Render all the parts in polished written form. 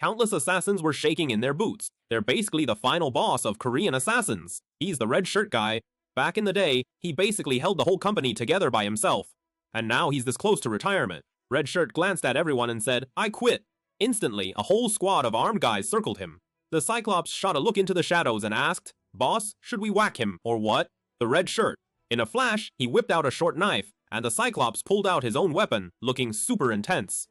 Countless assassins were shaking in their boots. They're basically the final boss of Korean assassins. He's the red shirt guy. Back in the day, he basically held the whole company together by himself. And now he's this close to retirement. Red shirt glanced at everyone and said, "I quit." Instantly, a whole squad of armed guys circled him. The Cyclops shot a look into the shadows and asked, "Boss, should we whack him, or what?" The red shirt. In a flash, he whipped out a short knife, and the Cyclops pulled out his own weapon, looking super intense.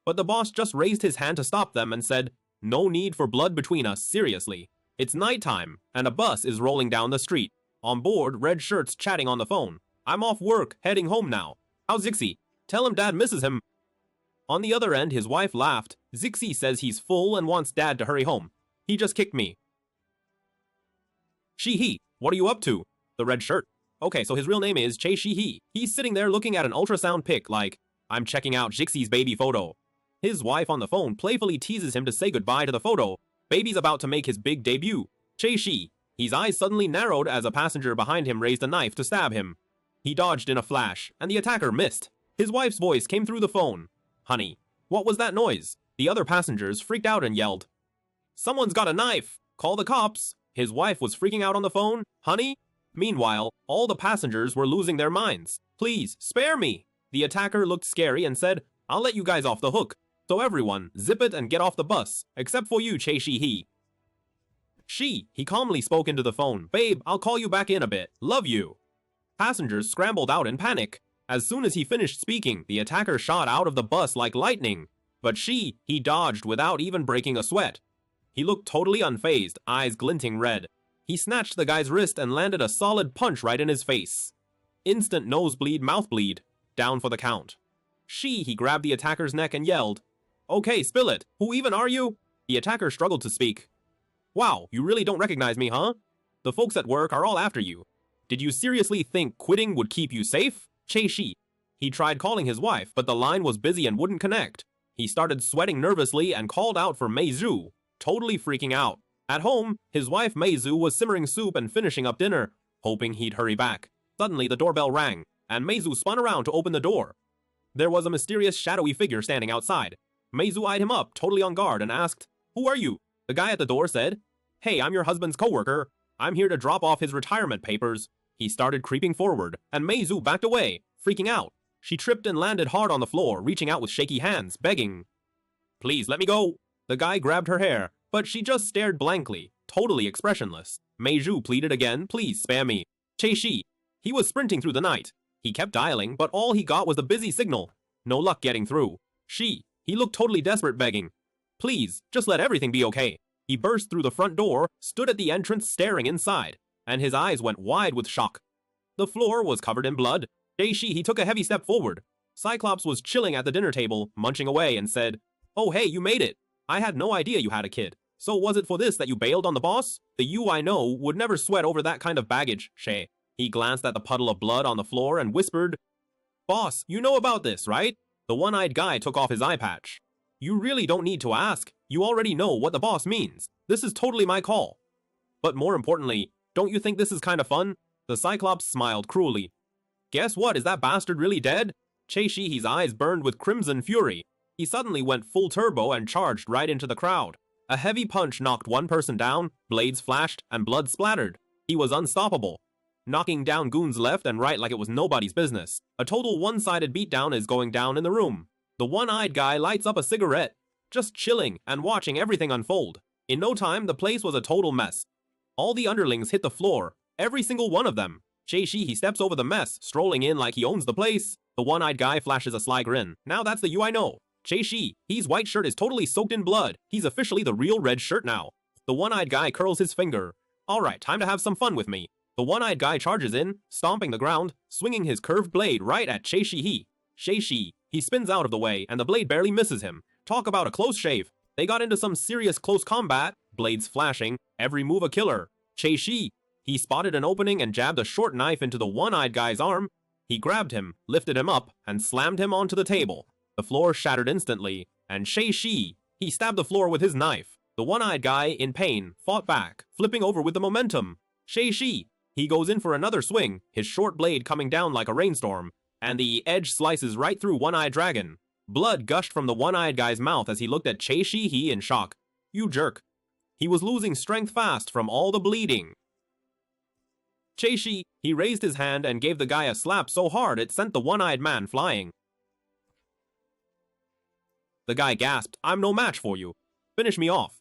But the boss just raised his hand to stop them and said, "No need for blood between us, seriously. It's nighttime, and a bus is rolling down the street. On board, red shirt's chatting on the phone. I'm off work, heading home now. How's Zixi? Tell him Dad misses him." On the other end, his wife laughed. "Zixi says he's full and wants Dad to hurry home. He just kicked me." Shi-hee, what are you up to? The red shirt. Okay, so his real name is Shi-hee. He's sitting there looking at an ultrasound pic like, "I'm checking out Jixi's baby photo." His wife on the phone playfully teases him to say goodbye to the photo. Baby's about to make his big debut. Shi. His eyes suddenly narrowed as a passenger behind him raised a knife to stab him. He dodged in a flash, and the attacker missed. His wife's voice came through the phone. "Honey, what was that noise?" The other passengers freaked out and yelled, "Someone's got a knife! Call the cops!" His wife was freaking out on the phone. "Honey?" Meanwhile, all the passengers were losing their minds. "Please, spare me!" The attacker looked scary and said, "I'll let you guys off the hook. So everyone, zip it and get off the bus, except for you, Shi-hee." He calmly spoke into the phone. "Babe, I'll call you back in a bit. Love you." Passengers scrambled out in panic. As soon as he finished speaking, the attacker shot out of the bus like lightning. But he dodged without even breaking a sweat. He looked totally unfazed, eyes glinting red. He snatched the guy's wrist and landed a solid punch right in his face. Instant nosebleed, mouth bleed. Down for the count. He grabbed the attacker's neck and yelled, "Okay, spill it. Who even are you?" The attacker struggled to speak. "Wow, you really don't recognize me, huh? The folks at work are all after you. Did you seriously think quitting would keep you safe?" Shi. He tried calling his wife, but the line was busy and wouldn't connect. He started sweating nervously and called out for Meizu, totally freaking out. At home, his wife Meizu was simmering soup and finishing up dinner, hoping he'd hurry back. Suddenly the doorbell rang, and Meizu spun around to open the door. There was a mysterious shadowy figure standing outside. Meizu eyed him up, totally on guard, and asked, "Who are you?" The guy at the door said, "Hey, I'm your husband's coworker. I'm here to drop off his retirement papers." He started creeping forward, and Meizu backed away, freaking out. She tripped and landed hard on the floor, reaching out with shaky hands, begging, "Please, let me go." The guy grabbed her hair, but she just stared blankly, totally expressionless. Meizu pleaded again, "Please, spare me." Shi. He was sprinting through the night. He kept dialing, but all he got was the busy signal. No luck getting through. He looked totally desperate, begging, "Please, just let everything be okay." He burst through the front door, stood at the entrance staring inside, and his eyes went wide with shock. The floor was covered in blood. He took a heavy step forward. Cyclops was chilling at the dinner table, munching away, and said, "Oh hey, you made it. I had no idea you had a kid. So was it for this that you bailed on the boss? The you I know would never sweat over that kind of baggage, Shay." He glanced at the puddle of blood on the floor and whispered, "Boss, you know about this, right?" The one-eyed guy took off his eye patch. "You really don't need to ask. You already know what the boss means. This is totally my call. But more importantly, don't you think this is kind of fun?" The Cyclops smiled cruelly. "Guess what, is that bastard really dead?" Shi-hee's eyes burned with crimson fury. He suddenly went full turbo and charged right into the crowd. A heavy punch knocked one person down, blades flashed, and blood splattered. He was unstoppable, knocking down goons left and right like it was nobody's business. A total one-sided beatdown is going down in the room. The one-eyed guy lights up a cigarette, just chilling and watching everything unfold. In no time, the place was a total mess. All the underlings hit the floor, every single one of them. He steps over the mess, strolling in like he owns the place. The one-eyed guy flashes a sly grin. "Now that's the you I know. His white shirt is totally soaked in blood. He's officially the real red shirt now." The one-eyed guy curls his finger. "Alright, time to have some fun with me." The one-eyed guy charges in, stomping the ground, swinging his curved blade right at Shi. He spins out of the way, and the blade barely misses him. Talk about a close shave. They got into some serious close combat, blades flashing, every move a killer. He spotted an opening and jabbed a short knife into the one-eyed guy's arm. He grabbed him, lifted him up, and slammed him onto the table. The floor shattered instantly, and he stabbed the floor with his knife. The one-eyed guy, in pain, fought back, flipping over with the momentum. He goes in for another swing, his short blade coming down like a rainstorm, and the edge slices right through One-Eyed Dragon. Blood gushed from the one-eyed guy's mouth as he looked at Shi in shock. You jerk. He was losing strength fast from all the bleeding. Cheishi, he raised his hand and gave the guy a slap so hard it sent the one-eyed man flying. The guy gasped, I'm no match for you. Finish me off.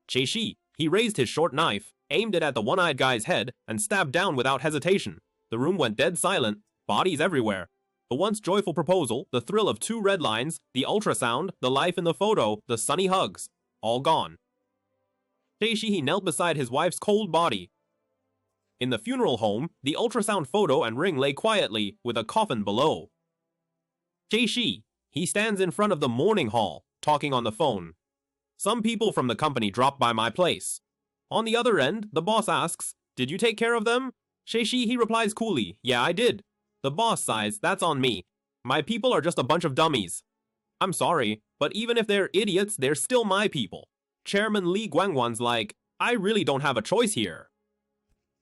Cheishi, he raised his short knife, aimed it at the one-eyed guy's head, and stabbed down without hesitation. The room went dead silent, bodies everywhere. The once joyful proposal, the thrill of 2 red lines, the ultrasound, the life in the photo, the sunny hugs, all gone. Cheishi, he knelt beside his wife's cold body. In the funeral home, the ultrasound photo and ring lay quietly, with a coffin below. Cheishi, he stands in front of the mourning hall, talking on the phone. Some people from the company drop by my place. On the other end, the boss asks, did you take care of them? Cheishi, he replies coolly, yeah, I did. The boss sighs, that's on me. My people are just a bunch of dummies. I'm sorry, but even if they're idiots, they're still my people. Chairman Li Guangwan's like, I really don't have a choice here.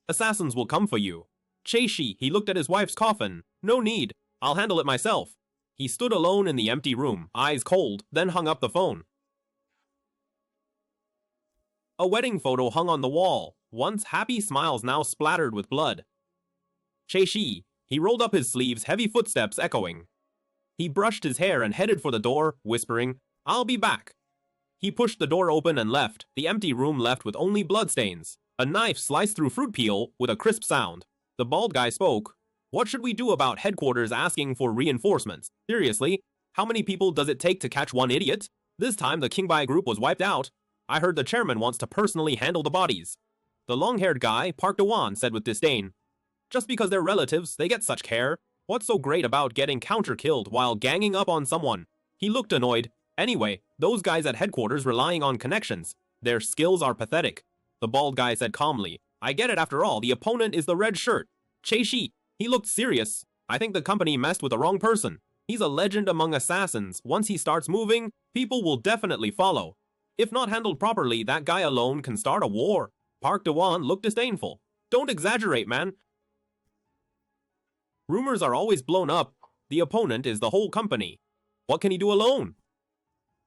Assassins will come for you. Cheishi, he looked at his wife's coffin. No need, I'll handle it myself. He stood alone in the empty room, eyes cold, then hung up the phone. A wedding photo hung on the wall, once happy smiles now splattered with blood. Cheishi, he rolled up his sleeves, heavy footsteps echoing. He brushed his hair and headed for the door, whispering, I'll be back. He pushed the door open and left, the empty room left with only bloodstains. A knife sliced through fruit peel with a crisp sound. The bald guy spoke. What should we do about headquarters asking for reinforcements? Seriously, how many people does it take to catch one idiot? This time the Qingbai group was wiped out. I heard the chairman wants to personally handle the bodies. The long-haired guy, Park De-wan, said with disdain. Just because they're relatives, they get such care. What's so great about getting counter-killed while ganging up on someone? He looked annoyed. Anyway, those guys at headquarters relying on connections. Their skills are pathetic. The bald guy said calmly, I get it after all, the opponent is the red shirt. Cheishi, he looked serious. I think the company messed with the wrong person. He's a legend among assassins. Once he starts moving, people will definitely follow. If not handled properly, that guy alone can start a war. Park De-wan looked disdainful. Don't exaggerate, man. Rumors are always blown up. The opponent is the whole company. What can he do alone?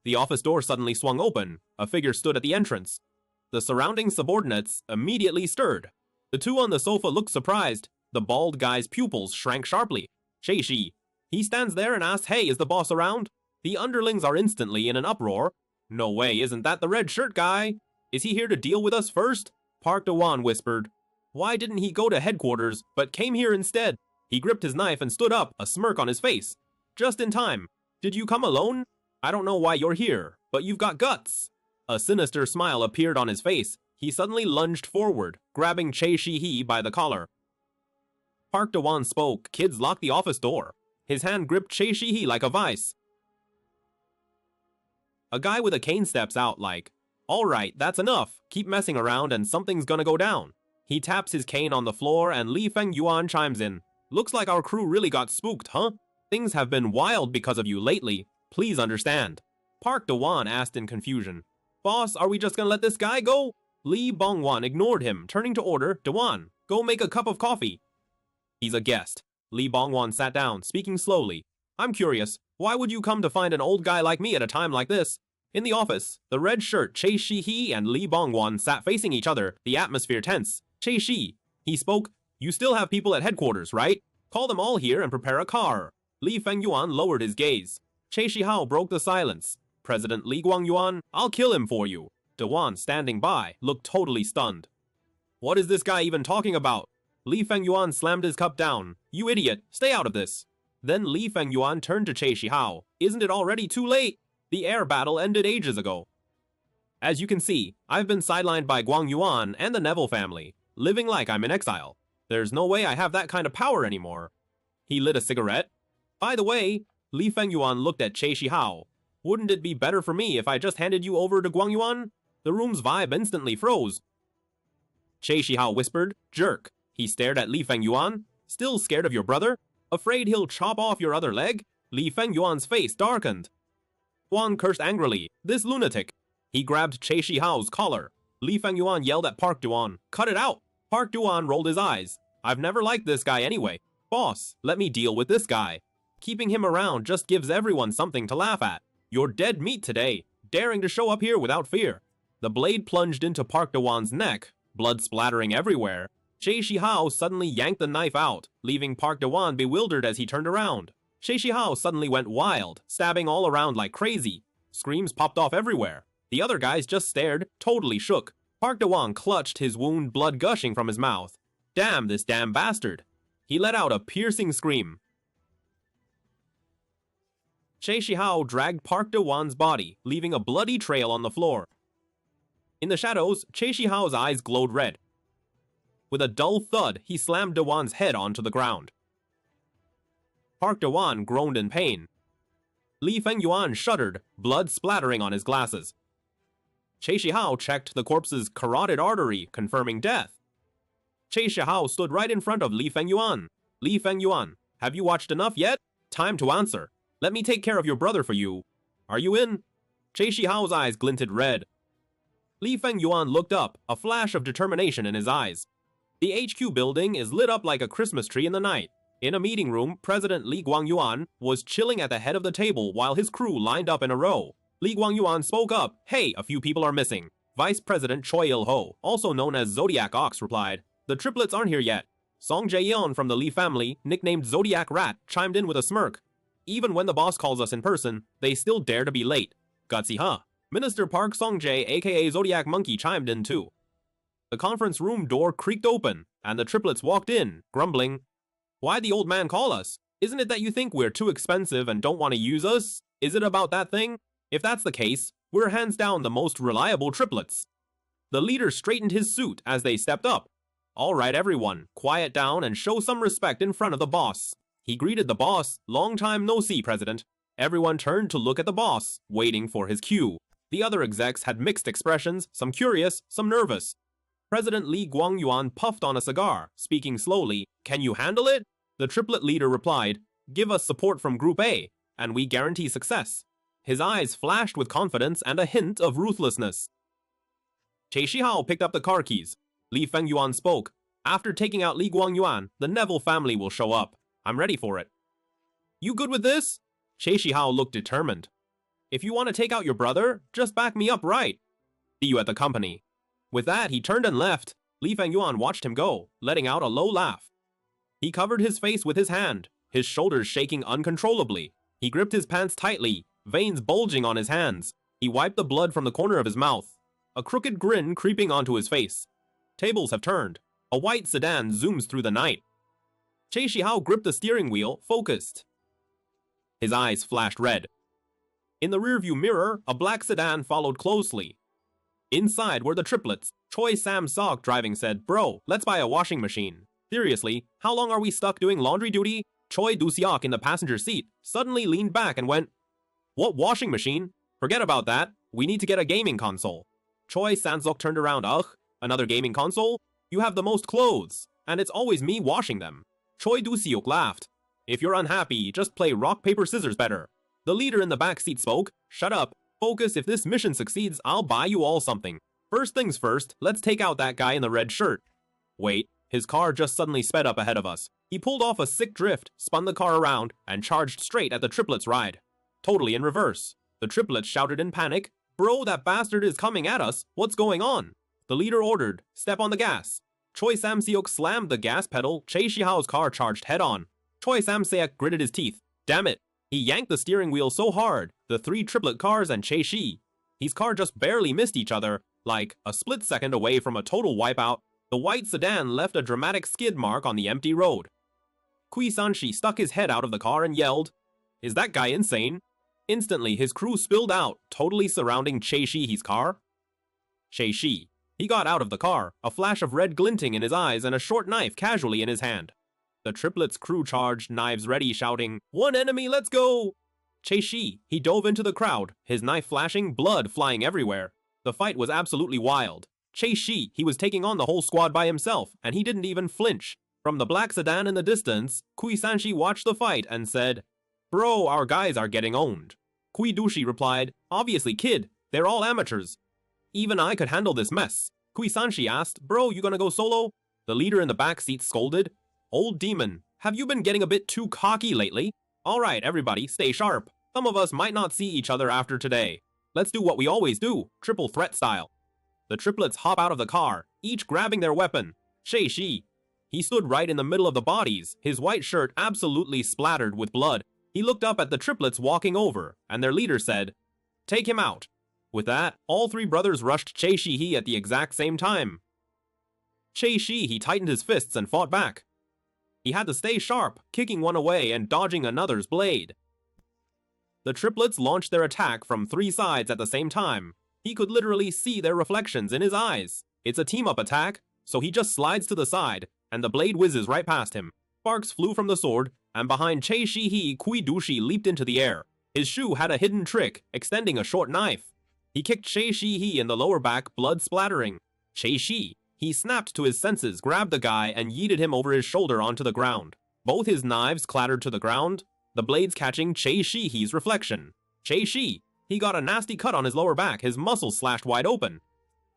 The office door suddenly swung open. A figure stood at the entrance. The surrounding subordinates immediately stirred. The two on the sofa looked surprised. The bald guy's pupils shrank sharply. Cheishi. He stands there and asks, hey, is the boss around? The underlings are instantly in an uproar. No way, isn't that the red shirt guy? Is he here to deal with us first? Park De-wan whispered. Why didn't he go to headquarters, but came here instead? He gripped his knife and stood up, a smirk on his face. Just in time. Did you come alone? I don't know why you're here, but you've got guts. A sinister smile appeared on his face. He suddenly lunged forward, grabbing Cheishi by the collar. Park De-wan spoke. Kids locked the office door. His hand gripped Cheishi like a vice. A guy with a cane steps out like, all right, that's enough. Keep messing around and something's gonna go down. He taps his cane on the floor and Li Fengyuan chimes in. Looks like our crew really got spooked, huh? Things have been wild because of you lately. Please understand. Park De-wan asked in confusion. Boss, are we just gonna let this guy go? Li Bongwan ignored him, turning to order, De-wan, go make a cup of coffee. He's a guest. Li Bongwan sat down, speaking slowly. I'm curious, why would you come to find an old guy like me at a time like this? In the office, the red shirt Cheishi and Li Bongwan sat facing each other, the atmosphere tense. Cheishi, he spoke, you still have people at headquarters, right? Call them all here and prepare a car. Li Fengyuan lowered his gaze. Cheishi broke the silence. President Li Guangyuan, I'll kill him for you. De-wan, standing by, looked totally stunned. What is this guy even talking about? Li Fengyuan slammed his cup down. You idiot, stay out of this. Then Li Fengyuan turned to Cheishi. Isn't it already too late? The air battle ended ages ago. As you can see, I've been sidelined by Guangyuan and the Neville family, living like I'm in exile. There's no way I have that kind of power anymore. He lit a cigarette. By the way, Li Fengyuan looked at Cheishi. Wouldn't it be better for me if I just handed you over to Guangyuan? The room's vibe instantly froze. Cheishi whispered, jerk. He stared at Li Fengyuan. Still scared of your brother? Afraid he'll chop off your other leg? Li Fengyuan's face darkened. Guan cursed angrily. This lunatic. He grabbed Cheishi collar. Li Fengyuan yelled at Park De-wan. Cut it out! Park De-wan rolled his eyes. I've never liked this guy anyway. Boss, let me deal with this guy. Keeping him around just gives everyone something to laugh at. You're dead meat today, daring to show up here without fear. The blade plunged into Park Do-won's neck, blood splattering everywhere. Che Shi-hao suddenly yanked the knife out, leaving Park Do-won bewildered as he turned around. Che Shi-hao suddenly went wild, stabbing all around like crazy. Screams popped off everywhere. The other guys just stared, totally shook. Park Do-won clutched his wound, blood gushing from his mouth. Damn this damn bastard. He let out a piercing scream. Che Shi-hao dragged Park Do-won's body, leaving a bloody trail on the floor. In the shadows, Che Shi-hao's eyes glowed red. With a dull thud, he slammed Do-won's head onto the ground. Park Do-won groaned in pain. Li Fengyuan shuddered, blood splattering on his glasses. Che Shi-hao checked the corpse's carotid artery, confirming death. Che Shi-hao stood right in front of Li Fengyuan. Li Fengyuan, have you watched enough yet? Time to answer. Let me take care of your brother for you. Are you in? Che Shi-hao's eyes glinted red. Li Fengyuan looked up, a flash of determination in his eyes. The HQ building is lit up like a Christmas tree in the night. In a meeting room, President Li Guangyuan was chilling at the head of the table while his crew lined up in a row. Li Guangyuan spoke up. Hey, a few people are missing. Vice President Choi Il-ho, also known as Zodiac Ox, replied. The triplets aren't here yet. Song Jae-yeon from the Li family, nicknamed Zodiac Rat, chimed in with a smirk. Even when the boss calls us in person, they still dare to be late. Gutsy, huh? Minister Park Song-jae, aka Zodiac Monkey, chimed in too. The conference room door creaked open, and the triplets walked in, grumbling. Why'd the old man call us? Isn't it that you think we're too expensive and don't want to use us? Is it about that thing? If that's the case, we're hands down the most reliable triplets. The leader straightened his suit as they stepped up. All right, everyone, quiet down and show some respect in front of the boss. He greeted the boss. Long time no see, President. Everyone turned to look at the boss, waiting for his cue. The other execs had mixed expressions, some curious, some nervous. President Li Guangyuan puffed on a cigar, speaking slowly. Can you handle it? The triplet leader replied, give us support from Group A, and we guarantee success. His eyes flashed with confidence and a hint of ruthlessness. Che Shi-hao picked up the car keys. Li Fengyuan spoke. After taking out Li Guangyuan, the Neville family will show up. I'm ready for it. You good with this? Che Shi-hao looked determined. If you want to take out your brother, just back me up right. See you at the company. With that, he turned and left. Li Fengyuan watched him go, letting out a low laugh. He covered his face with his hand, his shoulders shaking uncontrollably. He gripped his pants tightly, veins bulging on his hands. He wiped the blood from the corner of his mouth, a crooked grin creeping onto his face. Tables have turned. A white sedan zooms through the night. Che Shi-hao gripped the steering wheel, focused. His eyes flashed red. In the rearview mirror, a black sedan followed closely. Inside were the triplets. Choi Sam-sok driving said, Bro, let's buy a washing machine. Seriously, how long are we stuck doing laundry duty? Choi Do-seok in the passenger seat suddenly leaned back and went, What washing machine? Forget about that. We need to get a gaming console. Choi San-sok turned around. Ugh, another gaming console? You have the most clothes, and it's always me washing them. Choi Do-seok laughed. If you're unhappy, just play rock, paper, scissors better. The leader in the back seat spoke. Shut up. Focus. If this mission succeeds, I'll buy you all something. First things first, let's take out that guy in the red shirt. Wait, his car just suddenly sped up ahead of us. He pulled off a sick drift, spun the car around, and charged straight at the triplets' ride. Totally in reverse. The triplets shouted in panic, Bro, that bastard is coming at us. What's going on? The leader ordered, Step on the gas. Choi Sam-seok slammed the gas pedal. Che Shi-hao's car charged head-on. Choi Sam-seok gritted his teeth. Damn it. He yanked the steering wheel so hard, the three triplet cars and Che Shi. His car just barely missed each other, like a split second away from a total wipeout. The white sedan left a dramatic skid mark on the empty road. Kui Sanshi stuck his head out of the car and yelled, Is that guy insane? Instantly, his crew spilled out, totally surrounding Che Shi's car. Che Shi. He got out of the car, a flash of red glinting in his eyes and a short knife casually in his hand. The triplets' crew charged, knives ready, shouting, One enemy, let's go! Che Shi. He dove into the crowd, his knife flashing, blood flying everywhere. The fight was absolutely wild. Che Shi. He was taking on the whole squad by himself, and he didn't even flinch. From the black sedan in the distance, Kui Sanshi watched the fight and said, Bro, our guys are getting owned. Kui Dushi replied, Obviously, kid. They're all amateurs. Even I could handle this mess. Kui Sanshi asked, Bro, you gonna go solo? The leader in the back seat scolded, Old demon, have you been getting a bit too cocky lately? Alright, everybody, stay sharp. Some of us might not see each other after today. Let's do what we always do, triple threat style. The triplets hop out of the car, each grabbing their weapon. Shi. He stood right in the middle of the bodies, his white shirt absolutely splattered with blood. He looked up at the triplets walking over, and their leader said, "Take him out." With that, all three brothers rushed Shi at the exact same time. Shi tightened his fists and fought back. He had to stay sharp, kicking one away and dodging another's blade. The triplets launched their attack from three sides at the same time. He could literally see their reflections in his eyes. It's a team-up attack, so he just slides to the side, and the blade whizzes right past him. Sparks flew from the sword, and behind Shi, Kuidushi leaped into the air. His shoe had a hidden trick, extending a short knife. He kicked Shi in the lower back, blood splattering. Shi, he snapped to his senses, grabbed the guy, and yeeted him over his shoulder onto the ground. Both his knives clattered to the ground, the blades catching Shi's reflection. Shi, he got a nasty cut on his lower back, his muscles slashed wide open.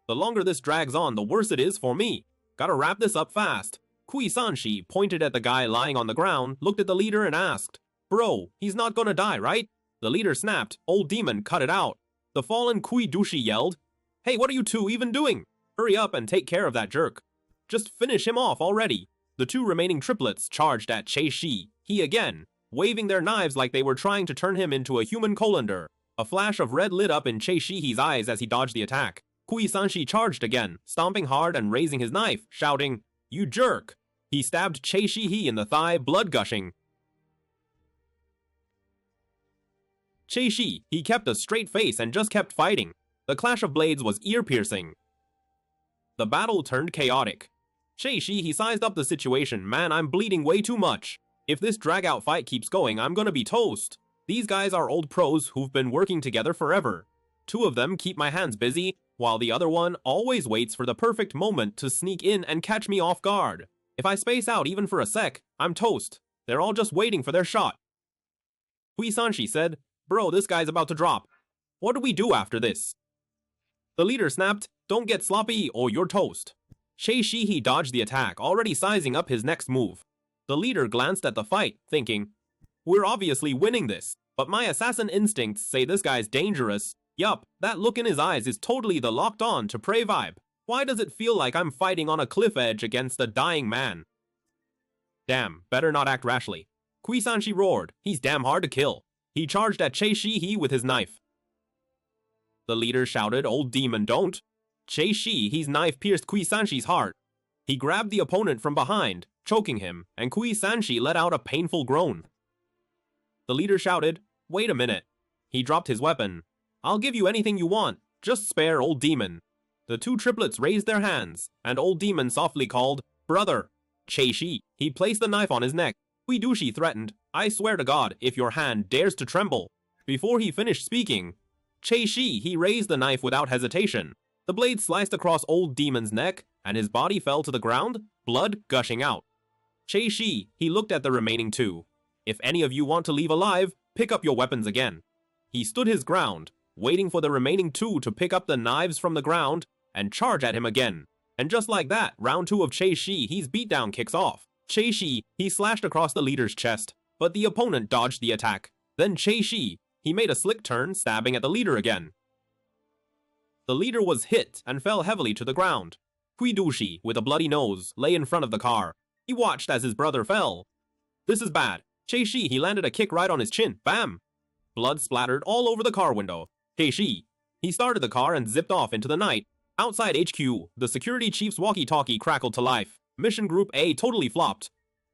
The longer this drags on, the worse it is for me. Gotta wrap this up fast. Kui-sanshi pointed at the guy lying on the ground, looked at the leader and asked, "Bro, he's not gonna die, right?" The leader snapped, "Old demon, cut it out." The fallen Kuidushi yelled, "Hey, what are you two even doing? Hurry up and take care of that jerk. Just finish him off already." The two remaining triplets charged at Shi, he again, waving their knives like they were trying to turn him into a human colander. A flash of red lit up in Shi's eyes as he dodged the attack. Kui-sanshi charged again, stomping hard and raising his knife, shouting, "You jerk!" He stabbed Shi in the thigh, blood gushing. Shi, he kept a straight face and just kept fighting. The clash of blades was ear-piercing. The battle turned chaotic. Shi, he sized up the situation. "Man, I'm bleeding way too much. If this drag-out fight keeps going, I'm gonna be toast. These guys are old pros who've been working together forever. Two of them keep my hands busy, while the other one always waits for the perfect moment to sneak in and catch me off guard. If I space out even for a sec, I'm toast. They're all just waiting for their shot." Kui-sanshi said, "Bro, this guy's about to drop. What do we do after this?" The leader snapped, "Don't get sloppy or you're toast." Shi dodged the attack, already sizing up his next move. The leader glanced at the fight, thinking, "We're obviously winning this, but my assassin instincts say this guy's dangerous. Yup, that look in his eyes is totally the locked on to prey vibe. Why does it feel like I'm fighting on a cliff edge against a dying man?" "Damn, better not act rashly." Kui-sanshi roared, "He's damn hard to kill." He charged at Shi with his knife. The leader shouted, "Old demon, don't." Shi, his knife pierced Kui-sanshi's heart. He grabbed the opponent from behind, choking him, and Kui-sanshi let out a painful groan. The leader shouted, "Wait a minute." He dropped his weapon. "I'll give you anything you want, just spare Old Demon." The two triplets raised their hands, and Old Demon softly called, "Brother." Shi, he placed the knife on his neck. Kuidushi threatened, "I swear to God, if your hand dares to tremble." Before he finished speaking, Shi, he raised the knife without hesitation. The blade sliced across Old Demon's neck, and his body fell to the ground, blood gushing out. Shi, he looked at the remaining two. "If any of you want to leave alive, pick up your weapons again." He stood his ground, waiting for the remaining two to pick up the knives from the ground and charge at him again. And just like that, round two of Shi, his beatdown kicks off. Shi, he slashed across the leader's chest, but the opponent dodged the attack. Then Shi, he made a slick turn, stabbing at the leader again. The leader was hit and fell heavily to the ground. Kuidushi, with a bloody nose, lay in front of the car. He watched as his brother fell. "This is bad." Shi, he landed a kick right on his chin. Bam! Blood splattered all over the car window. Shi, he started the car and zipped off into the night. Outside HQ, the security chief's walkie-talkie crackled to life. Mission Group A totally flopped.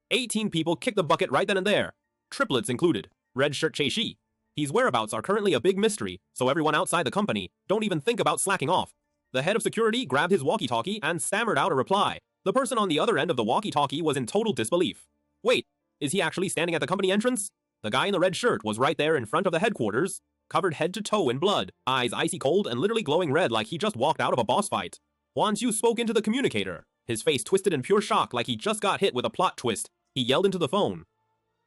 18 people kicked the bucket right then and there. Triplets included. Red shirt Shi. His whereabouts are currently a big mystery, so everyone outside the company, don't even think about slacking off. The head of security grabbed his walkie-talkie and stammered out a reply. The person on the other end of the walkie-talkie was in total disbelief. Wait, is he actually standing at the company entrance? The guy in the red shirt was right there in front of the headquarters, covered head to toe in blood, eyes icy cold and literally glowing red like he just walked out of a boss fight. Once you spoke into the communicator, his face twisted in pure shock like he just got hit with a plot twist. He yelled into the phone.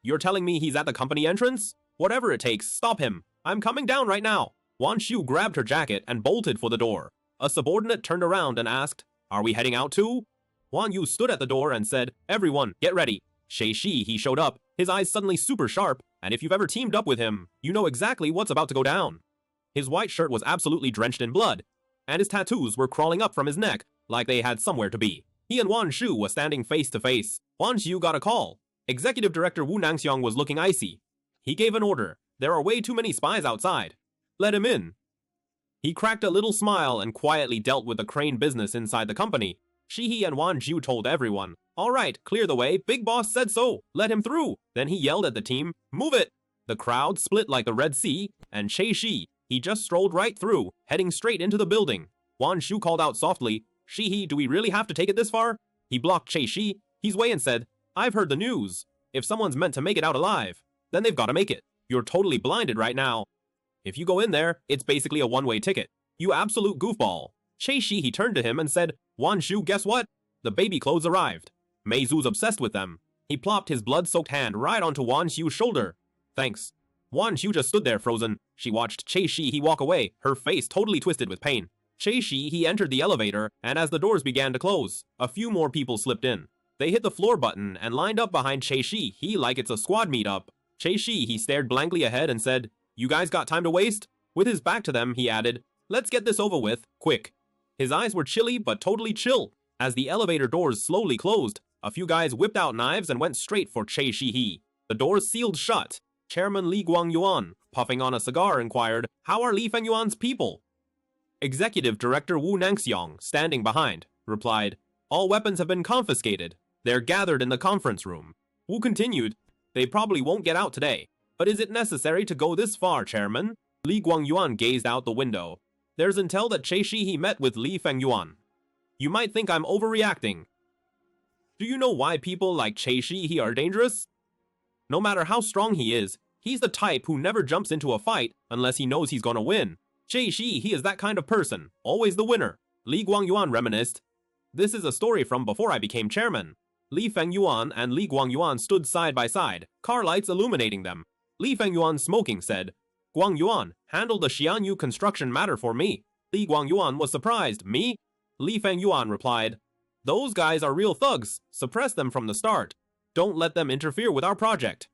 "You're telling me he's at the company entrance? Whatever it takes, stop him. I'm coming down right now." Wan Shu grabbed her jacket and bolted for the door. A subordinate turned around and asked, "Are we heading out too?" Wan Yu stood at the door and said, "Everyone, get ready." Shi, he showed up, his eyes suddenly super sharp, and if you've ever teamed up with him, you know exactly what's about to go down. His white shirt was absolutely drenched in blood. and his tattoos were crawling up from his neck like they had somewhere to be. He and Wan Shu were standing face to face. Wan Shu got a call. Executive Director Wu Nangxiong was looking icy. He gave an order. There are way too many spies outside. Let him in. He cracked a little smile and quietly dealt with the crane business inside the company. Shihi and Wan Zhu told everyone, "All right, clear the way, big boss said so, let him through." Then he yelled at the team, "Move it!" The crowd split like the Red Sea, and Che Shi, he just strolled right through, heading straight into the building. Wan Shu called out softly, "Shihi, do we really have to take it this far?" He blocked Che Shi, he's way and said, "I've heard the news. If someone's meant to make it out alive, then they've got to make it. You're totally blinded right now. If you go in there, it's basically a one-way ticket. You absolute goofball." Che Shi, he turned to him and said, "Wan Shu, guess what? The baby clothes arrived. Mei Zu's obsessed with them." He plopped his blood-soaked hand right onto Wan Shu's shoulder. "Thanks." Wan Shu just stood there frozen. She watched Che Shi he walk away, her face totally twisted with pain. Che Shi he entered the elevator, and as the doors began to close, a few more people slipped in. They hit the floor button and lined up behind Che Shi, he like it's a squad meetup. Che Shi he stared blankly ahead and said, "You guys got time to waste?" With his back to them, he added, "Let's get this over with, quick." His eyes were chilly but totally chill. As the elevator doors slowly closed, a few guys whipped out knives and went straight for Che Shi-hee. The doors sealed shut. Chairman Li Guangyuan, puffing on a cigar, inquired, "How are Li Fengyuan's people?" Executive Director Wu Nangxiong, standing behind, replied, "All weapons have been confiscated. They're gathered in the conference room." Wu continued, "They probably won't get out today. But is it necessary to go this far, Chairman?" Li Guangyuan gazed out the window. "There's intel that Che Shi met with Li Fengyuan. You might think I'm overreacting. Do you know why people like Che Shi are dangerous? No matter how strong he is, he's the type who never jumps into a fight unless he knows he's gonna win. Che Shi, he is that kind of person, always the winner." Li Guangyuan reminisced, "This is a story from before I became chairman." Li Fengyuan and Li Guangyuan stood side by side, car lights illuminating them. Li Fengyuan, smoking, said, "Guangyuan, handle the Xianyu construction matter for me." Li Guangyuan was surprised. "Me?" Li Fengyuan replied, "Those guys are real thugs. Suppress them from the start. Don't let them interfere with our project.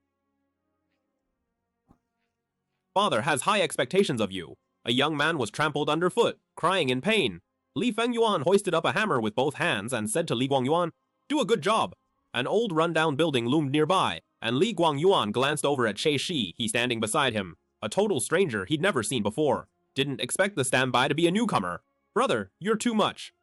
Father has high expectations of you." A young man was trampled underfoot, crying in pain. Li Fengyuan hoisted up a hammer with both hands and said to Li Guangyuan, "Do a good job." An old rundown building loomed nearby, and Li Guangyuan glanced over at Che Shi, he standing beside him. A total stranger he'd never seen before. Didn't expect the standby to be a newcomer. "Brother, you're too much."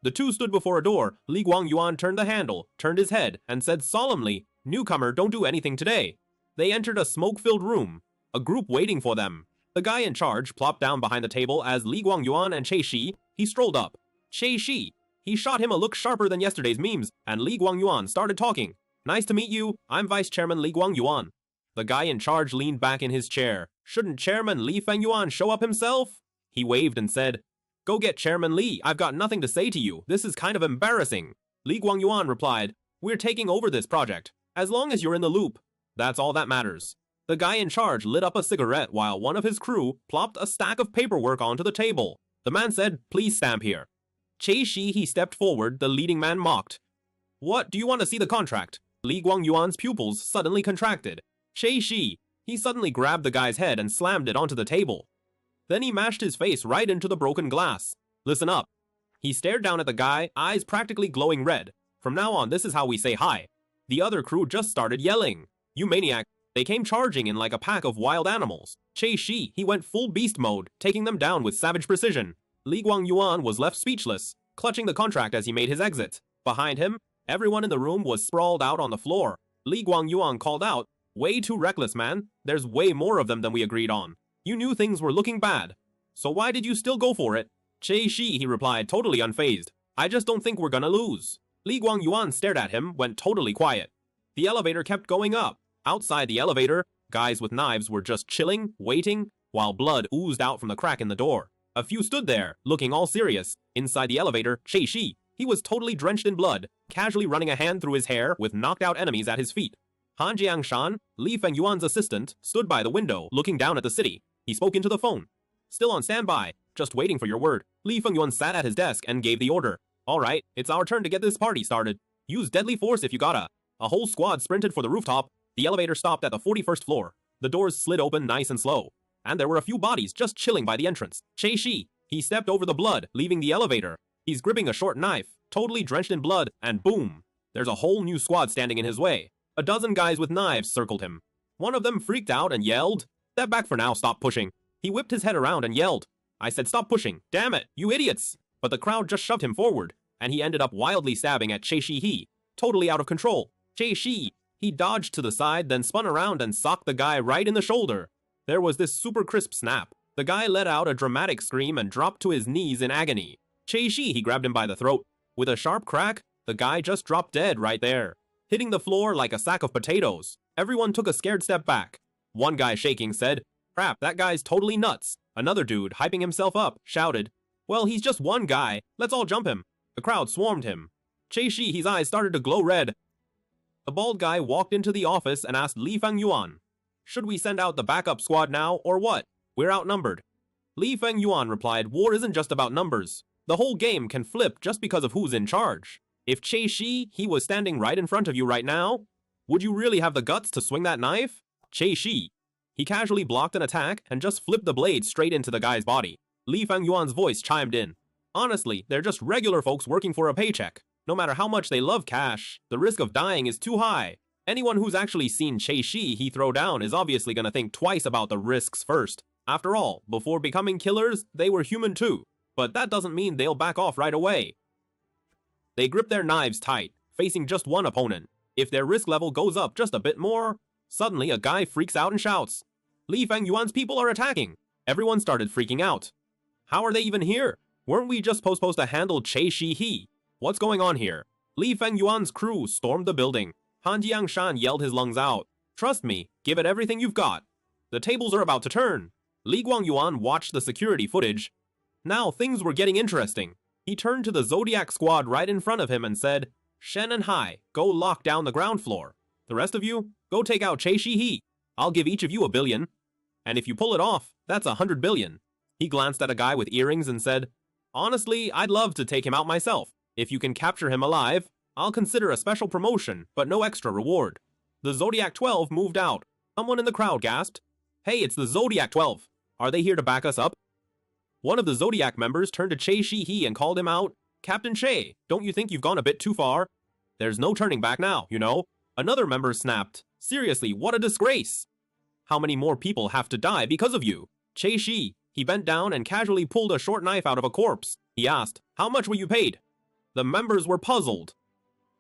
The two stood before a door. Li Guangyuan turned the handle, turned his head, and said solemnly, "Newcomer, don't do anything today." They entered a smoke-filled room. A group waiting for them. The guy in charge plopped down behind the table as Li Guangyuan and Che Shi, he strolled up. Che Shi, he shot him a look sharper than yesterday's memes, and Li Guangyuan started talking. "Nice to meet you. I'm Vice Chairman Li Guangyuan." The guy in charge leaned back in his chair. "Shouldn't Chairman Li Fengyuan show up himself?" He waved and said, "Go get Chairman Li. I've got nothing to say to you. This is kind of embarrassing." Li Guangyuan replied, "We're taking over this project. As long as you're in the loop, that's all that matters." The guy in charge lit up a cigarette while one of his crew plopped a stack of paperwork onto the table. The man said, "Please stamp here." Che Shi, he stepped forward. The leading man mocked, "What, do you want to see the contract?" Li Guangyuan's pupils suddenly contracted. Che Shi, he suddenly grabbed the guy's head and slammed it onto the table. Then he mashed his face right into the broken glass. "Listen up." He stared down at the guy, eyes practically glowing red. "From now on, this is how we say hi." The other crew just started yelling, "You maniac." They came charging in like a pack of wild animals. Che Shi, he went full beast mode, taking them down with savage precision. Li Guangyuan was left speechless, clutching the contract as he made his exit. Behind him, everyone in the room was sprawled out on the floor. Li Guangyuan called out, "Way too reckless, man. There's way more of them than we agreed on. You knew things were looking bad. So why did you still go for it?" Che Shi, he replied, totally unfazed, "I just don't think we're gonna lose." Li Guangyuan stared at him, went totally quiet. The elevator kept going up. Outside the elevator, guys with knives were just chilling, waiting, while blood oozed out from the crack in the door. A few stood there, looking all serious. Inside the elevator, Che Shi, he was totally drenched in blood, casually running a hand through his hair with knocked out enemies at his feet. Han Jiangshan, Li Fengyuan's assistant, stood by the window, looking down at the city. He spoke into the phone. "Still on standby, just waiting for your word." Li Fengyuan sat at his desk and gave the order. "All right, it's our turn to get this party started. Use deadly force if you gotta." A whole squad sprinted for the rooftop. The elevator stopped at the 41st floor. The doors slid open nice and slow, and there were a few bodies just chilling by the entrance. Che Shi, He stepped over the blood, leaving the elevator. He's gripping a short knife, totally drenched in blood, and boom! There's a whole new squad standing in his way. A dozen guys with knives circled him. One of them freaked out and yelled, "Step back for now, stop pushing." He whipped his head around and yelled, "I said stop pushing, damn it, you idiots!" But the crowd just shoved him forward, and he ended up wildly stabbing at Che Shi-hee, totally out of control. Che Shi, he dodged to the side, then spun around and socked the guy right in the shoulder. There was this super crisp snap. The guy let out a dramatic scream and dropped to his knees in agony. Che Shi, he grabbed him by the throat. With a sharp crack, the guy just dropped dead right there, hitting the floor like a sack of potatoes. Everyone took a scared step back. One guy shaking said, "Crap, that guy's totally nuts." Another dude, hyping himself up, shouted, "Well, he's just one guy. Let's all jump him." The crowd swarmed him. Che Shi, his eyes started to glow red. The bald guy walked into the office and asked Li Fengyuan, "Should we send out the backup squad now, or what? We're outnumbered." Li Fengyuan replied, "War isn't just about numbers. The whole game can flip just because of who's in charge. If Che Shi, he was standing right in front of you right now, would you really have the guts to swing that knife?" Che Shi, he casually blocked an attack and just flipped the blade straight into the guy's body. Li Fengyuan's voice chimed in. "Honestly, they're just regular folks working for a paycheck. No matter how much they love cash, the risk of dying is too high. Anyone who's actually seen Che Shi he throw down is obviously gonna think twice about the risks first. After all, before becoming killers, they were human too. But that doesn't mean they'll back off right away." They grip their knives tight, facing just one opponent. If their risk level goes up just a bit more, suddenly a guy freaks out and shouts, "Li Fengyuan's people are attacking!" Everyone started freaking out. How are they even here? Weren't we just supposed to handle Che Shi-hee? What's going on here? Li Fengyuan's crew stormed the building. Han Jiangshan yelled his lungs out. "Trust me, give it everything you've got. The tables are about to turn." Li Guangyuan watched the security footage. Now things were getting interesting. He turned to the Zodiac squad right in front of him and said, "Shen and Hai, go lock down the ground floor. The rest of you, go take out Che Shi-hee. I'll give each of you $1 billion. And if you pull it off, that's $100 billion. He glanced at a guy with earrings and said, "Honestly, I'd love to take him out myself. If you can capture him alive, I'll consider a special promotion, but no extra reward." The Zodiac 12 moved out. Someone in the crowd gasped, "Hey, it's the Zodiac 12. Are they here to back us up?" One of the Zodiac members turned to Che Shi-hee and called him out, "Captain Che, don't you think you've gone a bit too far? There's no turning back now, you know." Another member snapped, "Seriously, what a disgrace! How many more people have to die because of you?" Che Shi, he bent down and casually pulled a short knife out of a corpse. He asked, "How much were you paid?" The members were puzzled.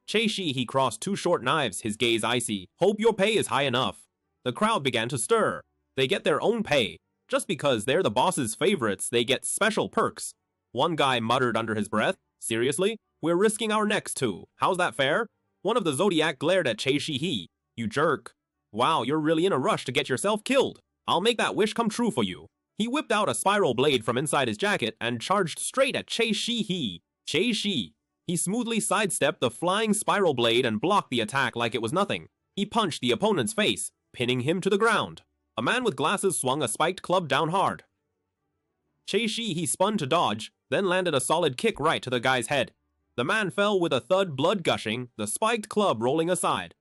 Che Shi, he crossed two short knives, his gaze icy. "Hope your pay is high enough." The crowd began to stir. They get their own pay. Just because they're the boss's favorites, they get special perks. One guy muttered under his breath, "Seriously? We're risking our necks too. How's that fair?" One of the Zodiac glared at Che Shi-hee. "You jerk. Wow, you're really in a rush to get yourself killed. I'll make that wish come true for you." He whipped out a spiral blade from inside his jacket and charged straight at Che Shi-hee. Che Shi, he smoothly sidestepped the flying spiral blade and blocked the attack like it was nothing. He punched the opponent's face, pinning him to the ground. A man with glasses swung a spiked club down hard. Che Shi, he spun to dodge, then landed a solid kick right to the guy's head. The man fell with a thud, blood gushing, the spiked club rolling aside.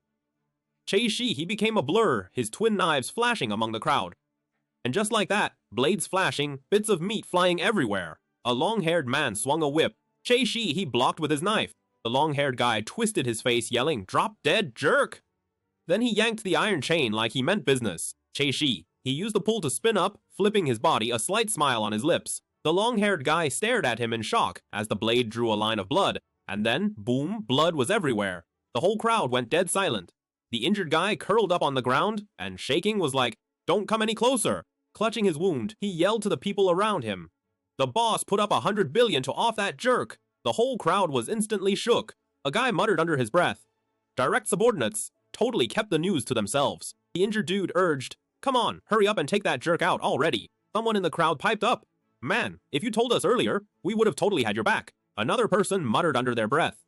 Che Shi, he became a blur, his twin knives flashing among the crowd. And just like that, blades flashing, bits of meat flying everywhere. A long-haired man swung a whip. Che Shi, he blocked with his knife. The long-haired guy twisted his face, yelling, "Drop dead, jerk!" Then he yanked the iron chain like he meant business. Che Shi, he used the pull to spin up, flipping his body, a slight smile on his lips. The long-haired guy stared at him in shock as the blade drew a line of blood, and then, boom, blood was everywhere. The whole crowd went dead silent. The injured guy curled up on the ground, and shaking was like, "Don't come any closer." Clutching his wound, he yelled to the people around him, "The boss put up $100 billion to off that jerk." The whole crowd was instantly shook. A guy muttered under his breath. Direct subordinates totally kept the news to themselves. The injured dude urged, "Come on, hurry up and take that jerk out already." Someone in the crowd piped up, "Man, if you told us earlier, we would have totally had your back." Another person muttered under their breath,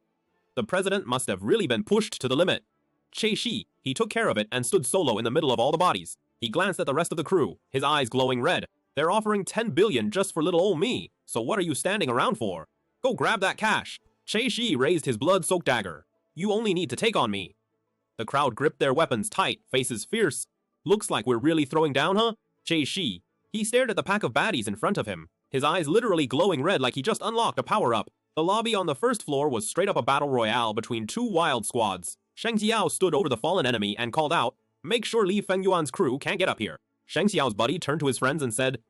"The president must have really been pushed to the limit." Che Shi, he took care of it and stood solo in the middle of all the bodies. He glanced at the rest of the crew, his eyes glowing red. "They're offering $10 billion just for little old me, so what are you standing around for? Go grab that cash." Che Shi raised his blood-soaked dagger. "You only need to take on me." The crowd gripped their weapons tight, faces fierce. "Looks like we're really throwing down, huh?" Che Shi, he stared at the pack of baddies in front of him. his eyes literally glowing red like he just unlocked a power-up. The lobby on the first floor was straight up a battle royale between two wild squads. Sheng Xiao stood over the fallen enemy and called out, "Make sure Li Fengyuan's crew can't get up here." Sheng Xiao's buddy turned to his friends and said,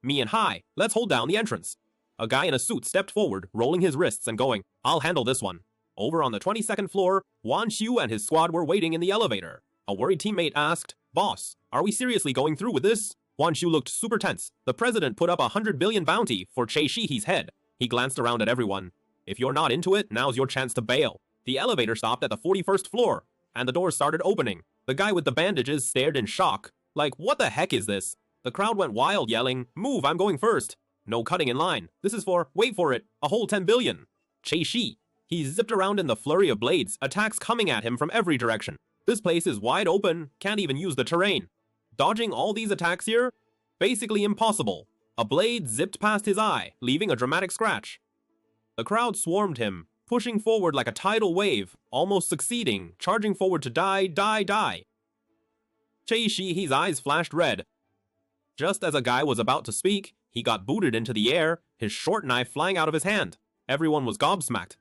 "Me and Hai, let's hold down the entrance." A guy in a suit stepped forward, rolling his wrists and going, "I'll handle this one." Over on the 22nd floor, Wan Xiu and his squad were waiting in the elevator. A worried teammate asked, "Boss, are we seriously going through with this?" Wan Xiu looked super tense. The president put up a 100 billion bounty for Che Shihe's head. He glanced around at everyone. "If you're not into it, now's your chance to bail." The elevator stopped at the 41st floor, and the doors started opening. The guy with the bandages stared in shock. Like, what the heck is this? The crowd went wild, yelling, "Move, I'm going first." No cutting in line. This is for, wait for it, a whole 10 billion. Che Shi. He zipped around in the flurry of blades, attacks coming at him from every direction. This place is wide open, can't even use the terrain. Dodging all these attacks here? Basically impossible. A blade zipped past his eye, leaving a dramatic scratch. The crowd swarmed him, pushing forward like a tidal wave, almost succeeding, charging forward to die. Che Shihe's eyes flashed red. Just as a guy was about to speak, he got booted into the air, his short knife flying out of his hand. Everyone was gobsmacked.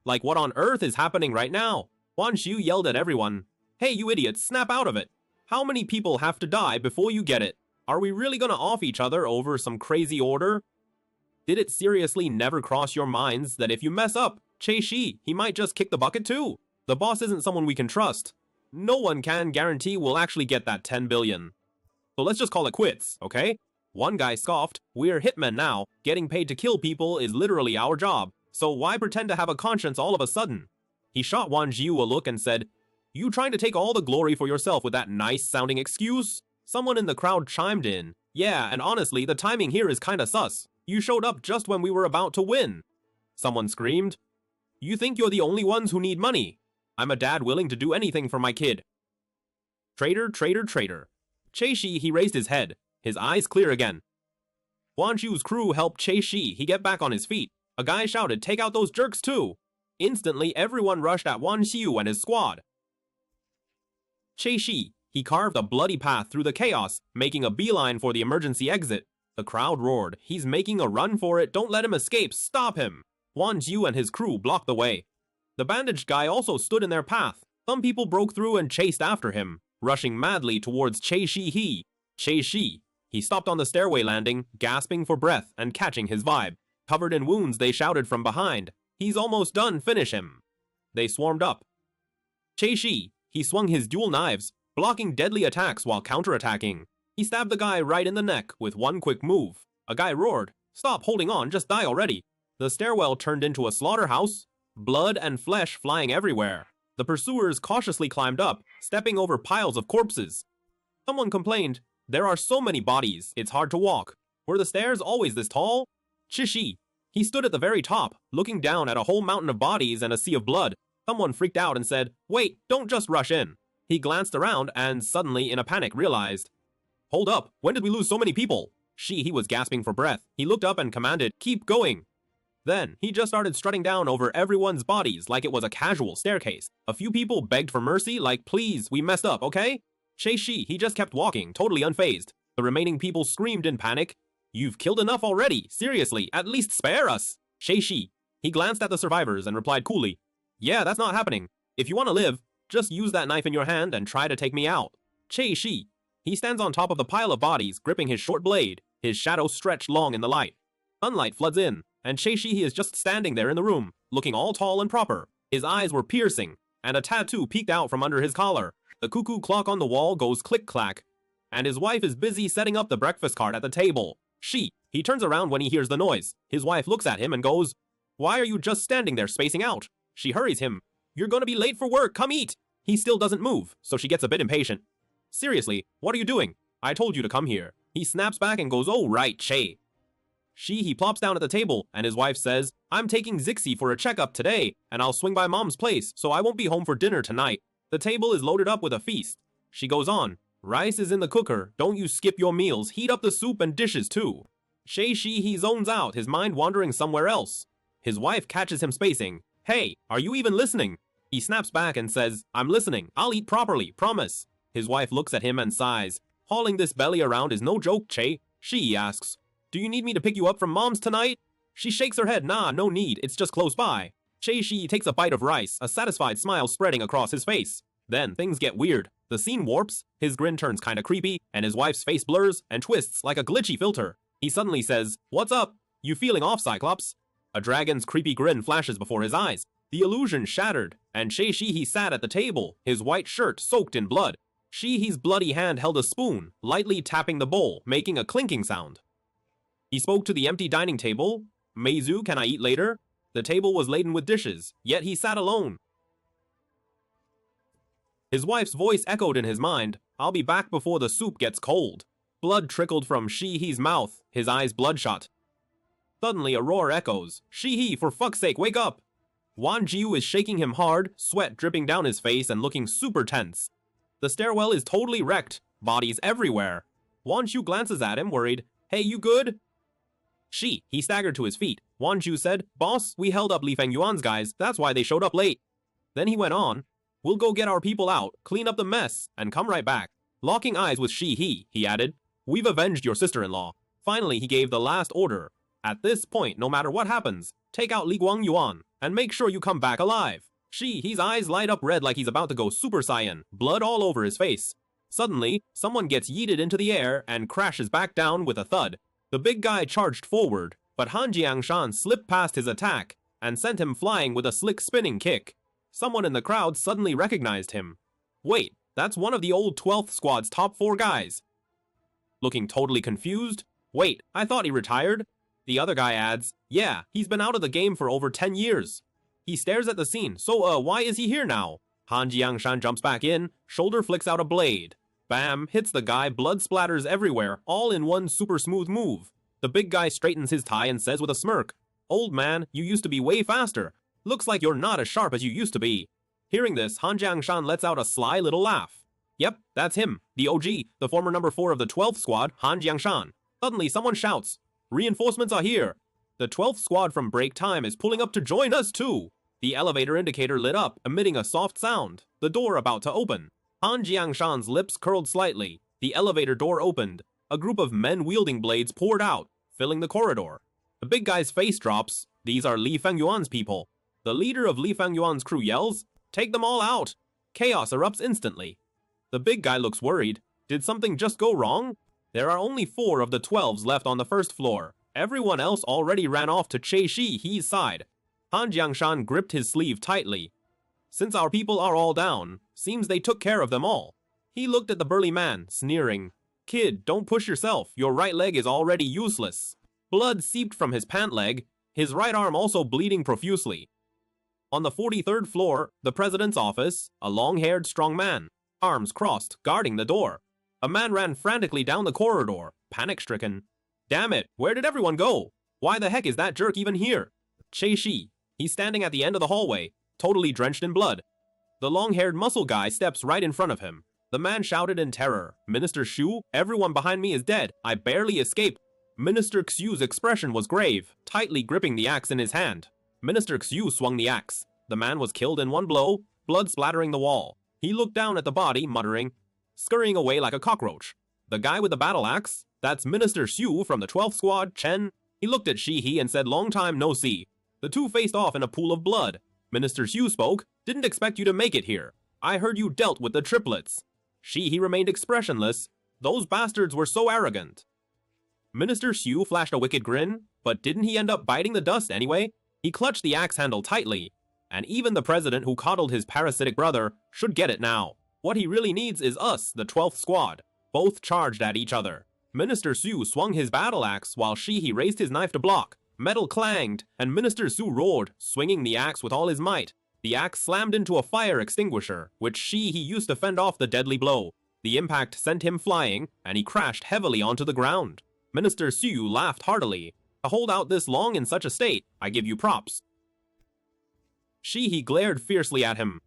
Like, what on earth is happening right now? Wan Xiu yelled at everyone, "Hey, you idiots, snap out of it! How many people have to die before you get it? Are we really gonna off each other over some crazy order?" Did it seriously never cross your minds that if you mess up, Che Shi, he might just kick the bucket too? The boss isn't someone we can trust. No one can guarantee we'll actually get that 10 billion. So let's just call it quits, okay? One guy scoffed, "We're hitmen now. Getting paid to kill people is literally our job. So why pretend to have a conscience all of a sudden?" He shot Wan Xiu a look and said, "You trying to take all the glory for yourself with that nice-sounding excuse?" Someone in the crowd chimed in, "Yeah, and honestly, the timing here is kinda sus. You showed up just when we were about to win." Someone screamed, "You think you're the only ones who need money? I'm a dad willing to do anything for my kid." Traitor, traitor, traitor. Che Shi, he raised his head, his eyes clear again. Wan Xiu's crew helped Che Shi, he get back on his feet. A guy shouted, "Take out those jerks too!" Instantly, everyone rushed at Wan Xiu and his squad. Che Shi, he carved a bloody path through the chaos, making a beeline for the emergency exit. The crowd roared, "He's making a run for it, don't let him escape, stop him!" Wan Xiu and his crew blocked the way. The bandaged guy also stood in their path. Some people broke through and chased after him, rushing madly towards Che Shihe. Che Shi, he stopped on the stairway landing, gasping for breath and catching his vibe. Covered in wounds, they shouted from behind, "He's almost done, finish him!" They swarmed up. Che Shi, he swung his dual knives, blocking deadly attacks while counterattacking. He stabbed the guy right in the neck with one quick move. A guy roared, "Stop holding on, just die already!" The stairwell turned into a slaughterhouse, blood and flesh flying everywhere. The pursuers cautiously climbed up, stepping over piles of corpses. Someone complained, "There are so many bodies, it's hard to walk. Were the stairs always this tall?" Chishi, he stood at the very top, looking down at a whole mountain of bodies and a sea of blood. Someone freaked out and said, "Wait, don't just rush in." He glanced around and suddenly, in a panic, realized, "Hold up, when did we lose so many people?" He was gasping for breath. He looked up and commanded, "Keep going." Then, he just started strutting down over everyone's bodies like it was a casual staircase. A few people begged for mercy, like, "Please, we messed up, okay?" Che Shi, he just kept walking, totally unfazed. The remaining people screamed in panic, "You've killed enough already, seriously, at least spare us!" Che Shi, he glanced at the survivors and replied coolly, "Yeah, that's not happening. If you want to live, just use that knife in your hand and try to take me out." Che Shi, he stands on top of the pile of bodies, gripping his short blade, his shadow stretched long in the light. Sunlight floods in, and Che Shi, he is just standing there in the room, looking all tall and proper. His eyes were piercing, and a tattoo peeked out from under his collar. The cuckoo clock on the wall goes click-clack, and his wife is busy setting up the breakfast cart at the table. He turns around when he hears the noise. His wife looks at him and goes, "Why are you just standing there spacing out?" She hurries him, "You're gonna be late for work, come eat!" He still doesn't move, so she gets a bit impatient. "Seriously, what are you doing? I told you to come here." He snaps back and goes, "Oh right, Che." He plops down at the table, and his wife says, "I'm taking Zixi for a checkup today, and I'll swing by Mom's place, so I won't be home for dinner tonight. The table is loaded up with a feast." She goes on, "Rice is in the cooker, don't you skip your meals, heat up the soup and dishes too." Che Shi, he zones out, his mind wandering somewhere else. His wife catches him spacing. "Hey, are you even listening?" He snaps back and says, "I'm listening, I'll eat properly, promise." His wife looks at him and sighs. "Hauling this belly around is no joke, Che." She asks, Do you need me to pick you up from mom's tonight? She shakes her head. Nah, no need, it's just close by. Che-shi takes a bite of rice, a satisfied smile spreading across his face. Then things get weird. The scene warps, his grin turns kinda creepy, and his wife's face blurs and twists like a glitchy filter. He suddenly says, "What's up? You feeling off, Cyclops?" A dragon's creepy grin flashes before his eyes. The illusion shattered, and Che-shi sat at the table, his white shirt soaked in blood. She-he's bloody hand held a spoon, lightly tapping the bowl, making a clinking sound. He spoke to the empty dining table. "Meizu, can I eat later?" The table was laden with dishes, yet he sat alone. His wife's voice echoed in his mind. "I'll be back before the soup gets cold." Blood trickled from She-he's mouth, his eyes bloodshot. Suddenly a roar echoes. "She-he, for fuck's sake, wake up!" Wan Jiu is shaking him hard, sweat dripping down his face and looking super tense. The stairwell is totally wrecked, bodies everywhere. Wan Jiu glances at him, worried. "Hey, you good?" He staggered to his feet. Wan Jiu said, "Boss, we held up Li Fengyuan's guys, that's why they showed up late." Then he went on, "We'll go get our people out, clean up the mess, and come right back." Locking eyes with he added, "We've avenged your sister-in-law." Finally, he gave the last order. "At this point, no matter what happens, take out Li Guangyuan, and make sure you come back alive." His eyes light up red like he's about to go Super Saiyan, blood all over his face. Suddenly, someone gets yeeted into the air and crashes back down with a thud. The big guy charged forward, but Han Jiangshan slipped past his attack and sent him flying with a slick spinning kick. Someone in the crowd suddenly recognized him. Wait, that's one of the old 12th Squad's top 4 guys. Looking totally confused, "Wait, I thought he retired?" The other guy adds, "Yeah, he's been out of the game for over 10 years. He stares at the scene. "So, why is he here now?" Han Jiangshan jumps back in, shoulder flicks out a blade. Bam, hits the guy, blood splatters everywhere, all in one super smooth move. The big guy straightens his tie and says with a smirk, "Old man, you used to be way faster. Looks like you're not as sharp as you used to be." Hearing this, Han Jiangshan lets out a sly little laugh. Yep, that's him, the OG, the former number 4 of the 12th Squad, Han Jiangshan. Suddenly, someone shouts, "Reinforcements are here!" The 12th Squad from break time is pulling up to join us too! The elevator indicator lit up, emitting a soft sound, the door about to open. Han Jiangshan's lips curled slightly. The elevator door opened. A group of men wielding blades poured out, filling the corridor. The big guy's face drops. These are Li Fengyuan's people. The leader of Li Fengyuan's crew yells, "Take them all out!" Chaos erupts instantly. The big guy looks worried. Did something just go wrong? There are only 4 of the 12s left on the first floor. Everyone else already ran off to Che-shi's side. Han Jiangshan gripped his sleeve tightly. "Since our people are all down, seems they took care of them all." He looked at the burly man, sneering. "Kid, don't push yourself, your right leg is already useless." Blood seeped from his pant leg, his right arm also bleeding profusely. On the 43rd floor, the president's office, a long-haired strong man, arms crossed, guarding the door. A man ran frantically down the corridor, panic-stricken. "Damn it, where did everyone go? Why the heck is that jerk even here?" Che-shi, he's standing at the end of the hallway, totally drenched in blood. The long-haired muscle guy steps right in front of him. The man shouted in terror, "Minister Xu, everyone behind me is dead. I barely escaped." Minister Xu's expression was grave, tightly gripping the axe in his hand. Minister Xu swung the axe. The man was killed in one blow, blood splattering the wall. He looked down at the body, muttering, scurrying away like a cockroach. The guy with the battle axe, that's Minister Xu from the 12th Squad, Chen. He looked at Shi-he and said, "Long time no see." The two faced off in a pool of blood. Minister Xu spoke, "Didn't expect you to make it here. I heard you dealt with the triplets." Shi-he remained expressionless. Those bastards were so arrogant. Minister Xu flashed a wicked grin, but didn't he end up biting the dust anyway? He clutched the axe handle tightly, and even the president who coddled his parasitic brother should get it now. What he really needs is us, the 12th Squad. Both charged at each other. Minister Xu swung his battle axe while Shi-he raised his knife to block. Metal clanged, and Minister Xu roared, swinging the axe with all his might. The axe slammed into a fire extinguisher, which Shi-he used to fend off the deadly blow. The impact sent him flying, and he crashed heavily onto the ground. Minister Xu laughed heartily. To hold out this long in such a state, I give you props. Shi-he glared fiercely at him.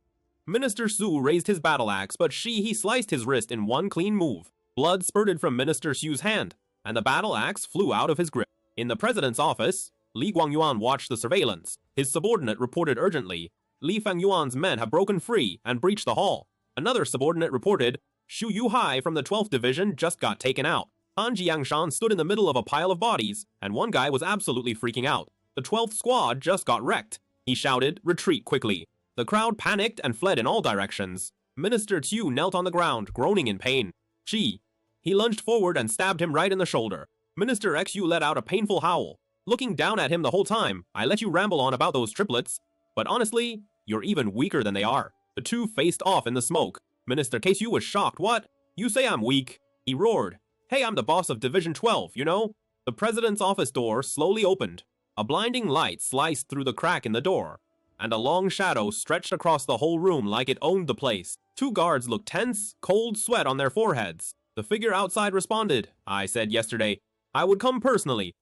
Minister Xu raised his battle axe, but Shi-he sliced his wrist in one clean move. Blood spurted from Minister Xu's hand, and the battle axe flew out of his grip. In the president's office, Li Guangyuan watched the surveillance. His subordinate reported urgently, "Li Fengyuan's men have broken free and breached the hall." Another subordinate reported, "Shu Yuhai from the 12th Division just got taken out." Han Jiangshan stood in the middle of a pile of bodies, and one guy was absolutely freaking out. The 12th squad just got wrecked. He shouted, "Retreat quickly." The crowd panicked and fled in all directions. Minister Tu knelt on the ground, groaning in pain. He lunged forward and stabbed him right in the shoulder. Minister Xu let out a painful howl. Looking down at him the whole time, I let you ramble on about those triplets, but honestly, you're even weaker than they are. The two faced off in the smoke. Minister Ksu was shocked. What? You say I'm weak? He roared. Hey, I'm the boss of Division 12, you know? The president's office door slowly opened. A blinding light sliced through the crack in the door, and a long shadow stretched across the whole room like it owned the place. Two guards looked tense, cold sweat on their foreheads. The figure outside responded, "I said yesterday, I would come personally."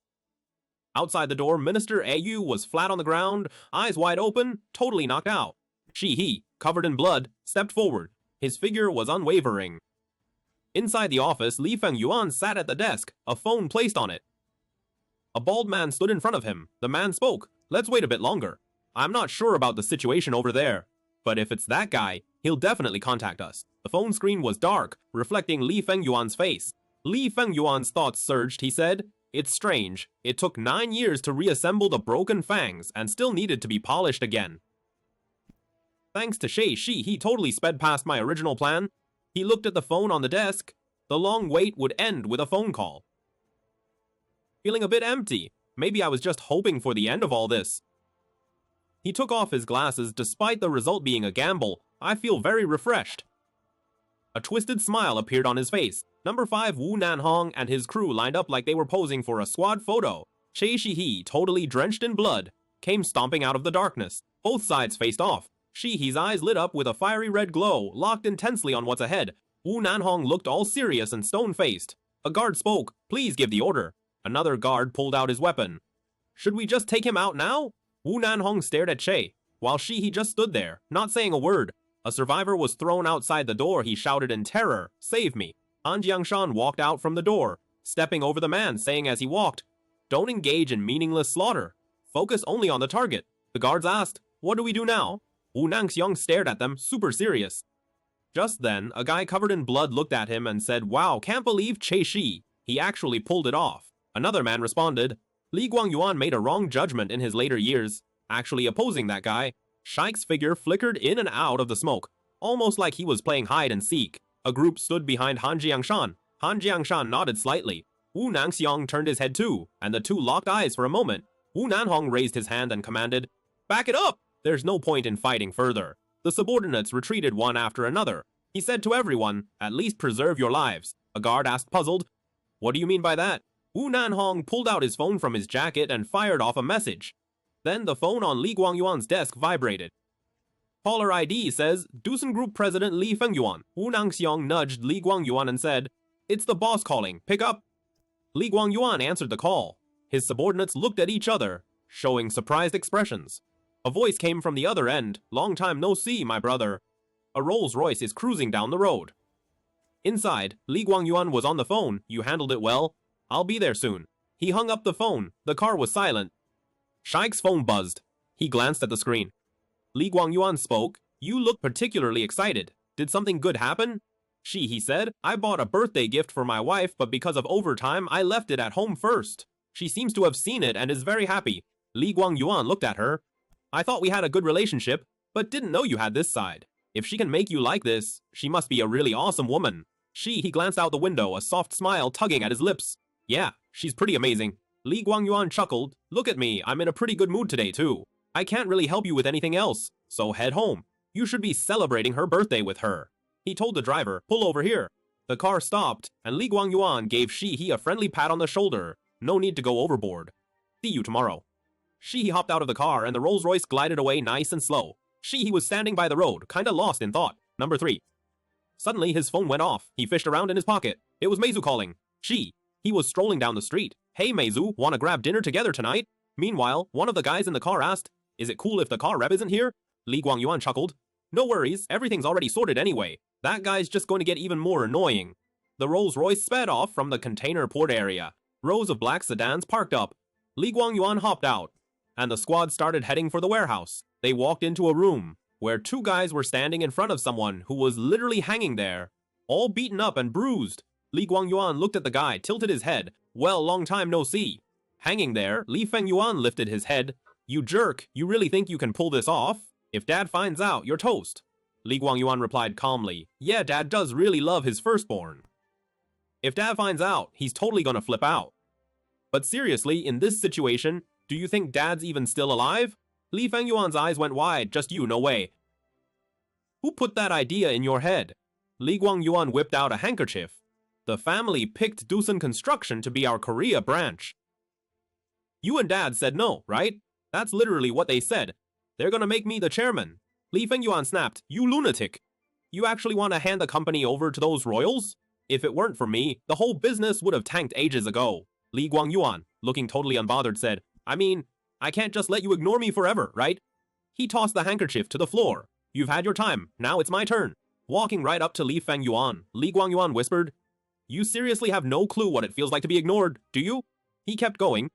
Outside the door, Minister Ayu was flat on the ground, eyes wide open, totally knocked out. He, covered in blood, stepped forward. His figure was unwavering. Inside the office, Li Fengyuan sat at the desk, a phone placed on it. A bald man stood in front of him. The man spoke. "Let's wait a bit longer. I'm not sure about the situation over there, but if it's that guy, he'll definitely contact us." The phone screen was dark, reflecting Li Fengyuan's face. Li Fengyuan's thoughts surged, he said. It's strange. It took 9 years to reassemble the broken fangs and still needed to be polished again. Thanks to Shi, he totally sped past my original plan. He looked at the phone on the desk. The long wait would end with a phone call. Feeling a bit empty. Maybe I was just hoping for the end of all this. He took off his glasses despite the result being a gamble. I feel very refreshed. A twisted smile appeared on his face. Number 5 Wu Nanhong and his crew lined up like they were posing for a squad photo. Che Shihe, totally drenched in blood, came stomping out of the darkness. Both sides faced off. Shihe's eyes lit up with a fiery red glow, locked intensely on what's ahead. Wu Nanhong looked all serious and stone-faced. A guard spoke, "Please give the order." Another guard pulled out his weapon. "Should we just take him out now?" Wu Nanhong stared at Che, while Shihe just stood there, not saying a word. A survivor was thrown outside the door. He shouted in terror, "Save me." Han Jiangshan walked out from the door, stepping over the man, saying as he walked, "Don't engage in meaningless slaughter. Focus only on the target." The guards asked, "What do we do now?" Wu Nanxiang stared at them, super serious. Just then, a guy covered in blood looked at him and said, "Wow, can't believe Che Shi. He actually pulled it off." Another man responded, "Li Guangyuan made a wrong judgment in his later years, actually opposing that guy." Shaik's figure flickered in and out of the smoke, almost like he was playing hide and seek. A group stood behind Han Jiangshan. Han Jiangshan nodded slightly. Wu Nanxiang turned his head too, and the two locked eyes for a moment. Wu Nanhong raised his hand and commanded, "Back it up!" There's no point in fighting further. The subordinates retreated one after another. He said to everyone, "At least preserve your lives." A guard asked puzzled, "What do you mean by that?" Wu Nanhong pulled out his phone from his jacket and fired off a message. Then the phone on Li Guangyuan's desk vibrated. Caller ID says, "Dusun Group President Li Fengyuan." Wu Nanxiang nudged Li Guangyuan and said, "It's the boss calling. Pick up." Li Guangyuan answered the call. His subordinates looked at each other, showing surprised expressions. A voice came from the other end. "Long time no see, my brother." A Rolls-Royce is cruising down the road. Inside, Li Guangyuan was on the phone. "You handled it well. I'll be there soon." He hung up the phone. The car was silent. Shaik's phone buzzed. He glanced at the screen. Li Guangyuan spoke. "You look particularly excited. Did something good happen?" He said, "I bought a birthday gift for my wife, but because of overtime, I left it at home first. She seems to have seen it and is very happy." Li Guangyuan looked at her. "I thought we had a good relationship, but didn't know you had this side. If she can make you like this, she must be a really awesome woman." He glanced out the window, a soft smile tugging at his lips. "Yeah, she's pretty amazing." Li Guangyuan chuckled. "Look at me, I'm in a pretty good mood today too. I can't really help you with anything else, so head home. You should be celebrating her birthday with her." He told the driver, "Pull over here." The car stopped, and Li Guangyuan gave Shi a friendly pat on the shoulder. No need to go overboard. "See you tomorrow." Shi hopped out of the car, and the Rolls-Royce glided away nice and slow. Shi was standing by the road, kinda lost in thought. Number 3. Suddenly, his phone went off. He fished around in his pocket. It was Meizu calling. He was strolling down the street. "Hey Meizu, wanna grab dinner together tonight?" Meanwhile, one of the guys in the car asked, "Is it cool if the car rep isn't here?" Li Guangyuan chuckled. "No worries, everything's already sorted anyway. That guy's just going to get even more annoying." The Rolls-Royce sped off from the container port area. Rows of black sedans parked up. Li Guangyuan hopped out, and the squad started heading for the warehouse. They walked into a room where two guys were standing in front of someone who was literally hanging there, all beaten up and bruised. Li Guangyuan looked at the guy, tilted his head. Well, long time no see. Hanging there, Li Fengyuan lifted his head. You jerk, you really think you can pull this off? If Dad finds out, you're toast. Li Guangyuan replied calmly. Yeah, Dad does really love his firstborn. If Dad finds out, he's totally gonna flip out. But seriously, in this situation, do you think Dad's even still alive? Li Fengyuan's eyes went wide. Just you, no way. Who put that idea in your head? Li Guangyuan whipped out a handkerchief. The family picked Dusun Construction to be our Korea branch. You and Dad said no, right? That's literally what they said. They're gonna make me the chairman. Li Fengyuan snapped. You lunatic. You actually want to hand the company over to those royals? If it weren't for me, the whole business would have tanked ages ago. Li Guangyuan, looking totally unbothered, said, I mean, I can't just let you ignore me forever, right? He tossed the handkerchief to the floor. You've had your time. Now it's my turn. Walking right up to Li Fengyuan, Li Guangyuan whispered, You seriously have no clue what it feels like to be ignored, do you? He kept going.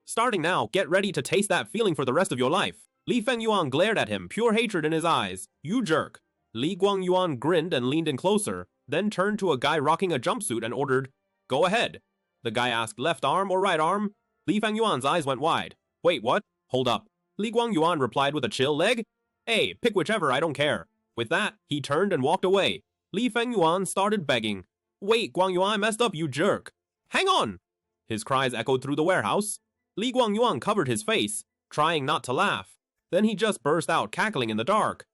Starting now, get ready to taste that feeling for the rest of your life. Li Fengyuan glared at him, pure hatred in his eyes. You jerk. Li Guangyuan grinned and leaned in closer, then turned to a guy rocking a jumpsuit and ordered, Go ahead. The guy asked left arm or right arm. Li Fengyuan's eyes went wide. Wait, what? Hold up. Li Guangyuan replied with a chill leg. Hey, pick whichever, I don't care. With that, he turned and walked away. Li Fengyuan started begging. Wait, Guangyuan, I messed up, you jerk. Hang on! His cries echoed through the warehouse. Li Guangyuan covered his face, trying not to laugh. Then he just burst out cackling in the dark.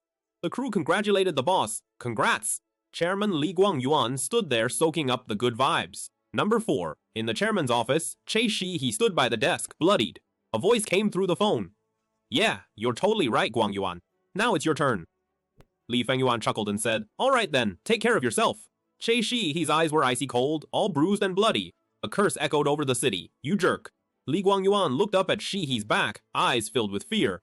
The crew congratulated the boss. Congrats! Chairman Li Guangyuan stood there soaking up the good vibes. Number 4. In the chairman's office, Che Shi he stood by the desk, bloodied. A voice came through the phone. Yeah, you're totally right, Guangyuan. Now it's your turn. Li Fengyuan chuckled and said, All right then, take care of yourself. Che Shi, his eyes were icy cold, all bruised and bloody. A curse echoed over the city. You jerk. Li Guangyuan looked up at Shi He's back, eyes filled with fear.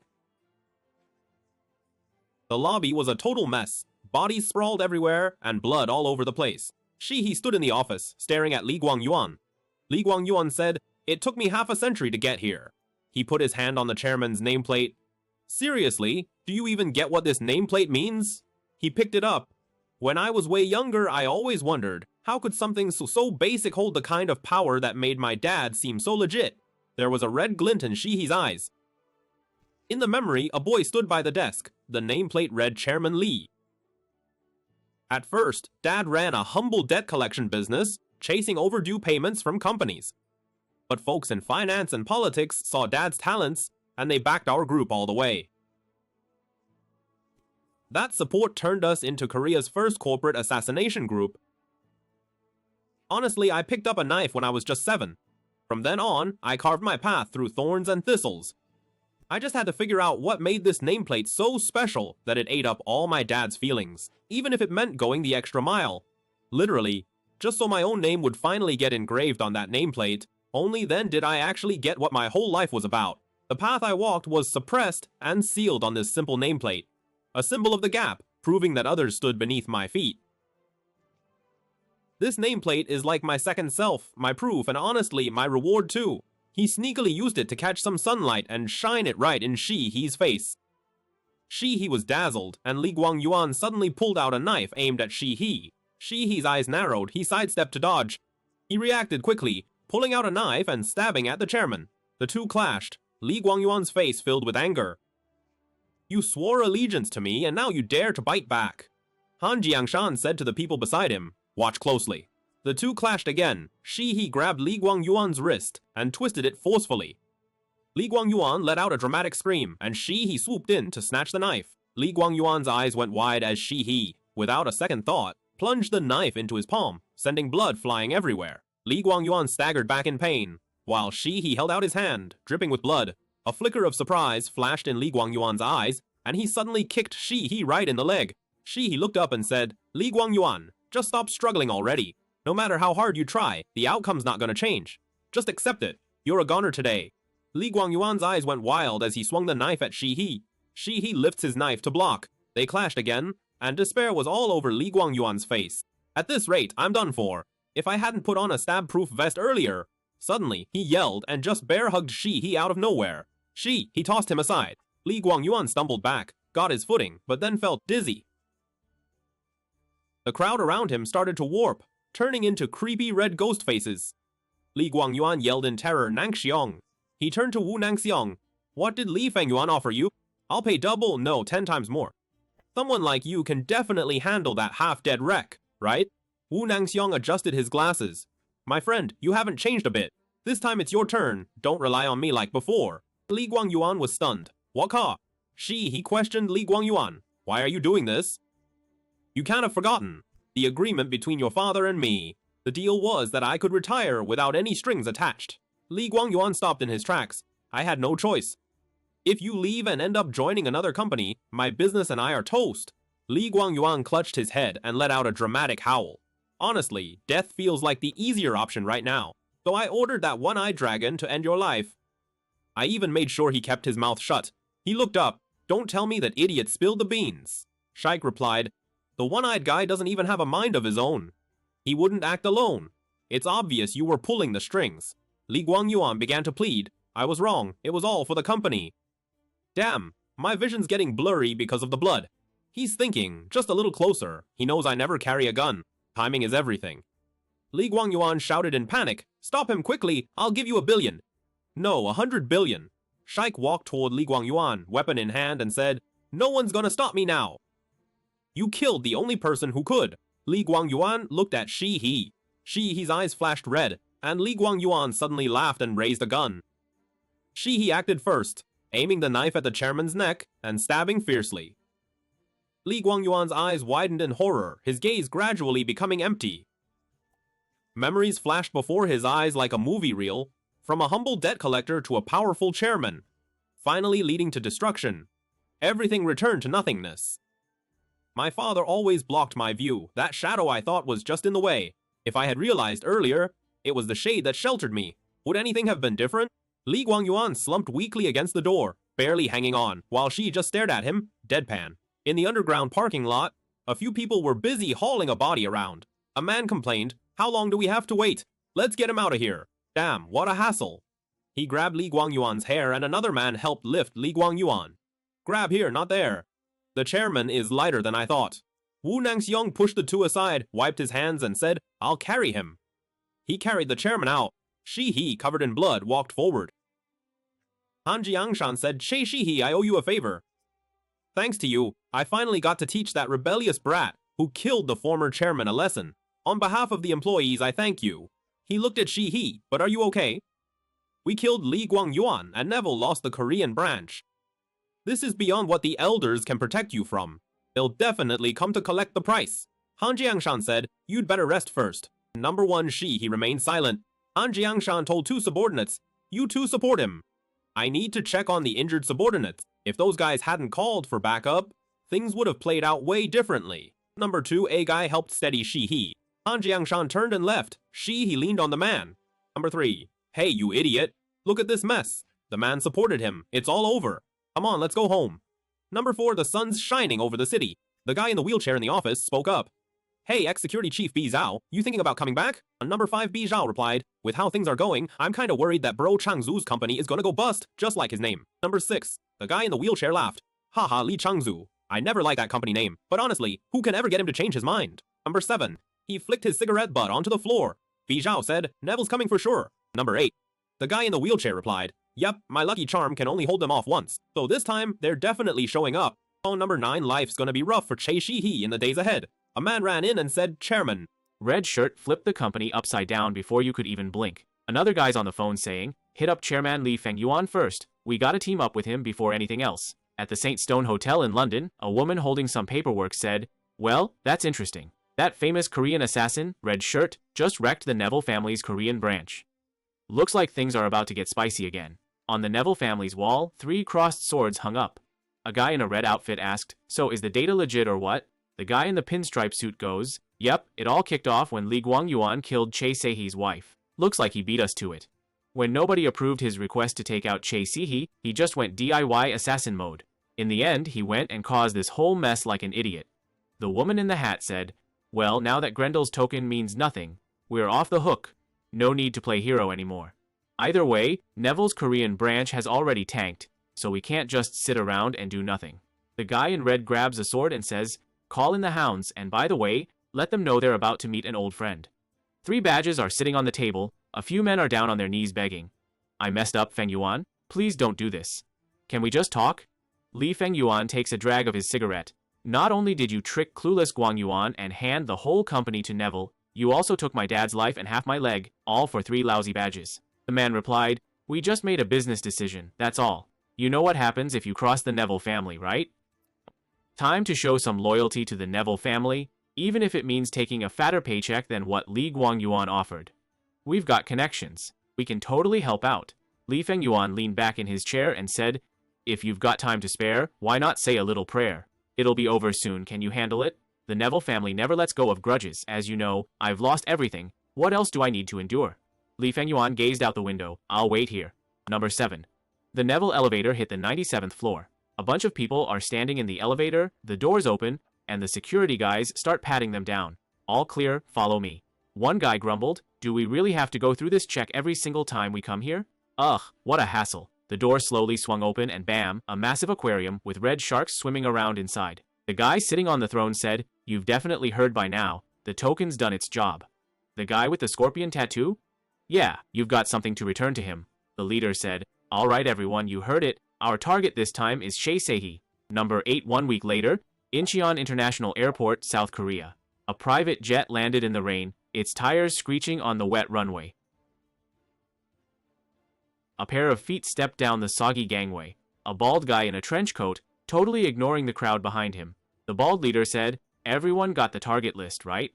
The lobby was a total mess. Bodies sprawled everywhere, and blood all over the place. Shi He stood in the office, staring at Li Guangyuan. Li Guangyuan said, It took me half a century to get here. He put his hand on the chairman's nameplate. Seriously, do you even get what this nameplate means? He picked it up. When I was way younger, I always wondered, how could something so basic hold the kind of power that made my dad seem so legit? There was a red glint in Shihi's eyes. In the memory, a boy stood by the desk. The nameplate read Chairman Li. At first, Dad ran a humble debt collection business, chasing overdue payments from companies. But folks in finance and politics saw Dad's talents, and they backed our group all the way. That support turned us into Korea's first corporate assassination group. Honestly, I picked up a knife when I was just 7. From then on, I carved my path through thorns and thistles. I just had to figure out what made this nameplate so special that it ate up all my dad's feelings, even if it meant going the extra mile. Literally, just so my own name would finally get engraved on that nameplate. Only then did I actually get what my whole life was about. The path I walked was suppressed and sealed on this simple nameplate. A symbol of the gap, proving that others stood beneath my feet. This nameplate is like my second self, my proof, and honestly, my reward too. He sneakily used it to catch some sunlight and shine it right in Shi-He's face. Shi-He was dazzled, and Li Guangyuan suddenly pulled out a knife aimed at Shi-He. Shi-He's eyes narrowed, he sidestepped to dodge. He reacted quickly, pulling out a knife and stabbing at the chairman. The two clashed, Li Guangyuan's face filled with anger. You swore allegiance to me, and now you dare to bite back. Han Jiangshan said to the people beside him, Watch closely. The two clashed again. Shi-He grabbed Li Guangyuan's wrist and twisted it forcefully. Li Guangyuan let out a dramatic scream, and Shi-He swooped in to snatch the knife. Li Guangyuan's eyes went wide as Shi-He, without a second thought, plunged the knife into his palm, sending blood flying everywhere. Li Guangyuan staggered back in pain, while Shi-He held out his hand, dripping with blood. A flicker of surprise flashed in Li Guangyuan's eyes, and he suddenly kicked Shi-He right in the leg. Shi-He looked up and said, Li Guangyuan, just stop struggling already. No matter how hard you try, the outcome's not gonna change. Just accept it. You're a goner today. Li Guangyuan's eyes went wild as he swung the knife at Shi-He. Shi-He lifts his knife to block. They clashed again, and despair was all over Li Guangyuan's face. At this rate, I'm done for. If I hadn't put on a stab-proof vest earlier. Suddenly, he yelled and just bear-hugged Shi-He out of nowhere. He tossed him aside. Li Guangyuan stumbled back, got his footing, but then felt dizzy. The crowd around him started to warp. turning into creepy red ghost faces. Li Guangyuan yelled in terror, Nangxiong. He turned to Wu Nangxiong. What did Li Fengyuan offer you? I'll pay double, no, 10 times more. Someone like you can definitely handle that half-dead wreck, right? Wu Nangxiong adjusted his glasses. My friend, you haven't changed a bit. This time it's your turn. Don't rely on me like before. Li Guangyuan was stunned. What ka? He questioned Li Guangyuan. Why are you doing this? You can't have forgotten. The agreement between your father and me. The deal was that I could retire without any strings attached. Li Guangyuan stopped in his tracks. I had no choice. If you leave and end up joining another company, my business and I are toast. Li Guangyuan clutched his head and let out a dramatic howl. Honestly, death feels like the easier option right now, so I ordered that one-eyed dragon to end your life. I even made sure he kept his mouth shut. He looked up. Don't tell me that idiot spilled the beans. Shaik replied, the one-eyed guy doesn't even have a mind of his own. He wouldn't act alone. It's obvious you were pulling the strings. Li Guangyuan began to plead. I was wrong. It was all for the company. Damn, my vision's getting blurry because of the blood. He's thinking, just a little closer. He knows I never carry a gun. Timing is everything. Li Guangyuan shouted in panic. Stop him quickly, I'll give you 1 billion. No, 100 billion. Shaik walked toward Li Guangyuan, weapon in hand, and said, no one's gonna stop me now. You killed the only person who could. Li Guangyuan looked at Shi He. Shi He's eyes flashed red, and Li Guangyuan suddenly laughed and raised a gun. Shi He acted first, aiming the knife at the chairman's neck and stabbing fiercely. Li Guangyuan's eyes widened in horror, his gaze gradually becoming empty. Memories flashed before his eyes like a movie reel, from a humble debt collector to a powerful chairman, finally leading to destruction. Everything returned to nothingness. My father always blocked my view. That shadow I thought was just in the way. If I had realized earlier, it was the shade that sheltered me. Would anything have been different? Li Guangyuan slumped weakly against the door, barely hanging on, while she just stared at him, deadpan. In the underground parking lot, a few people were busy hauling a body around. A man complained, how long do we have to wait? Let's get him out of here. Damn, what a hassle. He grabbed Li Guangyuan's hair and another man helped lift Li Guangyuan. Grab here, not there. The chairman is lighter than I thought. Wu Nangxiong pushed the two aside, wiped his hands and said, I'll carry him. He carried the chairman out. Shi He, covered in blood, walked forward. Han Jiangshan said, Shi He, I owe you a favor. Thanks to you, I finally got to teach that rebellious brat who killed the former chairman a lesson. On behalf of the employees, I thank you. He looked at Shi He, but are you okay? We killed Li Guangyuan and Neville lost the Korean branch. This is beyond what the elders can protect you from. They'll definitely come to collect the price. Han Jiangshan said, you'd better rest first. Number 1 Shi He remained silent. Han Jiangshan told 2 subordinates, you two support him. I need to check on the injured subordinates. If those guys hadn't called for backup, things would have played out way differently. Number 2 A guy helped steady Shi He. Han Jiangshan turned and left. Shi He leaned on the man. Number 3, hey you idiot, look at this mess. The man supported him. It's all over. Come on, let's go home. Number 4, the sun's shining over the city. The guy in the wheelchair in the office spoke up. Hey, ex-security chief Bi Zhao, you thinking about coming back? Number 5 Bi Zhao replied, with how things are going, I'm kinda worried that bro Changzu's company is gonna go bust, just like his name. Number 6, the guy in the wheelchair laughed. Haha, Li Changzu. I never liked that company name, but honestly, who can ever get him to change his mind? Number 7, he flicked his cigarette butt onto the floor. Bi Zhao said, Neville's coming for sure. Number 8, the guy in the wheelchair replied, yep, my lucky charm can only hold them off once, so this time, they're definitely showing up. On number 9, life's gonna be rough for Shi He in the days ahead. A man ran in and said, Chairman. Red Shirt flipped the company upside down before you could even blink. Another guy's on the phone saying, hit up Chairman Li Fengyuan first. We gotta team up with him before anything else. At the St. Stone Hotel in London, a woman holding some paperwork said, well, that's interesting. That famous Korean assassin, Red Shirt, just wrecked the Neville family's Korean branch. Looks like things are about to get spicy again. On the Neville family's wall, 3 crossed swords hung up. A guy in a red outfit asked, so is the data legit or what? The guy in the pinstripe suit goes, yep, it all kicked off when Li Guangyuan killed Che Seihi's wife. Looks like he beat us to it. When nobody approved his request to take out Che Seihi, he just went DIY assassin mode. In the end, he went and caused this whole mess like an idiot. The woman in the hat said, well, now that Grendel's token means nothing, we're off the hook. No need to play hero anymore. Either way, Neville's Korean branch has already tanked, so we can't just sit around and do nothing. The guy in red grabs a sword and says, call in the hounds, and by the way, let them know they're about to meet an old friend. 3 badges are sitting on the table. A few men are down on their knees begging. I messed up, Feng Yuan. Please don't do this. Can we just talk? Li Feng Yuan takes a drag of his cigarette. Not only did you trick clueless Guang Yuan and hand the whole company to Neville, you also took my dad's life and half my leg, all for 3 lousy badges. The man replied, we just made a business decision, that's all. You know what happens if you cross the Neville family, right? Time to show some loyalty to the Neville family, even if it means taking a fatter paycheck than what Li Guangyuan offered. We've got connections. We can totally help out. Li Fengyuan leaned back in his chair and said, if you've got time to spare, why not say a little prayer? It'll be over soon, can you handle it? The Neville family never lets go of grudges. As you know, I've lost everything. What else do I need to endure? Li Fengyuan gazed out the window. I'll wait here. Number 7. The Neville elevator hit the 97th floor. A bunch of people are standing in the elevator, the doors open, and the security guys start patting them down. All clear, follow me. One guy grumbled, do we really have to go through this check every single time we come here? Ugh, what a hassle. The door slowly swung open and bam, a massive aquarium with red sharks swimming around inside. The guy sitting on the throne said, you've definitely heard by now, the token's done its job. The guy with the scorpion tattoo? Yeah, you've got something to return to him. The leader said, all right everyone, you heard it. Our target this time is Seisehi. Number 8. 1 week later, Incheon International Airport, South Korea. A private jet landed in the rain, its tires screeching on the wet runway. A pair of feet stepped down the soggy gangway. A bald guy in a trench coat, totally ignoring the crowd behind him. The bald leader said, everyone got the target list, right?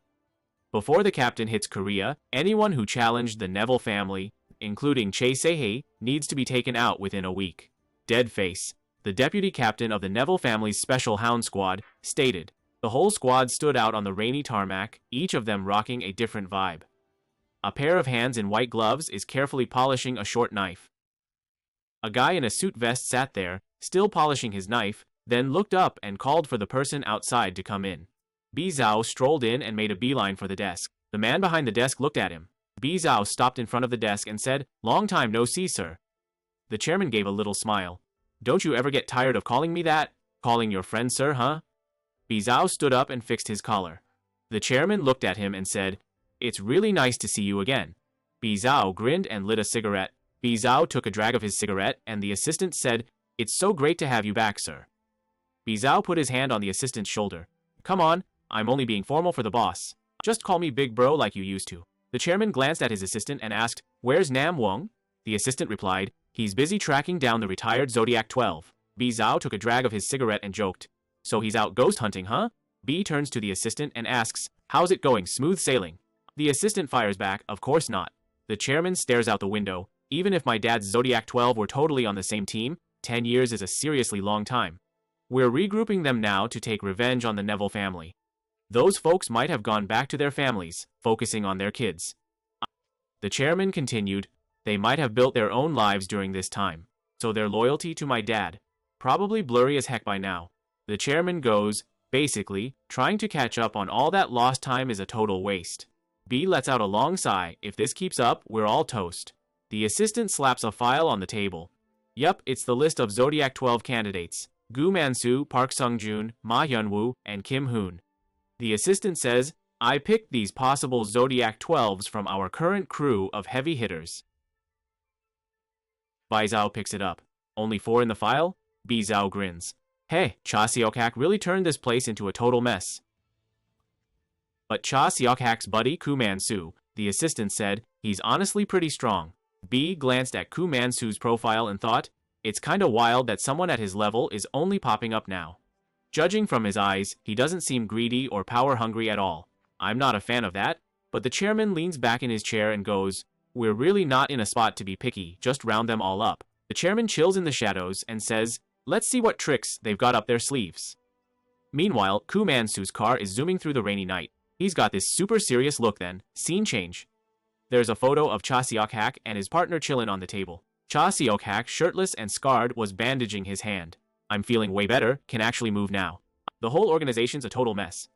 Before the captain hits Korea, anyone who challenged the Neville family, including Chae Se-hee, needs to be taken out within a week. Dead face. The deputy captain of the Neville family's special hound squad, stated. The whole squad stood out on the rainy tarmac, each of them rocking a different vibe. A pair of hands in white gloves is carefully polishing a short knife. A guy in a suit vest sat there, still polishing his knife, then looked up and called for the person outside to come in. Bi Zhao strolled in and made a beeline for the desk. The man behind the desk looked at him. Bi Zhao stopped in front of the desk and said, long time no see, sir. The chairman gave a little smile. Don't you ever get tired of calling me that? Calling your friend sir, huh? Bi Zhao stood up and fixed his collar. The chairman looked at him and said, it's really nice to see you again. Bi Zhao grinned and lit a cigarette. Bi Zhao took a drag of his cigarette and the assistant said, it's so great to have you back, sir. Bi Zhao put his hand on the assistant's shoulder. Come on, I'm only being formal for the boss. Just call me big bro like you used to. The chairman glanced at his assistant and asked, where's Nam Wong? The assistant replied, he's busy tracking down the retired Zodiac 12. Bi Zhao took a drag of his cigarette and joked. So he's out ghost hunting, huh? B turns to the assistant and asks, how's it going, smooth sailing? The assistant fires back, of course not. The chairman stares out the window. Even if my dad's Zodiac 12 were totally on the same team, 10 years is a seriously long time. We're regrouping them now to take revenge on the Neville family. Those folks might have gone back to their families, focusing on their kids. The chairman continued, they might have built their own lives during this time, so their loyalty to my dad, probably blurry as heck by now. The chairman goes, basically, trying to catch up on all that lost time is a total waste. B lets out a long sigh, if this keeps up, we're all toast. The assistant slaps a file on the table. Yup, it's the list of Zodiac 12 candidates. Gu Mansu, Park Sung-joon, Ma Hyun-woo, and Kim Hoon. The assistant says, I picked these possible Zodiac 12s from our current crew of heavy hitters. Bi Zhao picks it up. Only 4 in the file? Bi Zhao grins. Hey, Cha Seok-hak really turned this place into a total mess. But Cha Seok-hak's buddy Ku Man-soo, the assistant said, he's honestly pretty strong. B glanced at Ku Man-soo's profile and thought, it's kinda wild that someone at his level is only popping up now. Judging from his eyes, he doesn't seem greedy or power-hungry at all. I'm not a fan of that, but the chairman leans back in his chair and goes, we're really not in a spot to be picky, just round them all up. The chairman chills in the shadows and says, let's see what tricks they've got up their sleeves. Meanwhile, Ku Man-soo's car is zooming through the rainy night. He's got this super serious look then. Scene change. There's a photo of Cha Seok-hak and his partner chillin' on the table. Cha Seok-hak, shirtless and scarred, was bandaging his hand. I'm feeling way better, can actually move now. The whole organization's a total mess.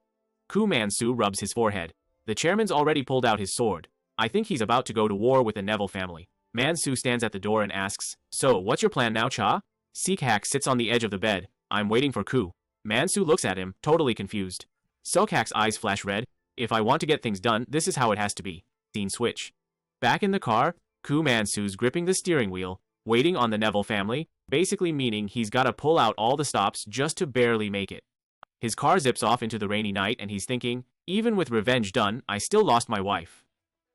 Ku Man-soo rubs his forehead. The chairman's already pulled out his sword. I think he's about to go to war with the Neville family. Man-soo stands at the door and asks, so, what's your plan now, Cha? Seok-hak sits on the edge of the bed. I'm waiting for Ku. Man-soo looks at him, totally confused. Seok-hak's eyes flash red. If I want to get things done, this is how it has to be. Scene switch. Back in the car, Koo Man-soo's gripping the steering wheel, waiting on the Neville family, basically meaning he's gotta pull out all the stops just to barely make it. His car zips off into the rainy night and he's thinking, even with revenge done, I still lost my wife.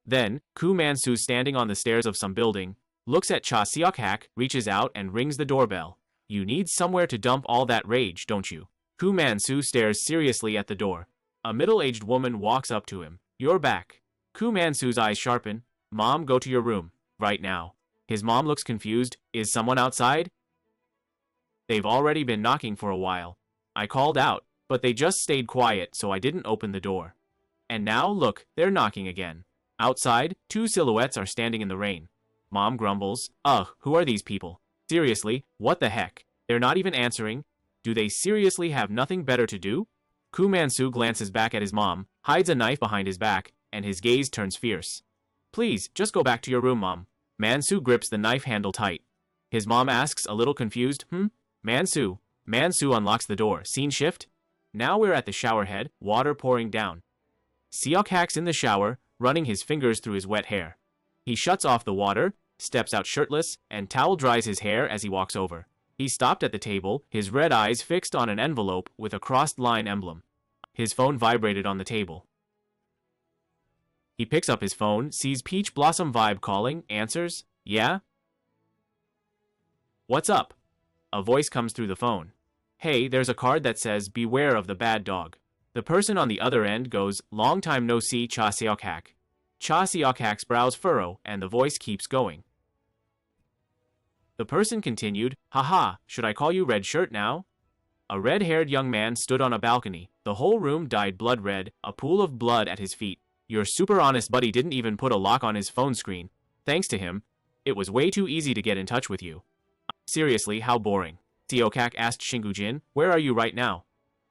Then, Koo Man-soo standing on the stairs of some building, looks at Cha Seok-hak, reaches out and rings the doorbell. You need somewhere to dump all that rage, don't you? Koo Man-soo stares seriously at the door. A middle-aged woman walks up to him. You're back. Koo Man-soo's eyes sharpen. Mom, go to your room. Right now. His mom looks confused. Is someone outside? They've already been knocking for a while. I called out, but they just stayed quiet, so I didn't open the door. And now, look, they're knocking again. Outside, two silhouettes are standing in the rain. Mom grumbles, ugh, who are these people? Seriously, what the heck? They're not even answering. Do they seriously have nothing better to do? Koo Man-soo glances back at his mom, hides a knife behind his back, and his gaze turns fierce. Please, just go back to your room, Mom. Man-soo grips the knife handle tight. His mom asks, a little confused, Man-soo. Man-soo unlocks the door. Scene shift. Now we're at the shower head, water pouring down. Seok-hak's in the shower, running his fingers through his wet hair. He shuts off the water, steps out shirtless, and towel dries his hair as he walks over. He stopped at the table, his red eyes fixed on an envelope with a crossed line emblem. His phone vibrated on the table. He picks up his phone, sees Peach Blossom Vibe calling, answers, yeah? What's up? A voice comes through the phone. Hey, there's a card that says, beware of the bad dog. The person on the other end goes, long time no see, Cha Seok-hak. Cha Seok-hak's brows furrow, and the voice keeps going. The person continued, haha, should I call you Red Shirt now? A red-haired young man stood on a balcony. The whole room dyed blood red, a pool of blood at his feet. Your super honest buddy didn't even put a lock on his phone screen. Thanks to him, it was way too easy to get in touch with you. Seriously, how boring. Seok-hak asked Shingu-jin, where are you right now?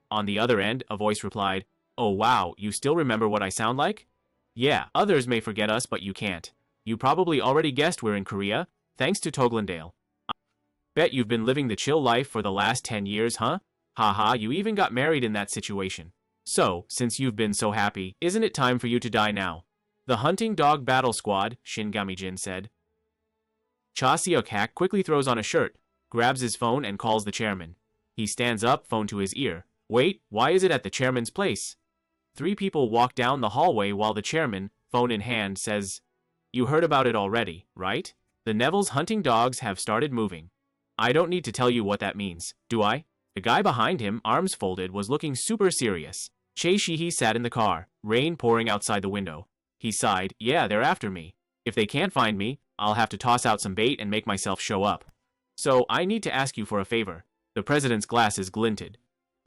On the other end, a voice replied, oh wow, you still remember what I sound like? Yeah, others may forget us but you can't. You probably already guessed we're in Korea, thanks to Toglandale. Bet you've been living the chill life for the last 10 years, huh? Haha, you even got married in that situation. So, since you've been so happy, isn't it time for you to die now? The hunting dog battle squad, Shin-gami-jin said. Cha Seok-hak quickly throws on a shirt, grabs his phone and calls the chairman. He stands up, phone to his ear. Wait, why is it at the chairman's place? 3 people walk down the hallway while the chairman, phone in hand, says, you heard about it already, right? The Neville's hunting dogs have started moving. I don't need to tell you what that means, do I? The guy behind him, arms folded, was looking super serious. Chae Shi-hee sat in the car, rain pouring outside the window. He sighed, yeah, they're after me. If they can't find me, I'll have to toss out some bait and make myself show up. So, I need to ask you for a favor. The president's glasses glinted.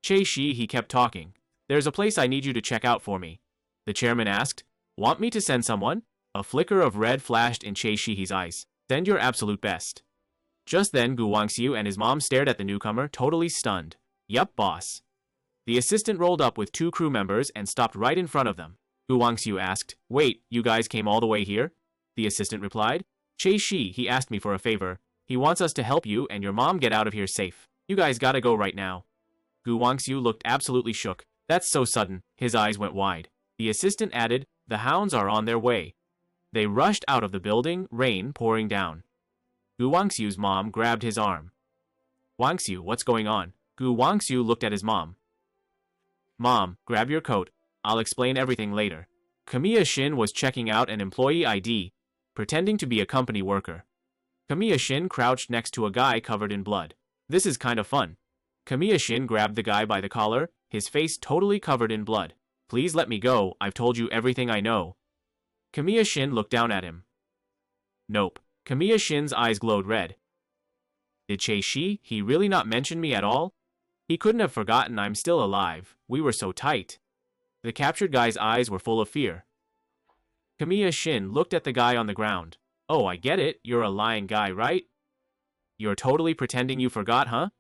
Chae Shi-hee kept talking. There's a place I need you to check out for me. The chairman asked, want me to send someone? A flicker of red flashed in Chae Shi-hee's eyes. Send your absolute best. Just then, Gu Wangxiu and his mom stared at the newcomer, totally stunned. Yup, boss. The assistant rolled up with 2 crew members and stopped right in front of them. Gu Wangxiu asked, wait, you guys came all the way here? The assistant replied, Chae Shi, he asked me for a favor. He wants us to help you and your mom get out of here safe. You guys gotta go right now. Gu Wangxiu looked absolutely shook. That's so sudden. His eyes went wide. The assistant added, the hounds are on their way. They rushed out of the building, rain pouring down. Gu Wangxiu's mom grabbed his arm. Wangxiu, what's going on? Gu Wangxiu looked at his mom. Mom, grab your coat. I'll explain everything later. Kamiya Shin was checking out an employee ID, pretending to be a company worker. Kamiya Shin crouched next to a guy covered in blood. This is kind of fun. Kamiya Shin grabbed the guy by the collar, his face totally covered in blood. Please let me go, I've told you everything I know. Kamiya Shin looked down at him. Nope. Kamiya Shin's eyes glowed red. Did Chae Shi, he really not mention me at all? He couldn't have forgotten I'm still alive. We were so tight. The captured guy's eyes were full of fear. Kamiya Shin looked at the guy on the ground. Oh, I get it. You're a lying guy, right? You're totally pretending you forgot, huh?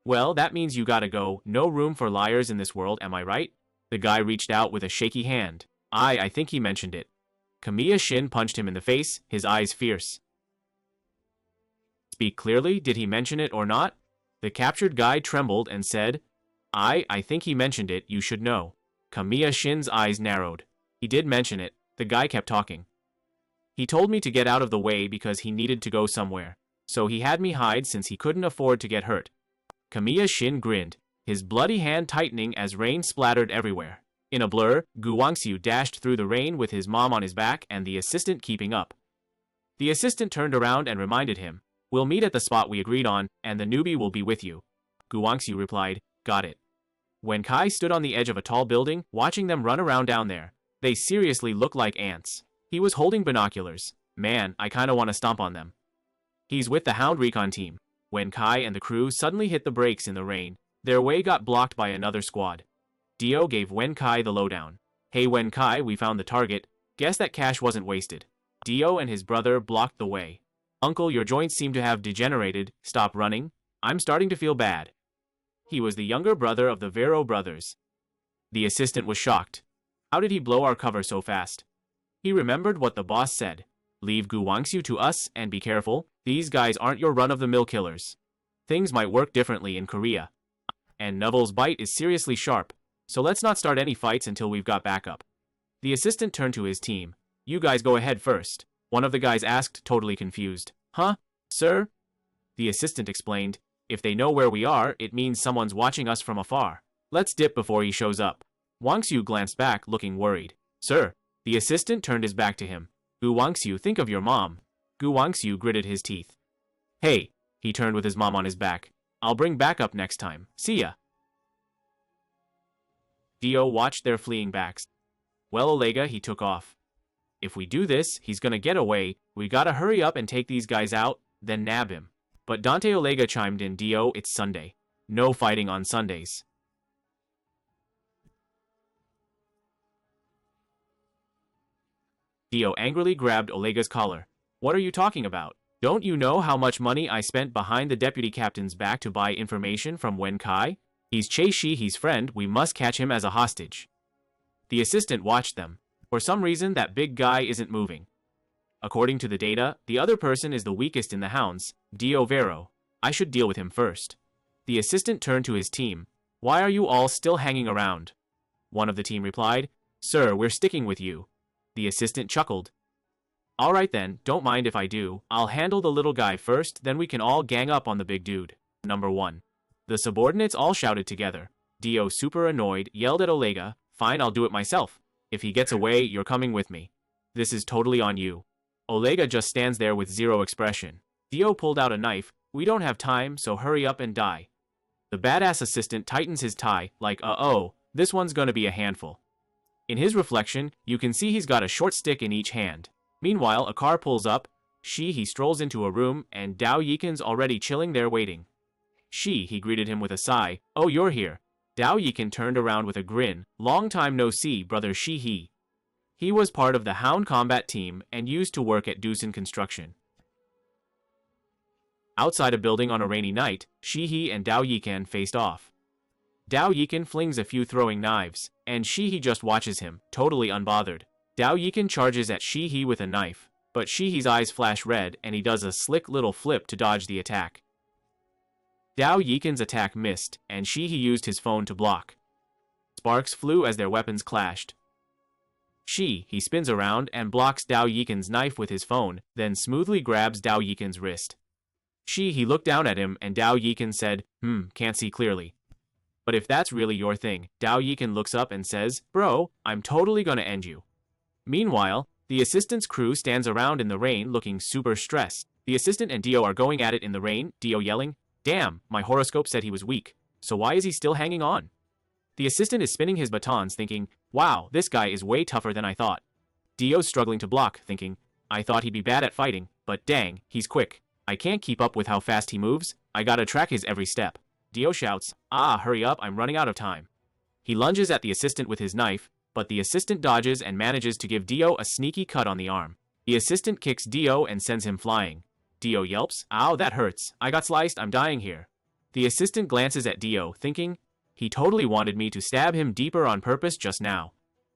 Well, that means you gotta go. No room for liars in this world, am I right? The guy reached out with a shaky hand. I think he mentioned it. Kamiya Shin punched him in the face, his eyes fierce. Speak clearly, did he mention it or not? The captured guy trembled and said, I think he mentioned it, you should know. Kamiya Shin's eyes narrowed. He did mention it. The guy kept talking. He told me to get out of the way because he needed to go somewhere. So he had me hide since he couldn't afford to get hurt. Kamiya Shin grinned, his bloody hand tightening as rain splattered everywhere. In a blur, Gu Wangxiu dashed through the rain with his mom on his back and the assistant keeping up. The assistant turned around and reminded him, "We'll meet at the spot we agreed on, and the newbie will be with you." Gu Wangxiu replied, "Got it." Wen Kai stood on the edge of a tall building, watching them run around down there. They seriously looked like ants. He was holding binoculars. Man, I kinda wanna stomp on them. He's with the Hound Recon team. Wen Kai and the crew suddenly hit the brakes in the rain. Their way got blocked by another squad. Dio gave Wen Kai the lowdown. "Hey Wen Kai, we found the target. Guess that cash wasn't wasted." Dio and his brother blocked the way. "Uncle, your joints seem to have degenerated. Stop running. I'm starting to feel bad." He was the younger brother of the Vero brothers. The assistant was shocked. How did he blow our cover so fast? He remembered what the boss said. "Leave Gu Wangxiu to us and be careful. These guys aren't your run-of-the-mill killers. Things might work differently in Korea. And Neville's bite is seriously sharp, so let's not start any fights until we've got backup." The assistant turned to his team. "You guys go ahead first." One of the guys asked, totally confused. "Huh? Sir?" The assistant explained, "If they know where we are, it means someone's watching us from afar. Let's dip before he shows up." Wangxiu glanced back, looking worried. "Sir." The assistant turned his back to him. "Gu Wangxiu, think of your mom." Gu Wangxiu gritted his teeth. "Hey," he turned with his mom on his back. "I'll bring backup next time. See ya." Dio watched their fleeing backs. "Well, Olega," he took off. "If we do this, he's gonna get away. We gotta hurry up and take these guys out, then nab him." But Dante Olega chimed in, "Dio, it's Sunday. No fighting on Sundays." Dio angrily grabbed Olega's collar. "What are you talking about? Don't you know how much money I spent behind the deputy captain's back to buy information from Wen Kai? He's Che Shihe's friend, we must catch him as a hostage." The assistant watched them. For some reason, that big guy isn't moving. According to the data, the other person is the weakest in the hounds, Dio Vero. I should deal with him first. The assistant turned to his team. "Why are you all still hanging around?" One of the team replied, "Sir, we're sticking with you." The assistant chuckled. "All right then, don't mind if I do. I'll handle the little guy first, then we can all gang up on the big dude." Number 1. The subordinates all shouted together. Dio, super annoyed, yelled at Olega, "Fine, I'll do it myself. If he gets away, you're coming with me. This is totally on you." Olega just stands there with zero expression. Dio pulled out a knife. "We don't have time, so hurry up and die." The badass assistant tightens his tie, like, uh-oh, this one's gonna be a handful. In his reflection, you can see he's got a short stick in each hand. Meanwhile, a car pulls up. He strolls into a room, and Dao Yikin's already chilling there waiting. He greeted him with a sigh. "Oh, you're here." Dao Yikin turned around with a grin. "Long time no see, brother He." He was part of the Hound combat team and used to work at Dusun Construction. Outside a building on a rainy night, He and Dao Yikin faced off. Dao Yikin flings a few throwing knives, and He just watches him, totally unbothered. Dao Yikin charges at He with a knife, but He's eyes flash red and he does a slick little flip to dodge the attack. Dao Yikin's attack missed, and He used his phone to block. Sparks flew as their weapons clashed. He spins around and blocks Dao Yikin's knife with his phone, then smoothly grabs Dao Yikin's wrist. He looked down at him and Dao Yikin said, can't see clearly. But if that's really your thing, Dao Yikin looks up and says, "Bro, I'm totally gonna end you." Meanwhile, the assistant's crew stands around in the rain looking super stressed. The assistant and Dio are going at it in the rain, Dio yelling, "Damn, my horoscope said he was weak, so why is he still hanging on?" The assistant is spinning his batons thinking, "Wow, this guy is way tougher than I thought." Dio's struggling to block, thinking, "I thought he'd be bad at fighting, but dang, he's quick. I can't keep up with how fast he moves, I gotta track his every step." Dio shouts, hurry up, I'm running out of time." He lunges at the assistant with his knife, but the assistant dodges and manages to give Dio a sneaky cut on the arm. The assistant kicks Dio and sends him flying. Dio yelps, "Ow, that hurts. I got sliced, I'm dying here." The assistant glances at Dio, thinking, he totally wanted me to stab him deeper on purpose just now.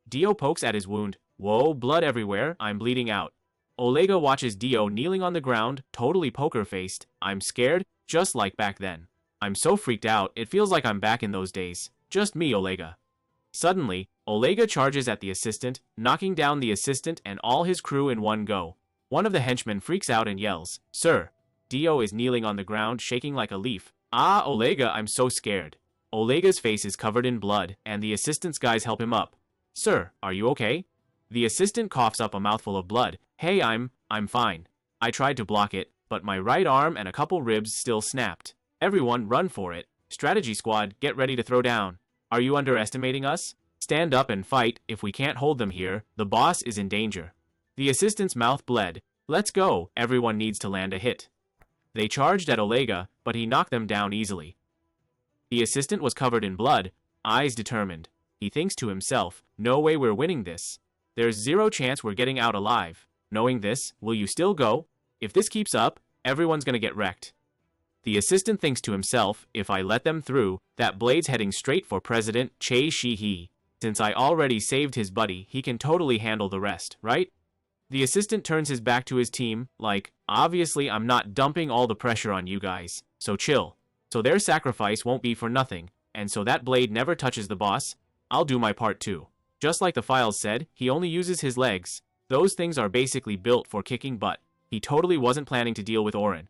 Dio pokes at his wound. Whoa, blood everywhere, I'm bleeding out. Olega watches Dio kneeling on the ground, totally poker-faced. "I'm scared, just like back then. I'm so freaked out, it feels like I'm back in those days. Just me, Olega." Suddenly, Olega charges at the assistant, knocking down the assistant and all his crew in one go. One of the henchmen freaks out and yells, "Sir!" Dio is kneeling on the ground, shaking like a leaf. "Ah, Olega, I'm so scared." Olega's face is covered in blood, and the assistant's guys help him up. "Sir, are you okay?" The assistant coughs up a mouthful of blood. "Hey, I'm fine. I tried to block it, but my right arm and a couple ribs still snapped. Everyone, run for it. Strategy squad, get ready to throw down. Are you underestimating us? Stand up and fight. If we can't hold them here, the boss is in danger." The assistant's mouth bled. "Let's go. Everyone needs to land a hit." They charged at Olega, but he knocked them down easily. The assistant was covered in blood, eyes determined. He thinks to himself, "No way we're winning this. There's zero chance we're getting out alive. Knowing this, will you still go? If this keeps up, everyone's gonna get wrecked." The assistant thinks to himself, "If I let them through, that blade's heading straight for President Che Shi-hee. Since I already saved his buddy, he can totally handle the rest, right?" The assistant turns his back to his team, like, "Obviously I'm not dumping all the pressure on you guys, so chill. So their sacrifice won't be for nothing, and so that blade never touches the boss, I'll do my part too." Just like the files said, he only uses his legs. Those things are basically built for kicking butt. He totally wasn't planning to deal with Oren.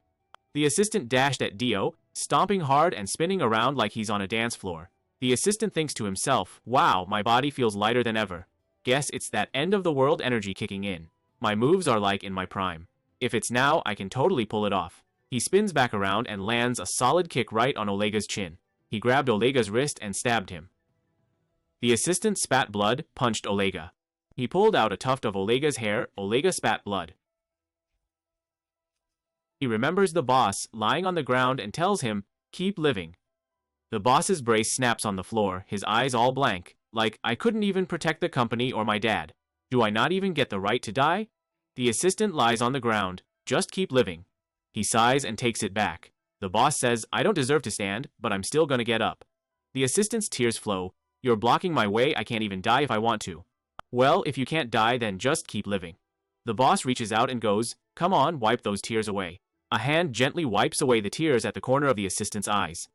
The assistant dashed at Dio, stomping hard and spinning around like he's on a dance floor. The assistant thinks to himself, "Wow, my body feels lighter than ever. Guess it's that end of the world energy kicking in. My moves are like in my prime. If it's now, I can totally pull it off." He spins back around and lands a solid kick right on Olega's chin. He grabbed Olega's wrist and stabbed him. The assistant spat blood, punched Olega. He pulled out a tuft of Olega's hair. Olega spat blood. He remembers the boss lying on the ground and tells him, "Keep living." The boss's brace snaps on the floor, his eyes all blank, like, "I couldn't even protect the company or my dad. Do I not even get the right to die?" The assistant lies on the ground. "Just keep living." He sighs and takes it back. The boss says, "I don't deserve to stand, but I'm still gonna get up." The assistant's tears flow. "You're blocking my way, I can't even die if I want to." "Well, if you can't die, then just keep living." The boss reaches out and goes, "Come on, wipe those tears away." A hand gently wipes away the tears at the corner of the assistant's eyes.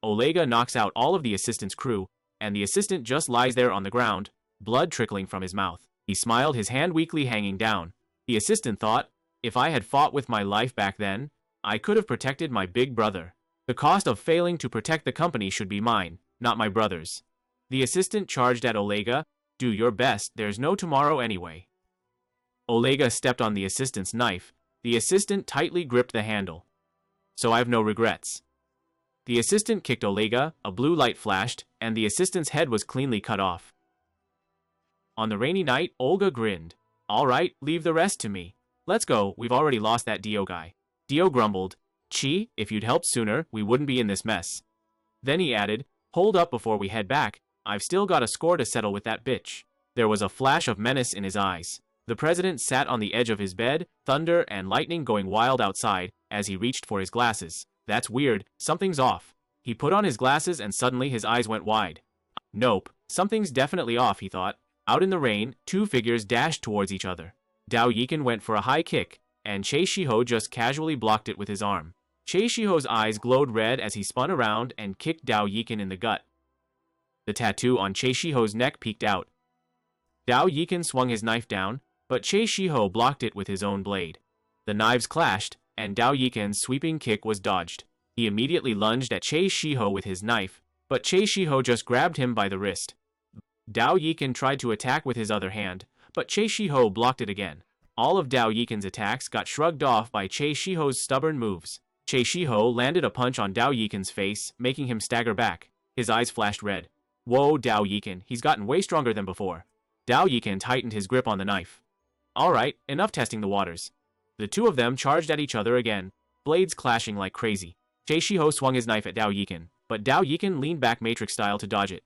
Olega knocks out all of the assistant's crew, and the assistant just lies there on the ground, blood trickling from his mouth. He smiled, his hand weakly hanging down. The assistant thought, "If I had fought with my life back then, I could have protected my big brother. The cost of failing to protect the company should be mine, not my brother's." The assistant charged at Olega, "Do your best, there's no tomorrow anyway." Olega stepped on the assistant's knife. The assistant tightly gripped the handle. "So I've no regrets." The assistant kicked Olega, a blue light flashed, and the assistant's head was cleanly cut off. On the rainy night, Olga grinned. "All right, leave the rest to me. Let's go, we've already lost that Dio guy." Dio grumbled, "Chi, if you'd helped sooner, we wouldn't be in this mess." Then he added, "Hold up before we head back, I've still got a score to settle with that bitch." There was a flash of menace in his eyes. The president sat on the edge of his bed, thunder and lightning going wild outside, as he reached for his glasses. "That's weird, something's off." He put on his glasses and suddenly his eyes went wide. "Nope, something's definitely off," he thought. Out in the rain, two figures dashed towards each other. Dao Yikan went for a high kick, and Che Shiho just casually blocked it with his arm. Che Shiho's eyes glowed red as he spun around and kicked Dao Yikan in the gut. The tattoo on Che Shiho's neck peeked out. Dao Yikan swung his knife down, but Che Shiho blocked it with his own blade. The knives clashed, and Dao Yikan's sweeping kick was dodged. He immediately lunged at Che Shiho with his knife, but Che Shiho just grabbed him by the wrist. Dao Yikan tried to attack with his other hand, but Che Shiho blocked it again. All of Dao Yikan's attacks got shrugged off by Che Shiho's stubborn moves. Che Shiho landed a punch on Dao Yikan's face, making him stagger back. His eyes flashed red. "Whoa, Dao Yikan, he's gotten way stronger than before." Dao Yikan tightened his grip on the knife. "Alright, enough testing the waters." The two of them charged at each other again, blades clashing like crazy. Che Shiho swung his knife at Dao Yikan, but Dao Yikan leaned back Matrix style to dodge it.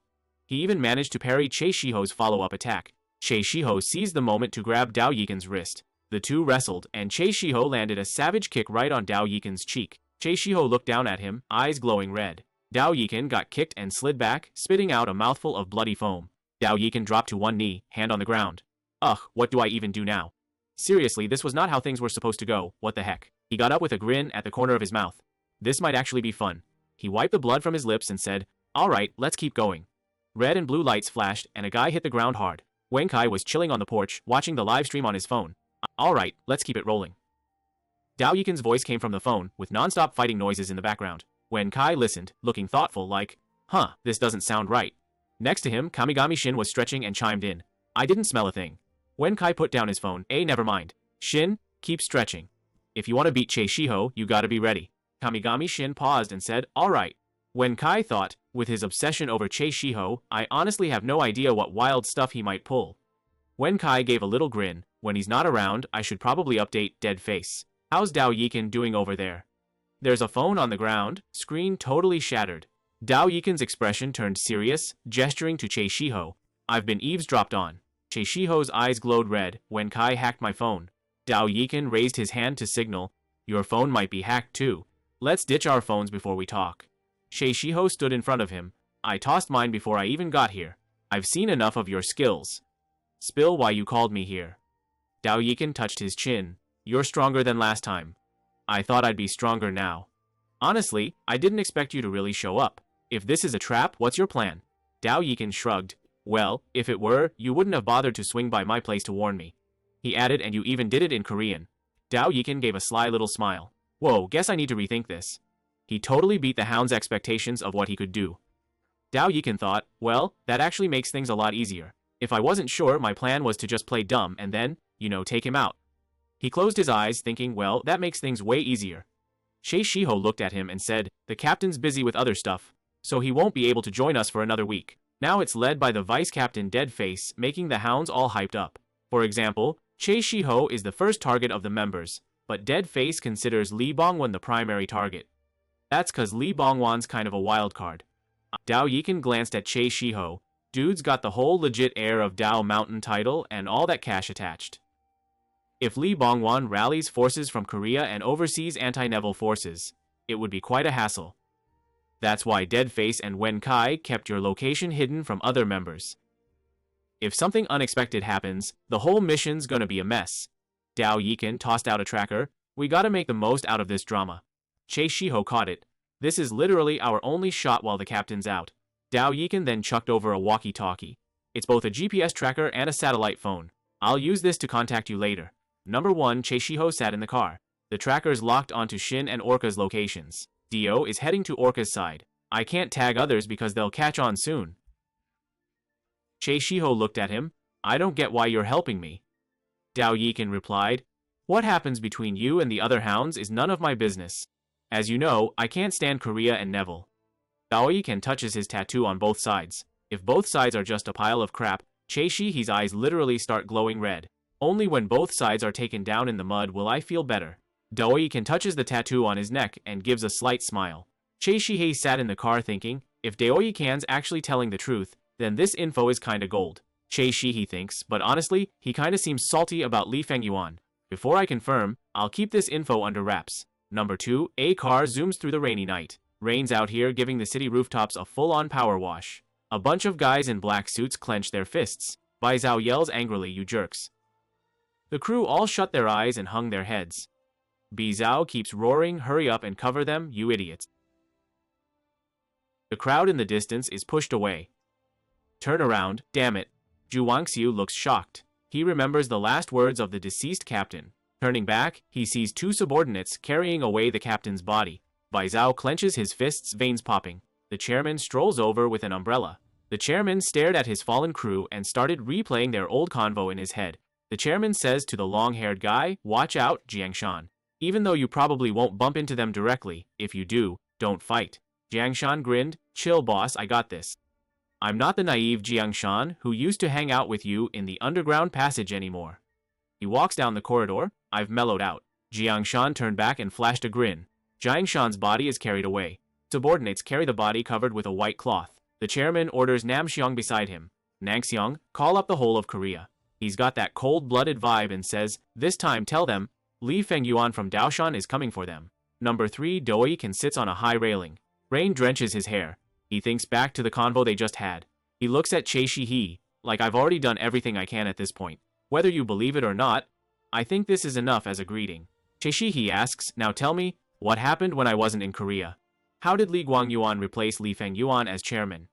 He even managed to parry Che Shiho's follow-up attack. Che Shiho seized the moment to grab Dao Yikan's wrist. The two wrestled, and Che Shiho landed a savage kick right on Dao Yikan's cheek. Che Shiho looked down at him, eyes glowing red. Dao Yikan got kicked and slid back, spitting out a mouthful of bloody foam. Dao Yikan dropped to one knee, hand on the ground. "Ugh, what do I even do now? Seriously, this was not how things were supposed to go, what the heck?" He got up with a grin at the corner of his mouth. "This might actually be fun." He wiped the blood from his lips and said, "Alright, let's keep going." Red and blue lights flashed, and a guy hit the ground hard. Wen Kai was chilling on the porch, watching the live stream on his phone. Alright, let's keep it rolling. Dao Yikin's voice came from the phone, with non-stop fighting noises in the background. Wen Kai listened, looking thoughtful like, this doesn't sound right. Next to him, Kamigami Shin was stretching and chimed in. I didn't smell a thing. Wen Kai put down his phone. Never mind. Shin, keep stretching. If you want to beat Che Shiho, you gotta be ready. Kamigami Shin paused and said, alright. Wen Kai thought, with his obsession over Che Shiho, I honestly have no idea what wild stuff he might pull. Wen Kai gave a little grin. When he's not around, I should probably update dead face. How's Dao Yikin doing over there? There's a phone on the ground, screen totally shattered. Dao Yikin's expression turned serious, gesturing to Che Shiho. I've been eavesdropped on. Che Shiho's eyes glowed red. Wen Kai hacked my phone. Dao Yikin raised his hand to signal. Your phone might be hacked too. Let's ditch our phones before we talk. Che Shiho stood in front of him. I tossed mine before I even got here. I've seen enough of your skills. Spill why you called me here. Dao Yikin touched his chin. You're stronger than last time. I thought I'd be stronger now. Honestly, I didn't expect you to really show up. If this is a trap, what's your plan? Dao Yikin shrugged. Well, if it were, you wouldn't have bothered to swing by my place to warn me. He added, and you even did it in Korean. Dao Yikin gave a sly little smile. Whoa, guess I need to rethink this. He totally beat the hound's expectations of what he could do. Dao Yikin thought, well, that actually makes things a lot easier. If I wasn't sure, my plan was to just play dumb and then, take him out. He closed his eyes, thinking, well, that makes things way easier. Che Shiho looked at him and said, the captain's busy with other stuff, so he won't be able to join us for another week. Now it's led by the vice captain Deadface, making the hounds all hyped up. For example, Che Shiho is the first target of the members, but Deadface considers Lee Bongwan the primary target. That's cause Lee Bongwan's kind of a wild card. Dao Yikin glanced at Che Shiho. Dude's got the whole legit air of Dao Mountain title and all that cash attached. If Lee Bongwan rallies forces from Korea and overseas anti-Neville forces, it would be quite a hassle. That's why Deadface and Wen Kai kept your location hidden from other members. If something unexpected happens, the whole mission's gonna be a mess. Dao Yikin tossed out a tracker. We gotta make the most out of this drama. Che Shiho caught it. This is literally our only shot while the captain's out. Dao Yikin then chucked over a walkie-talkie. It's both a GPS tracker and a satellite phone. I'll use this to contact you later. Number 1, Che Shiho sat in the car. The tracker's locked onto Shin and Orca's locations. Dio is heading to Orca's side. I can't tag others because they'll catch on soon. Che Shiho looked at him. I don't get why you're helping me. Dao Yikin replied, what happens between you and the other hounds is none of my business. As you know, I can't stand Korea and Neville. Dao Yikin touches his tattoo on both sides. If both sides are just a pile of crap, Che Shihi's eyes literally start glowing red. Only when both sides are taken down in the mud will I feel better. Dao Yikin touches the tattoo on his neck and gives a slight smile. Che Shihi sat in the car thinking, if Dao Yikin's actually telling the truth, then this info is kinda gold. Che Shihi thinks, but honestly, he kinda seems salty about Li Fengyuan. Before I confirm, I'll keep this info under wraps. Number 2, a car zooms through the rainy night. Rain's out here giving the city rooftops a full-on power wash. A bunch of guys in black suits clench their fists. Bai Zhao yells angrily, you jerks. The crew all shut their eyes and hung their heads. Bi Zhao keeps roaring, hurry up and cover them, you idiots. The crowd in the distance is pushed away. Turn around, damn it. Zhu Wangxiu looks shocked. He remembers the last words of the deceased captain. Turning back, he sees 2 subordinates carrying away the captain's body. Bai Zhao clenches his fists, veins popping. The chairman strolls over with an umbrella. The chairman stared at his fallen crew and started replaying their old convo in his head. The chairman says to the long-haired guy, watch out, Jiangshan. Even though you probably won't bump into them directly, if you do, don't fight. Jiangshan grinned, chill boss, I got this. I'm not the naive Jiangshan who used to hang out with you in the underground passage anymore. He walks down the corridor. I've mellowed out. Jiangshan turned back and flashed a grin. Jiangshan's body is carried away. Subordinates carry the body covered with a white cloth. The chairman orders Namxiong beside him. Nangxiong, call up the whole of Korea. He's got that cold-blooded vibe and says, this time tell them, Li Fengyuan from Daoshan is coming for them. Number 3, Doi Kan sits on a high railing. Rain drenches his hair. He thinks back to the convo they just had. He looks at Che Shihi, like I've already done everything I can at this point. Whether you believe it or not, I think this is enough as a greeting. Che Shihi asks, now tell me, what happened when I wasn't in Korea? How did Li Guangyuan replace Li Fengyuan as chairman?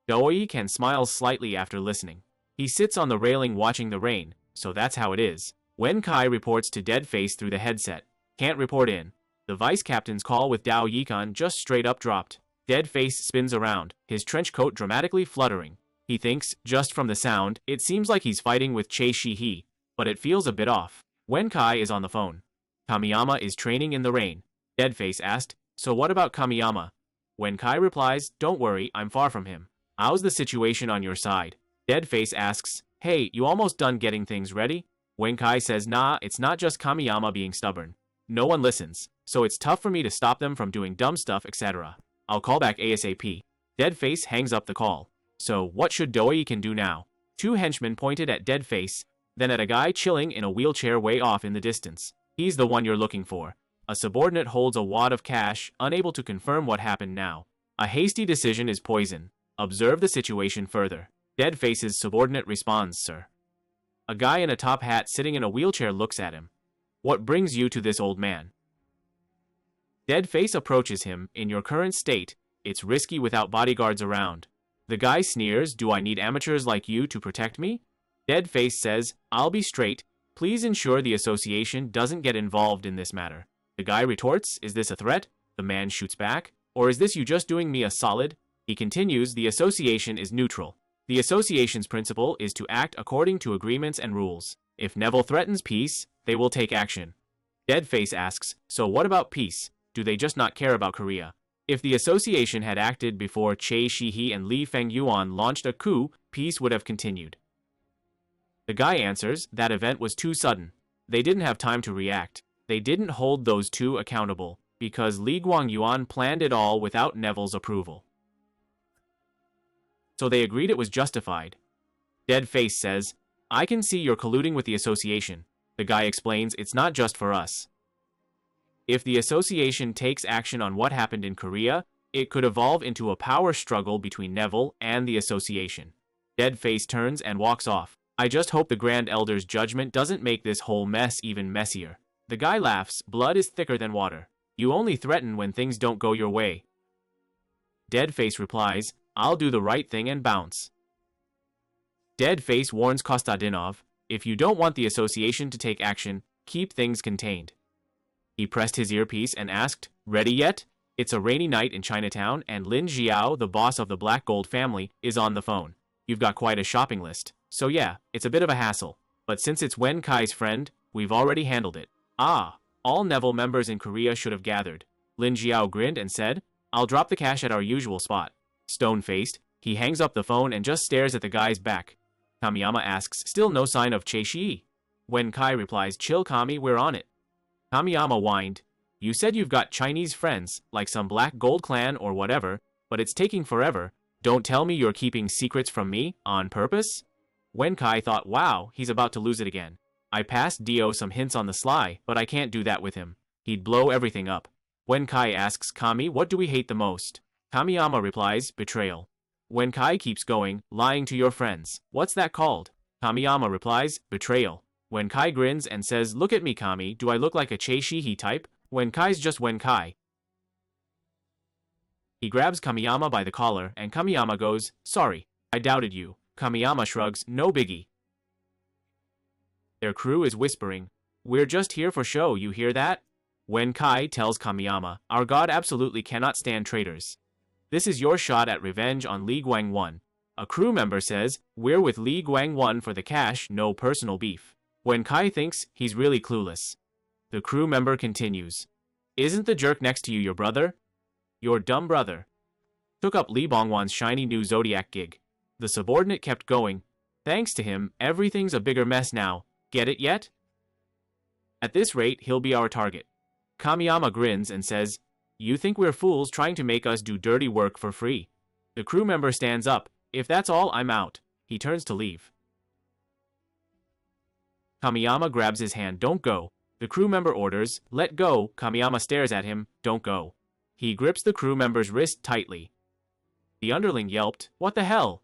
Doi-kan smiles slightly after listening. He sits on the railing watching the rain, so that's how it is. When Kai reports to Deadface through the headset, can't report in. The vice captain's call with Dao Yikan just straight up dropped. Deadface spins around, his trench coat dramatically fluttering. He thinks, just from the sound, it seems like he's fighting with Che Shi-hee, but it feels a bit off. When Kai is on the phone, Kamiyama is training in the rain. Deadface asked, so what about Kamiyama? When Kai replies, don't worry, I'm far from him. How's the situation on your side? Deadface asks, hey, you almost done getting things ready? When Kai says, nah, it's not just Kamiyama being stubborn. No one listens, so it's tough for me to stop them from doing dumb stuff, etc. I'll call back ASAP. Deadface hangs up the call. So what should Doi-kan do now? Two henchmen pointed at Deadface, then at a guy chilling in a wheelchair way off in the distance. He's the one you're looking for. A subordinate holds a wad of cash, unable to confirm what happened now. A hasty decision is poison. Observe the situation further. Deadface's subordinate responds, sir. A guy in a top hat sitting in a wheelchair looks at him. What brings you to this old man? Deadface approaches him. In your current state, it's risky without bodyguards around. The guy sneers, do I need amateurs like you to protect me? Deadface says, I'll be straight. Please ensure the association doesn't get involved in this matter. The guy retorts, is this a threat? The man shoots back, or is this you just doing me a solid? He continues, the association is neutral. The association's principle is to act according to agreements and rules. If Neville threatens peace, they will take action. Deadface asks, so what about peace? Do they just not care about Korea? If the association had acted before Che Shi-hee and Lee Feng-yuan launched a coup, peace would have continued. The guy answers, that event was too sudden. They didn't have time to react. They didn't hold those two accountable, because Lee Guangyuan planned it all without Neville's approval. So they agreed it was justified. Deadface says, I can see you're colluding with the association. The guy explains, it's not just for us. If the association takes action on what happened in Korea, it could evolve into a power struggle between Neville and the association. Deadface turns and walks off. I just hope the Grand Elder's judgment doesn't make this whole mess even messier. The guy laughs, blood is thicker than water. You only threaten when things don't go your way. Deadface replies, I'll do the right thing and bounce. Deadface warns Kostadinov, if you don't want the association to take action, keep things contained. He pressed his earpiece and asked, ready yet? It's a rainy night in Chinatown and Lin Jiao, the boss of the Black Gold family, is on the phone. You've got quite a shopping list. So yeah, it's a bit of a hassle. But since it's Wen Kai's friend, we've already handled it. Ah, all Neville members in Korea should have gathered. Lin Jiao grinned and said, I'll drop the cash at our usual spot. Stone-faced, he hangs up the phone and just stares at the guy's back. Kamiyama asks, still no sign of Che Shi. Wen Kai replies, chill Kami, we're on it. Kamiyama whined, you said you've got Chinese friends, like some Black Gold clan or whatever, but it's taking forever. Don't tell me you're keeping secrets from me, on purpose? Wen Kai thought, wow, he's about to lose it again. I passed Dio some hints on the sly, but I can't do that with him. He'd blow everything up. Wen Kai asks Kami, what do we hate the most? Kamiyama replies, betrayal. Wen Kai keeps going, lying to your friends. What's that called? Kamiyama replies, betrayal. Wen Kai grins and says, look at me Kami, do I look like a Che Shi-hee type? Wen Kai's just Wen Kai. He grabs Kamiyama by the collar and Kamiyama goes, sorry, I doubted you. Kamiyama shrugs, no biggie. Their crew is whispering, we're just here for show, you hear that? Wen Kai tells Kamiyama, our god absolutely cannot stand traitors. This is your shot at revenge on Lee Guangwon. A crew member says, we're with Lee Guangwon for the cash, no personal beef. Wen Kai thinks he's really clueless. The crew member continues, isn't the jerk next to you your brother? Your dumb brother. Took up Lee Bongwan's shiny new Zodiac gig. The subordinate kept going. Thanks to him, everything's a bigger mess now. Get it yet? At this rate, he'll be our target. Kamiyama grins and says, you think we're fools trying to make us do dirty work for free? The crew member stands up. If that's all, I'm out. He turns to leave. Kamiyama grabs his hand. Don't go. The crew member orders, let go. Kamiyama stares at him. Don't go. He grips the crew member's wrist tightly. The underling yelped, what the hell?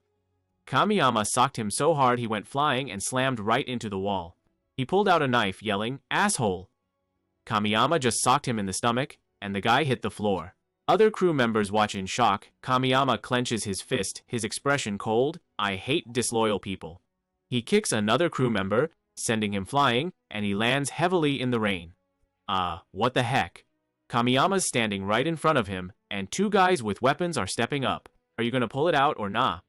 Kamiyama socked him so hard he went flying and slammed right into the wall. He pulled out a knife, yelling, asshole. Kamiyama just socked him in the stomach, and the guy hit the floor. Other crew members watch in shock. Kamiyama clenches his fist, his expression cold. I hate disloyal people. He kicks another crew member, sending him flying, and he lands heavily in the rain. What the heck? Kamiyama's standing right in front of him, and two guys with weapons are stepping up. Are you gonna pull it out or nah?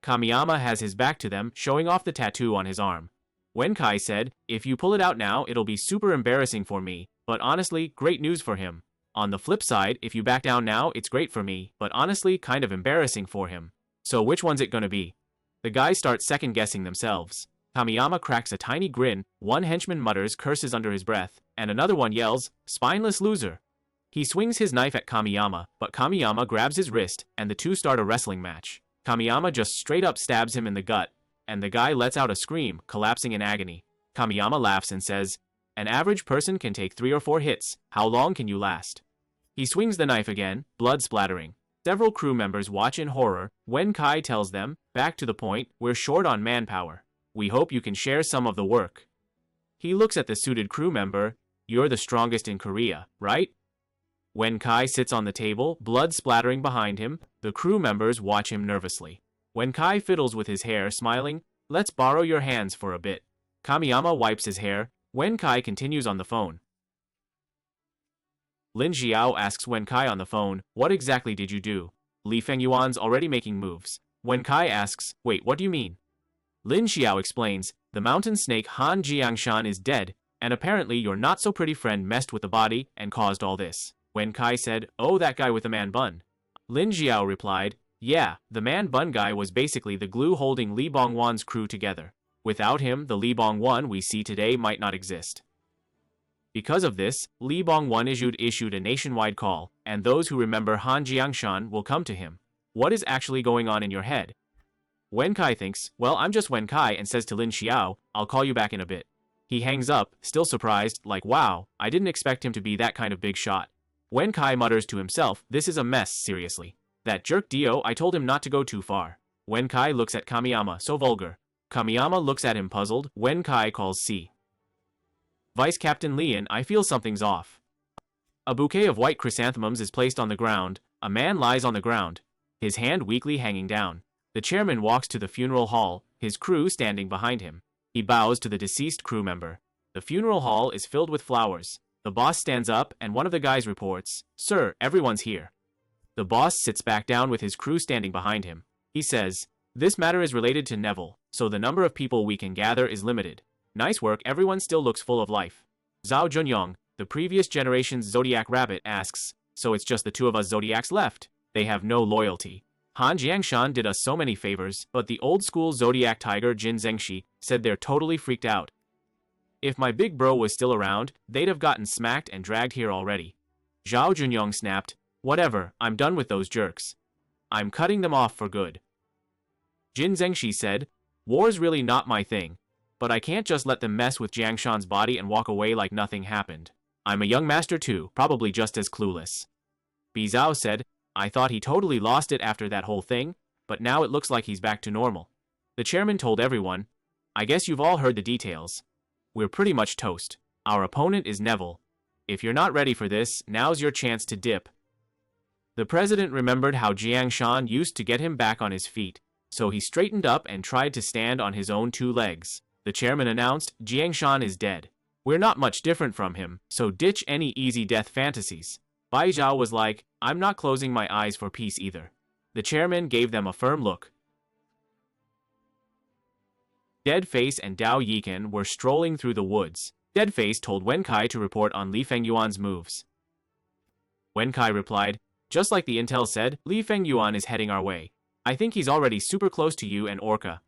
Kamiyama has his back to them, showing off the tattoo on his arm. Wenkai said, if you pull it out now, it'll be super embarrassing for me, but honestly, great news for him. On the flip side, if you back down now, it's great for me, but honestly, kind of embarrassing for him. So which one's it gonna be? The guys start second-guessing themselves. Kamiyama cracks a tiny grin, one henchman mutters curses under his breath, and another one yells, spineless loser. He swings his knife at Kamiyama, but Kamiyama grabs his wrist, and the two start a wrestling match. Kamiyama just straight up stabs him in the gut, and the guy lets out a scream, collapsing in agony. Kamiyama laughs and says, an average person can take 3 or 4 hits, how long can you last? He swings the knife again, blood splattering. Several crew members watch in horror. Wenkai tells them, back to the point, we're short on manpower. We hope you can share some of the work. He looks at the suited crew member, you're the strongest in Korea, right? Wenkai sits on the table, blood splattering behind him. The crew members watch him nervously. Wenkai fiddles with his hair, smiling, let's borrow your hands for a bit. Kamiyama wipes his hair. Wenkai continues on the phone. Lin Xiao asks Wenkai on the phone, what exactly did you do? Li Fengyuan's already making moves. Wenkai asks, wait, what do you mean? Lin Xiao explains, the mountain snake Han Jiangshan is dead, and apparently your not-so-pretty friend messed with the body and caused all this. Wenkai said, oh, that guy with the man bun. Lin Xiao replied, yeah, the man bun guy was basically the glue holding Li Bongwan's crew together. Without him, the Li Bongwan we see today might not exist. Because of this, Li Bongwan issued a nationwide call, and those who remember Han Jiangshan will come to him. What is actually going on in your head? Wenkai thinks, well, I'm just Wenkai, and says to Lin Xiao, I'll call you back in a bit. He hangs up, still surprised, like wow, I didn't expect him to be that kind of big shot. Wenkai mutters to himself, this is a mess, seriously. That jerk Dio, I told him not to go too far. Wenkai looks at Kamiyama, so vulgar. Kamiyama looks at him puzzled. Wenkai calls C. Vice Captain Lian, I feel something's off. A bouquet of white chrysanthemums is placed on the ground. A man lies on the ground, his hand weakly hanging down. The chairman walks to the funeral hall, his crew standing behind him. He bows to the deceased crew member. The funeral hall is filled with flowers. The boss stands up and one of the guys reports, sir, everyone's here. The boss sits back down with his crew standing behind him. He says, this matter is related to Neville, so the number of people we can gather is limited. Nice work, everyone still looks full of life. Zhao Junyong, the previous generation's Zodiac Rabbit, asks, so it's just the two of us Zodiacs left. They have no loyalty. Han Jiangshan did us so many favors, but the old-school Zodiac Tiger Jin Zhengxi said they're totally freaked out. If my big bro was still around, they'd have gotten smacked and dragged here already. Zhao Junyong snapped, whatever, I'm done with those jerks. I'm cutting them off for good. Jin Zhengxi said, war's really not my thing, but I can't just let them mess with Jiangshan's body and walk away like nothing happened. I'm a young master too, probably just as clueless. Bizao said, I thought he totally lost it after that whole thing, but now it looks like he's back to normal. The chairman told everyone, I guess you've all heard the details. We're pretty much toast. Our opponent is Neville. If you're not ready for this, now's your chance to dip. The president remembered how Jiangshan used to get him back on his feet, so he straightened up and tried to stand on his own 2 legs. The chairman announced, Jiangshan is dead. We're not much different from him, so ditch any easy death fantasies. Bai Zhao was like, I'm not closing my eyes for peace either. The chairman gave them a firm look. Deadface and Dao Yikan were strolling through the woods. Deadface told Wenkai to report on Li Fengyuan's moves. Wenkai replied, just like the intel said, Li Fengyuan is heading our way. I think he's already super close to you and Orca.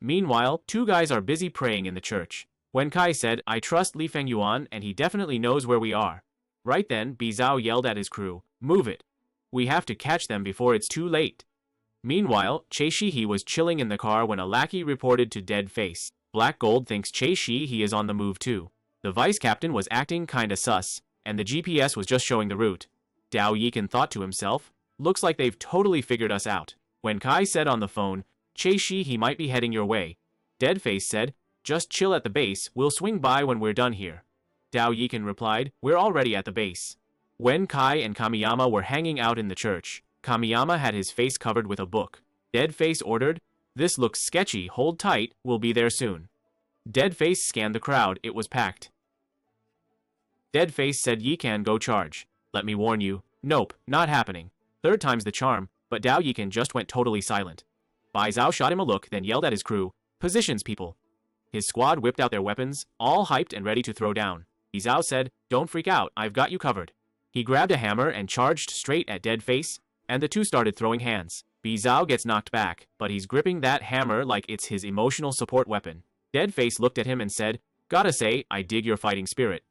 Meanwhile, 2 guys are busy praying in the church. Wenkai said, I trust Li Fengyuan and he definitely knows where we are. Right then, Bizao yelled at his crew, move it. We have to catch them before it's too late. Meanwhile, Che Shihi was chilling in the car when a lackey reported to Deadface. Black Gold thinks Che Shihi is on the move too. The vice captain was acting kinda sus, and the GPS was just showing the route. Dao Yikan thought to himself, looks like they've totally figured us out. When Kai said on the phone, Che Shihi might be heading your way. Deadface said, just chill at the base, we'll swing by when we're done here. Dao Yikan replied, we're already at the base. When Kai and Kamiyama were hanging out in the church, Kamiyama had his face covered with a book. Deadface ordered, "This looks sketchy, hold tight, we'll be there soon." Deadface scanned the crowd, it was packed. Deadface said, "Ye can go charge. Let me warn you, nope, not happening." Third time's the charm, but Dao Yikan just went totally silent. Bai Zhao shot him a look, then yelled at his crew, "Positions, people." His squad whipped out their weapons, all hyped and ready to throw down. Bai Zhao said, "Don't freak out, I've got you covered." He grabbed a hammer and charged straight at Deadface, and the two started throwing hands. Bai Zhao gets knocked back, but he's gripping that hammer like it's his emotional support weapon. Deadface looked at him and said, "Gotta say, I dig your fighting spirit."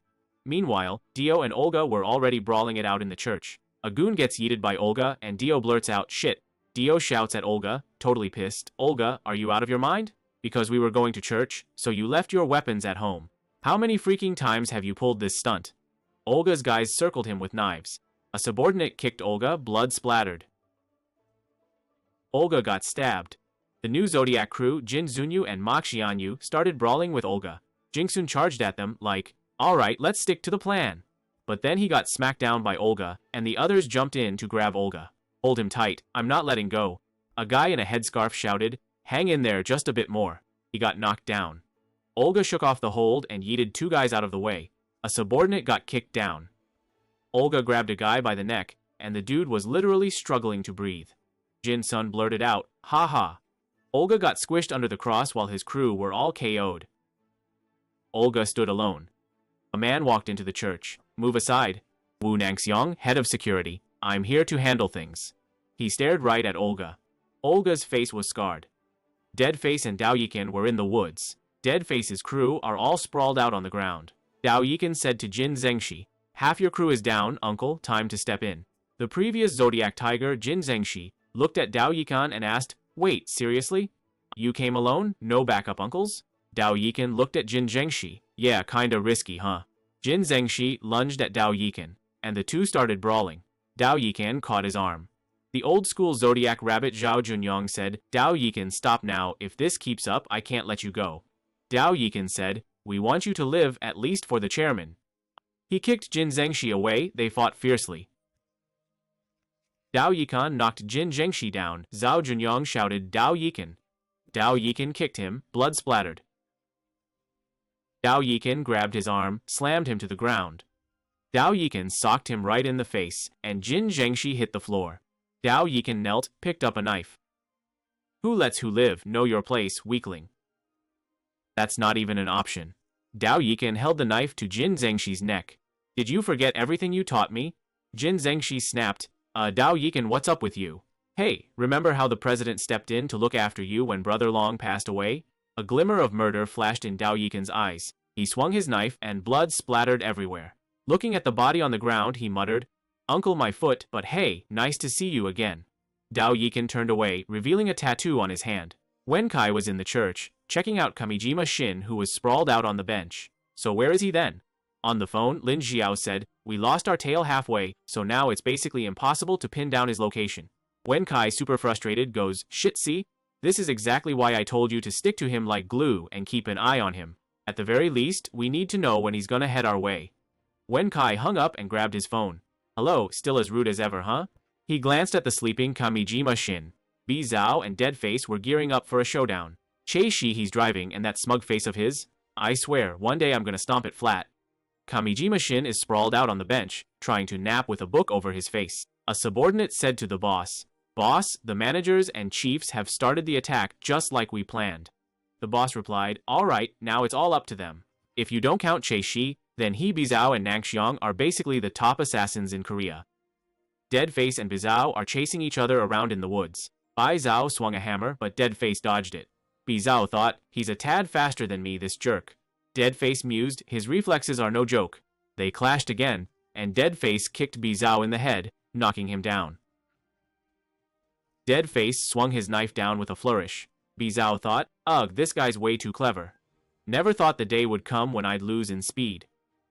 Meanwhile, Dio and Olga were already brawling it out in the church. A goon gets yeeted by Olga, and Dio blurts out, "Shit." Dio shouts at Olga, totally pissed, "Olga, are you out of your mind? Because we were going to church, so you left your weapons at home. How many freaking times have you pulled this stunt?" Olga's guys circled him with knives. A subordinate kicked Olga, blood splattered. Olga got stabbed. The new Zodiac crew, Jin Zunyu and Mak Xianyu, started brawling with Olga. Jingsun charged at them, like, "Alright, let's stick to the plan." But then he got smacked down by Olga, and the others jumped in to grab Olga. "Hold him tight, I'm not letting go." A guy in a headscarf shouted, "Hang in there just a bit more." He got knocked down. Olga shook off the hold and yeeted two guys out of the way. A subordinate got kicked down. Olga grabbed a guy by the neck, and the dude was literally struggling to breathe. Jin Sun blurted out, "Ha ha." Olga got squished under the cross while his crew were all KO'd. Olga stood alone. A man walked into the church. "Move aside." "Wu Nangxiong, head of security. I'm here to handle things." He stared right at Olga. Olga's face was scarred. Deadface and Dao Yikan were in the woods. Deadface's crew are all sprawled out on the ground. Dao Yikan said to Jin Zhengxi, "Half your crew is down, uncle, time to step in." The previous Zodiac Tiger, Jin Zhengxi, looked at Dao Yikan and asked, "Wait, seriously? You came alone? No backup uncles?" Dao Yikan looked at Jin Zhengxi. "Yeah, kinda risky, huh?" Jin Zhengxi lunged at Dao Yikan, and the two started brawling. Dao Yikan caught his arm. The old-school Zodiac rabbit Zhao Junyong said, "Dao Yikan, stop now, if this keeps up I can't let you go." Dao Yikan said, "We want you to live, at least for the chairman." He kicked Jin Zhengxi away, they fought fiercely. Dao Yikan knocked Jin Zhengxi down, Zhao Junyong shouted, "Dao Yikan." Dao Yikan kicked him, blood splattered. Dao Yikan grabbed his arm, slammed him to the ground. Dao Yikan socked him right in the face, and Jin Zhengxi hit the floor. Dao Yikan knelt, picked up a knife. "Who lets who live? Know your place, weakling." "That's not even an option." Dao Yikan held the knife to Jin Zhengxi's neck. "Did you forget everything you taught me?" Jin Zhengxi snapped, Dao Yikan, what's up with you? Hey, remember how the president stepped in to look after you when Brother Long passed away?" A glimmer of murder flashed in Dao Yikan's eyes. He swung his knife and blood splattered everywhere. Looking at the body on the ground, he muttered, "Uncle, my foot, but hey, nice to see you again." Dao Yikan turned away, revealing a tattoo on his hand. Wen Kai was in the church, checking out Kamijima Shin, who was sprawled out on the bench. So where is he then? On the phone, Lin Xiao said, "We lost our tail halfway, so now it's basically impossible to pin down his location." Wen Kai, super frustrated, goes, "Shit, see? This is exactly why I told you to stick to him like glue and keep an eye on him. At the very least, we need to know when he's gonna head our way." Wen Kai hung up and grabbed his phone. "Hello, still as rude as ever, huh?" He glanced at the sleeping Kamijima Shin. Bai Zhao and Deadface were gearing up for a showdown. Che Shi, he's driving, and that smug face of his? I swear, one day I'm gonna stomp it flat. Kamijima Shin is sprawled out on the bench, trying to nap with a book over his face. A subordinate said to the boss, "Boss, the managers and chiefs have started the attack just like we planned." The boss replied, "Alright, now it's all up to them. If you don't count Che Shi, then he, Bai Zhao, and Nangxiong are basically the top assassins in Korea." Deadface and Bai Zhao are chasing each other around in the woods. Bai Zhao swung a hammer, but Deadface dodged it. Bai Zhao thought, "He's a tad faster than me, this jerk." Deadface mused, his reflexes are no joke. They clashed again, and Deadface kicked Bai Zhao in the head, knocking him down. Deadface swung his knife down with a flourish. Bai Zhao thought, "Ugh, this guy's way too clever. Never thought the day would come when I'd lose in speed."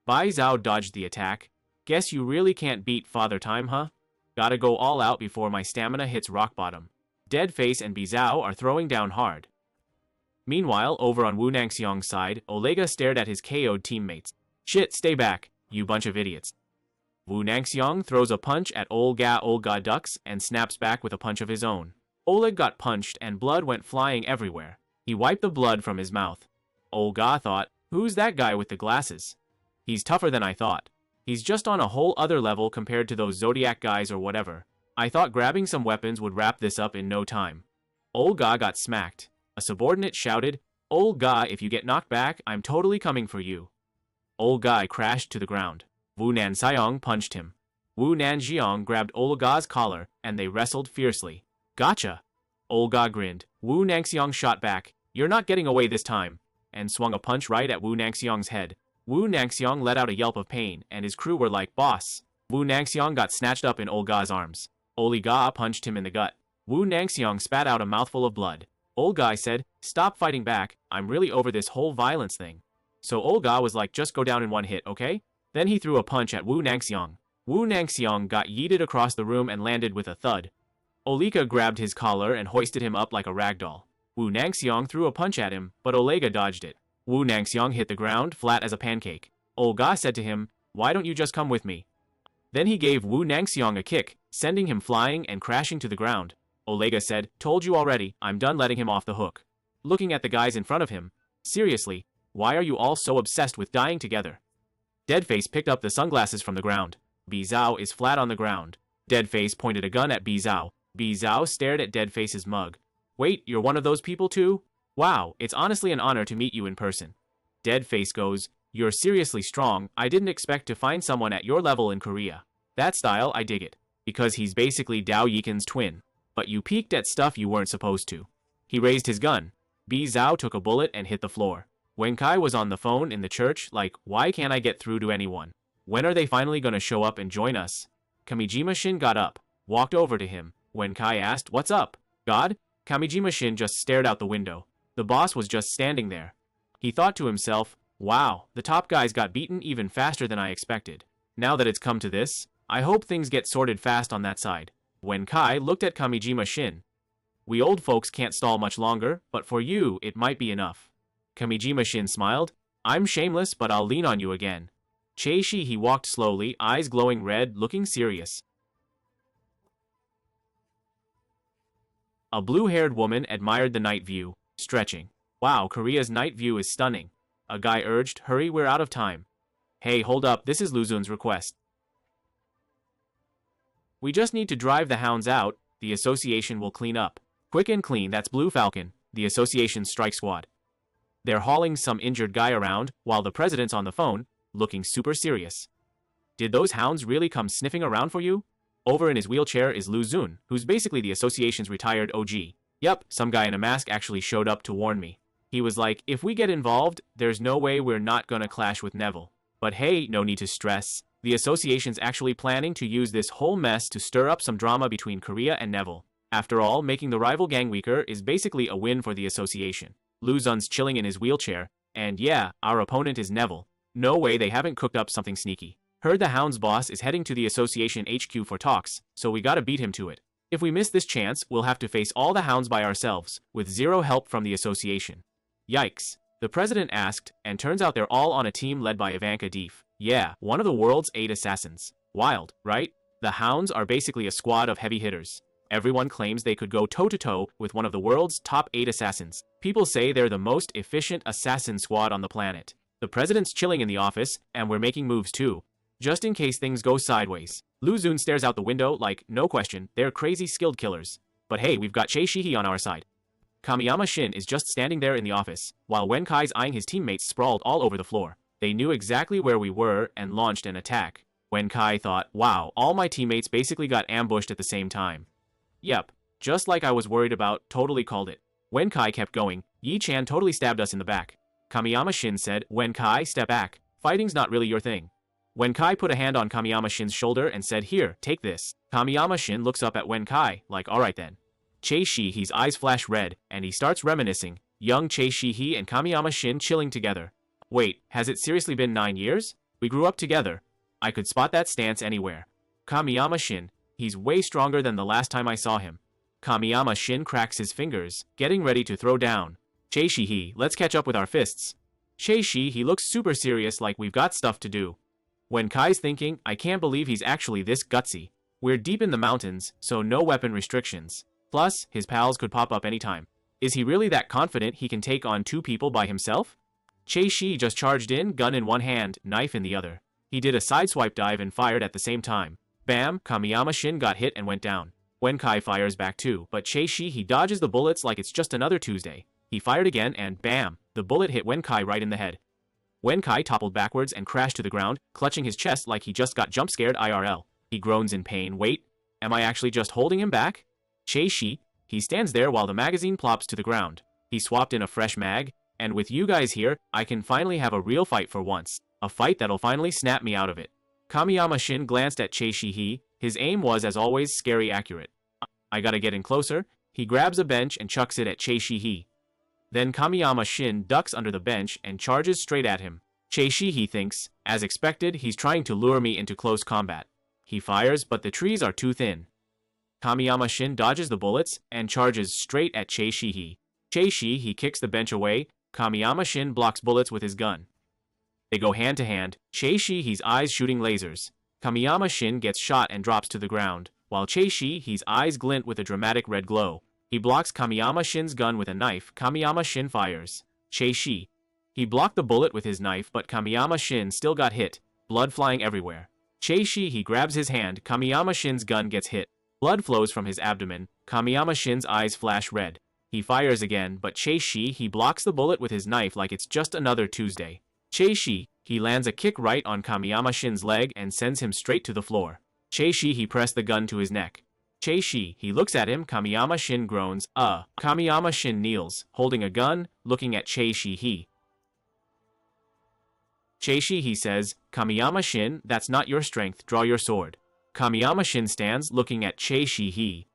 Bai Zhao dodged the attack. "Guess you really can't beat Father Time, huh? Gotta go all out before my stamina hits rock bottom." Deadface and Bai Zhao are throwing down hard. Meanwhile, over on Wu Nangxiong's side, Olega stared at his KO'd teammates. "Shit, stay back, you bunch of idiots." Wu Nangxiang throws a punch at Olga ducks and snaps back with a punch of his own. Oleg got punched and blood went flying everywhere. He wiped the blood from his mouth. Olga thought, who's that guy with the glasses? He's tougher than I thought. He's just on a whole other level compared to those Zodiac guys or whatever. I thought grabbing some weapons would wrap this up in no time. Olga got smacked. A subordinate shouted, Olga, if you get knocked back, I'm totally coming for you. Olga crashed to the ground. Wu Nanxiang punched him. Wu Nanxiang grabbed Olga's collar, and they wrestled fiercely. Gotcha! Olga grinned. Wu Nangxiang shot back, you're not getting away this time, and swung a punch right at Wu Nangxiang's head. Wu Nangxiang let out a yelp of pain, and his crew were like, boss. Wu Nangxiang got snatched up in Olga's arms. Olga punched him in the gut. Wu Nangxiang spat out a mouthful of blood. Olga said, stop fighting back, I'm really over this whole violence thing. So Olga was like, just go down in one hit, okay? Then he threw a punch at Wu Nangxiang. Wu Nangxiang got yeeted across the room and landed with a thud. Olika grabbed his collar and hoisted him up like a rag doll. Wu Nangxiang threw a punch at him, but Olga dodged it. Wu Nangxiang hit the ground flat as a pancake. Olga said to him, why don't you just come with me? Then he gave Wu Nangxiang a kick, sending him flying and crashing to the ground. Olga said, told you already, I'm done letting him off the hook. Looking at the guys in front of him, seriously, why are you all so obsessed with dying together? Deadface picked up the sunglasses from the ground. Bizao is flat on the ground. Deadface pointed a gun at Bizao. Bizao stared at Deadface's mug. Wait, you're one of those people too? Wow, it's honestly an honor to meet you in person. Deadface goes, you're seriously strong, I didn't expect to find someone at your level in Korea. That style, I dig it. Because he's basically Dao Yikin's twin. But you peeked at stuff you weren't supposed to. He raised his gun. Bizao took a bullet and hit the floor. Wenkai was on the phone in the church like, why can't I get through to anyone? When are they finally gonna show up and join us? Kamijima Shin got up, walked over to him. Wenkai asked, what's up? God? Kamijima Shin just stared out the window. The boss was just standing there. He thought to himself, wow, the top guys got beaten even faster than I expected. Now that it's come to this, I hope things get sorted fast on that side. Wenkai looked at Kamijima Shin. We old folks can't stall much longer, but for you, it might be enough. Kamijima Shin smiled. I'm shameless, but I'll lean on you again. Cheishi he walked slowly, eyes glowing red, looking serious. A blue-haired woman admired the night view, stretching. Wow, Korea's night view is stunning. A guy urged, hurry, we're out of time. Hey, hold up, this is Luzun's request. We just need to drive the hounds out, the association will clean up. Quick and clean, that's Blue Falcon, the association's strike squad. They're hauling some injured guy around, while the president's on the phone, looking super serious. Did those hounds really come sniffing around for you? Over in his wheelchair is Lu Zun, who's basically the association's retired OG. Yep, some guy in a mask actually showed up to warn me. He was like, if we get involved, there's no way we're not gonna clash with Neville. But hey, no need to stress. The association's actually planning to use this whole mess to stir up some drama between Korea and Neville. After all, making the rival gang weaker is basically a win for the association. Lu Zun's chilling in his wheelchair, and yeah, our opponent is Neville. No way they haven't cooked up something sneaky. Heard the Hound's boss is heading to the association HQ for talks, so we gotta beat him to it. If we miss this chance, we'll have to face all the Hounds by ourselves, with zero help from the association. Yikes. The president asked, and turns out they're all on a team led by Ivanka Deef. Yeah, one of the world's 8 assassins. Wild, right? The Hounds are basically a squad of heavy hitters. Everyone claims they could go toe-to-toe with one of the world's top 8 assassins. People say they're the most efficient assassin squad on the planet. The president's chilling in the office, and we're making moves too. Just in case things go sideways. Lu Zun stares out the window like, no question, they're crazy skilled killers. But hey, we've got Chei Shihi on our side. Kamiyama Shin is just standing there in the office, while Wen Kai's eyeing his teammates sprawled all over the floor. They knew exactly where we were and launched an attack. Wen Kai thought, wow, all my teammates basically got ambushed at the same time. Yep, just like I was worried about, totally called it. Wen Kai kept going. Yi Chan totally stabbed us in the back. Kamiyama Shin said, Wen Kai, step back. Fighting's not really your thing. Wen Kai put a hand on Kamiyama Shin's shoulder and said, here, take this. Kamiyama Shin looks up at Wen Kai, like, alright then. Chei Shihi's eyes flash red, and he starts reminiscing. Young Chei Shihi and Kamiyama Shin chilling together. Wait, has it seriously been 9 years? We grew up together. I could spot that stance anywhere. Kamiyama Shin, he's way stronger than the last time I saw him. Kamiyama Shin cracks his fingers, getting ready to throw down. Chei Shihi, let's catch up with our fists. Chei Shihi looks super serious like we've got stuff to do. When Kai's thinking, I can't believe he's actually this gutsy. We're deep in the mountains, so no weapon restrictions. Plus, his pals could pop up anytime. Is he really that confident he can take on 2 people by himself? Che-shi just charged in, gun in one hand, knife in the other. He did a sideswipe dive and fired at the same time. Bam, Kamiyama Shin got hit and went down. Wen Kai fires back too, but Che-shi he dodges the bullets like it's just another Tuesday. He fired again and bam, the bullet hit Wen Kai right in the head. Wen Kai toppled backwards and crashed to the ground, clutching his chest like he just got jump-scared IRL. He groans in pain. Wait, am I actually just holding him back? Che-shi, he stands there while the magazine plops to the ground. He swapped in a fresh mag, and with you guys here, I can finally have a real fight for once. A fight that'll finally snap me out of it. Kamiyama Shin glanced at Che-shi. His aim was, as always, scary accurate. I gotta get in closer. He grabs a bench and chucks it at Che-shi. Then Kamiyama Shin ducks under the bench and charges straight at him. Che-shi thinks, as expected, he's trying to lure me into close combat. He fires, but the trees are too thin. Kamiyama Shin dodges the bullets and charges straight at Che-shi. Che-shi kicks the bench away. Kamiyama Shin blocks bullets with his gun. They go hand to hand, Che-shi's eyes shooting lasers. Kamiyama Shin gets shot and drops to the ground, while Che-shi's eyes glint with a dramatic red glow. He blocks Kamiyama Shin's gun with a knife. Kamiyama Shin fires. Che-shi. He blocked the bullet with his knife, but Kamiyama Shin still got hit, blood flying everywhere. Che-shi grabs his hand. Kamiyama Shin's gun gets hit. Blood flows from his abdomen. Kamiyama Shin's eyes flash red. He fires again, but Che-shi blocks the bullet with his knife like it's just another Tuesday. Che-shi lands a kick right on Kamiyama Shin's leg and sends him straight to the floor. Che-shi pressed the gun to his neck. Che-shi looks at him. Kamiyama Shin groans. Kamiyama Shin kneels, holding a gun, looking at Che-shi. Che-shi says, Kamiyama Shin, that's not your strength, draw your sword. Kamiyama Shin stands, looking at Che-shi.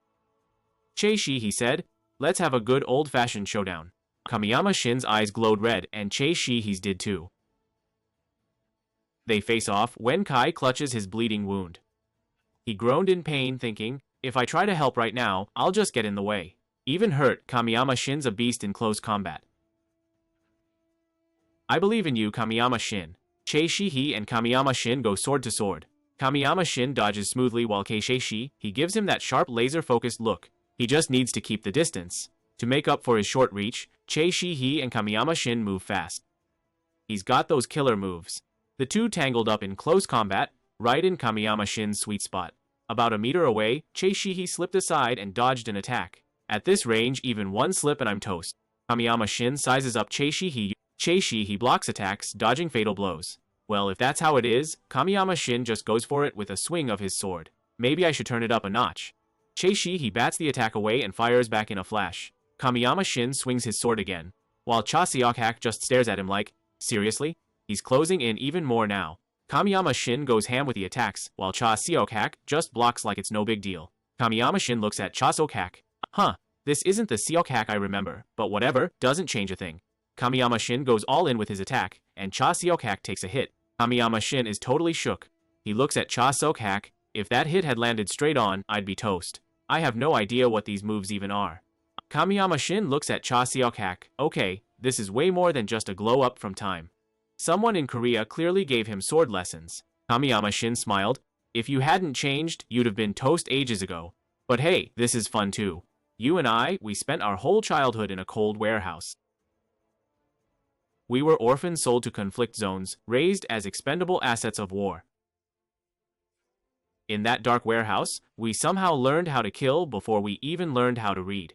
Che-shi said, let's have a good old-fashioned showdown. Kamiyama Shin's eyes glowed red, and Che-shi's did too. They face off. Wen Kai clutches his bleeding wound. He groaned in pain, thinking, if I try to help right now, I'll just get in the way. Even hurt, Kamiyama Shin's a beast in close combat. I believe in you, Kamiyama Shin. Che-shi and Kamiyama Shin go sword to sword. Kamiyama Shin dodges smoothly while Che-shi gives him that sharp laser-focused look. He just needs to keep the distance. To make up for his short reach, Che-shi and Kamiyama Shin move fast. He's got those killer moves. The two tangled up in close combat, right in Kamiyama Shin's sweet spot. About a meter away, Che-shi slipped aside and dodged an attack. At this range, even one slip and I'm toast. Kamiyama Shin sizes up Che-shi. Che-shi blocks attacks, dodging fatal blows. Well, if that's how it is, Kamiyama Shin just goes for it with a swing of his sword. Maybe I should turn it up a notch. Che-shi bats the attack away and fires back in a flash. Kamiyama Shin swings his sword again, while Cha Seok-hak just stares at him like, seriously? He's closing in even more now. Kamiyama Shin goes ham with the attacks, while Cha Seok-hak just blocks like it's no big deal. Kamiyama Shin looks at Cha Seok-hak. This isn't the Seok-hak I remember, but whatever, doesn't change a thing. Kamiyama Shin goes all in with his attack, and Cha Seok-hak takes a hit. Kamiyama Shin is totally shook. He looks at Cha Seok-hak. If that hit had landed straight on, I'd be toast. I have no idea what these moves even are. Kamiyama Shin looks at Cha Seok-hak. Okay, this is way more than just a glow-up from time. Someone in Korea clearly gave him sword lessons. Kamiyama Shin smiled. If you hadn't changed, you'd have been toast ages ago. But hey, this is fun too. You and I, we spent our whole childhood in a cold warehouse. We were orphans sold to conflict zones, raised as expendable assets of war. In that dark warehouse, we somehow learned how to kill before we even learned how to read.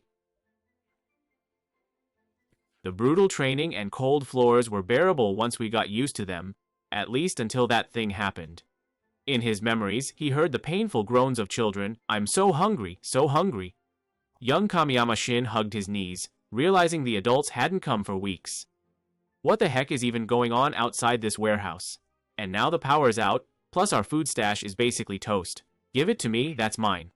The brutal training and cold floors were bearable once we got used to them, at least until that thing happened. In his memories, he heard the painful groans of children. I'm so hungry, so hungry. Young Kamiyama Shin hugged his knees, realizing the adults hadn't come for weeks. What the heck is even going on outside this warehouse? And now the power's out, plus our food stash is basically toast. Give it to me, that's mine.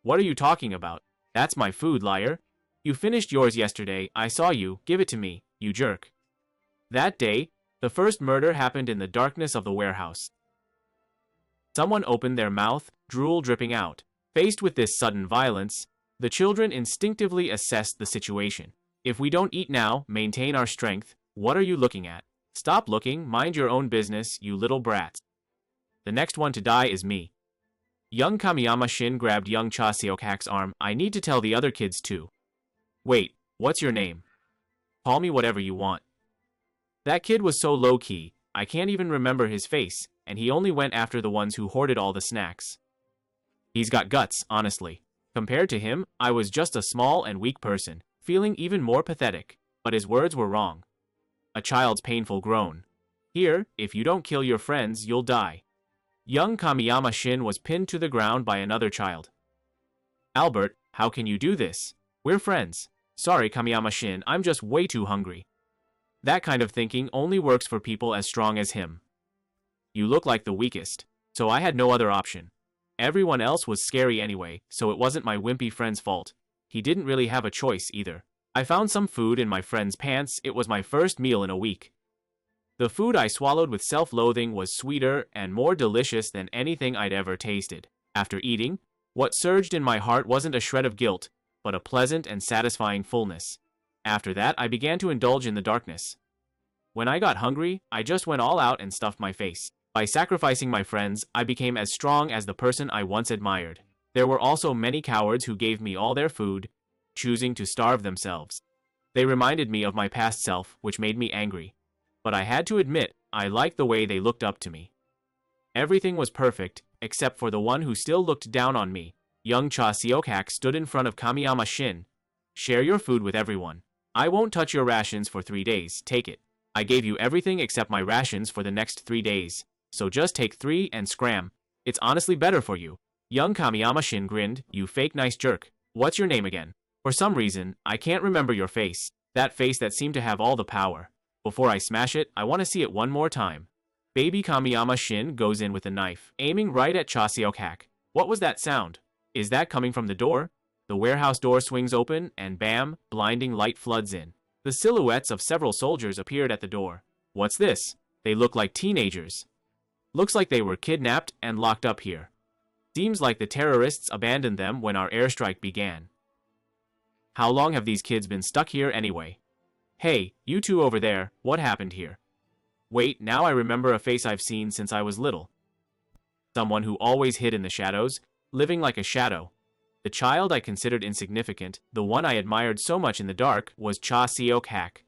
What are you talking about? That's my food, liar. You finished yours yesterday, I saw you, give it to me, you jerk. That day, the first murder happened in the darkness of the warehouse. Someone opened their mouth, drool dripping out. Faced with this sudden violence, the children instinctively assessed the situation. If we don't eat now, maintain our strength, what are you looking at? Stop looking, mind your own business, you little brats. The next one to die is me. Young Kamiyama Shin grabbed young Cha Seok-hak's arm. I need to tell the other kids too. Wait, what's your name? Call me whatever you want. That kid was so low-key, I can't even remember his face, and he only went after the ones who hoarded all the snacks. He's got guts, honestly. Compared to him, I was just a small and weak person, feeling even more pathetic. But his words were wrong. A child's painful groan. Here, if you don't kill your friends, you'll die. Young Kamiyama Shin was pinned to the ground by another child. Albert, how can you do this? We're friends. Sorry, Kamiyama Shin, I'm just way too hungry. That kind of thinking only works for people as strong as him. You look like the weakest, so I had no other option. Everyone else was scary anyway, so it wasn't my wimpy friend's fault. He didn't really have a choice either. I found some food in my friend's pants. It was my first meal in a week. The food I swallowed with self-loathing was sweeter and more delicious than anything I'd ever tasted. After eating, what surged in my heart wasn't a shred of guilt, but a pleasant and satisfying fullness. After that, I began to indulge in the darkness. When I got hungry, I just went all out and stuffed my face. By sacrificing my friends, I became as strong as the person I once admired. There were also many cowards who gave me all their food, choosing to starve themselves. They reminded me of my past self, which made me angry. But I had to admit, I liked the way they looked up to me. Everything was perfect, except for the one who still looked down on me. Young Cha Seok-hak stood in front of Kamiyama Shin. Share your food with everyone. I won't touch your rations for 3 days, take it. I gave you everything except my rations for the next 3 days, so just take 3 and scram. It's honestly better for you. Young Kamiyama Shin grinned. You fake nice jerk. What's your name again? For some reason, I can't remember your face. That face that seemed to have all the power. Before I smash it, I want to see it one more time. Baby Kamiyama Shin goes in with a knife, aiming right at Cha Seok-hak. What was that sound? Is that coming from the door? The warehouse door swings open, and bam, blinding light floods in. The silhouettes of several soldiers appeared at the door. What's this? They look like teenagers. Looks like they were kidnapped and locked up here. Seems like the terrorists abandoned them when our airstrike began. How long have these kids been stuck here anyway? Hey, you two over there, what happened here? Wait, now I remember a face I've seen since I was little. Someone who always hid in the shadows, living like a shadow. The child I considered insignificant, the one I admired so much in the dark, was Cha Seok-hak.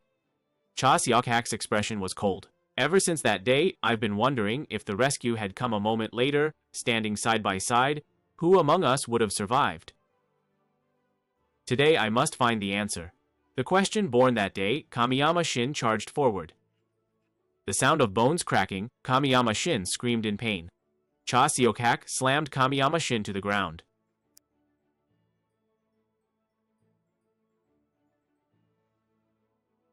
Cha Seok-hak's expression was cold. Ever since that day, I've been wondering if the rescue had come a moment later, standing side by side, who among us would have survived? Today I must find the answer. The question born that day, Kamiyama Shin charged forward. The sound of bones cracking, Kamiyama Shin screamed in pain. Cha Seok-hak slammed Kamiyama Shin to the ground.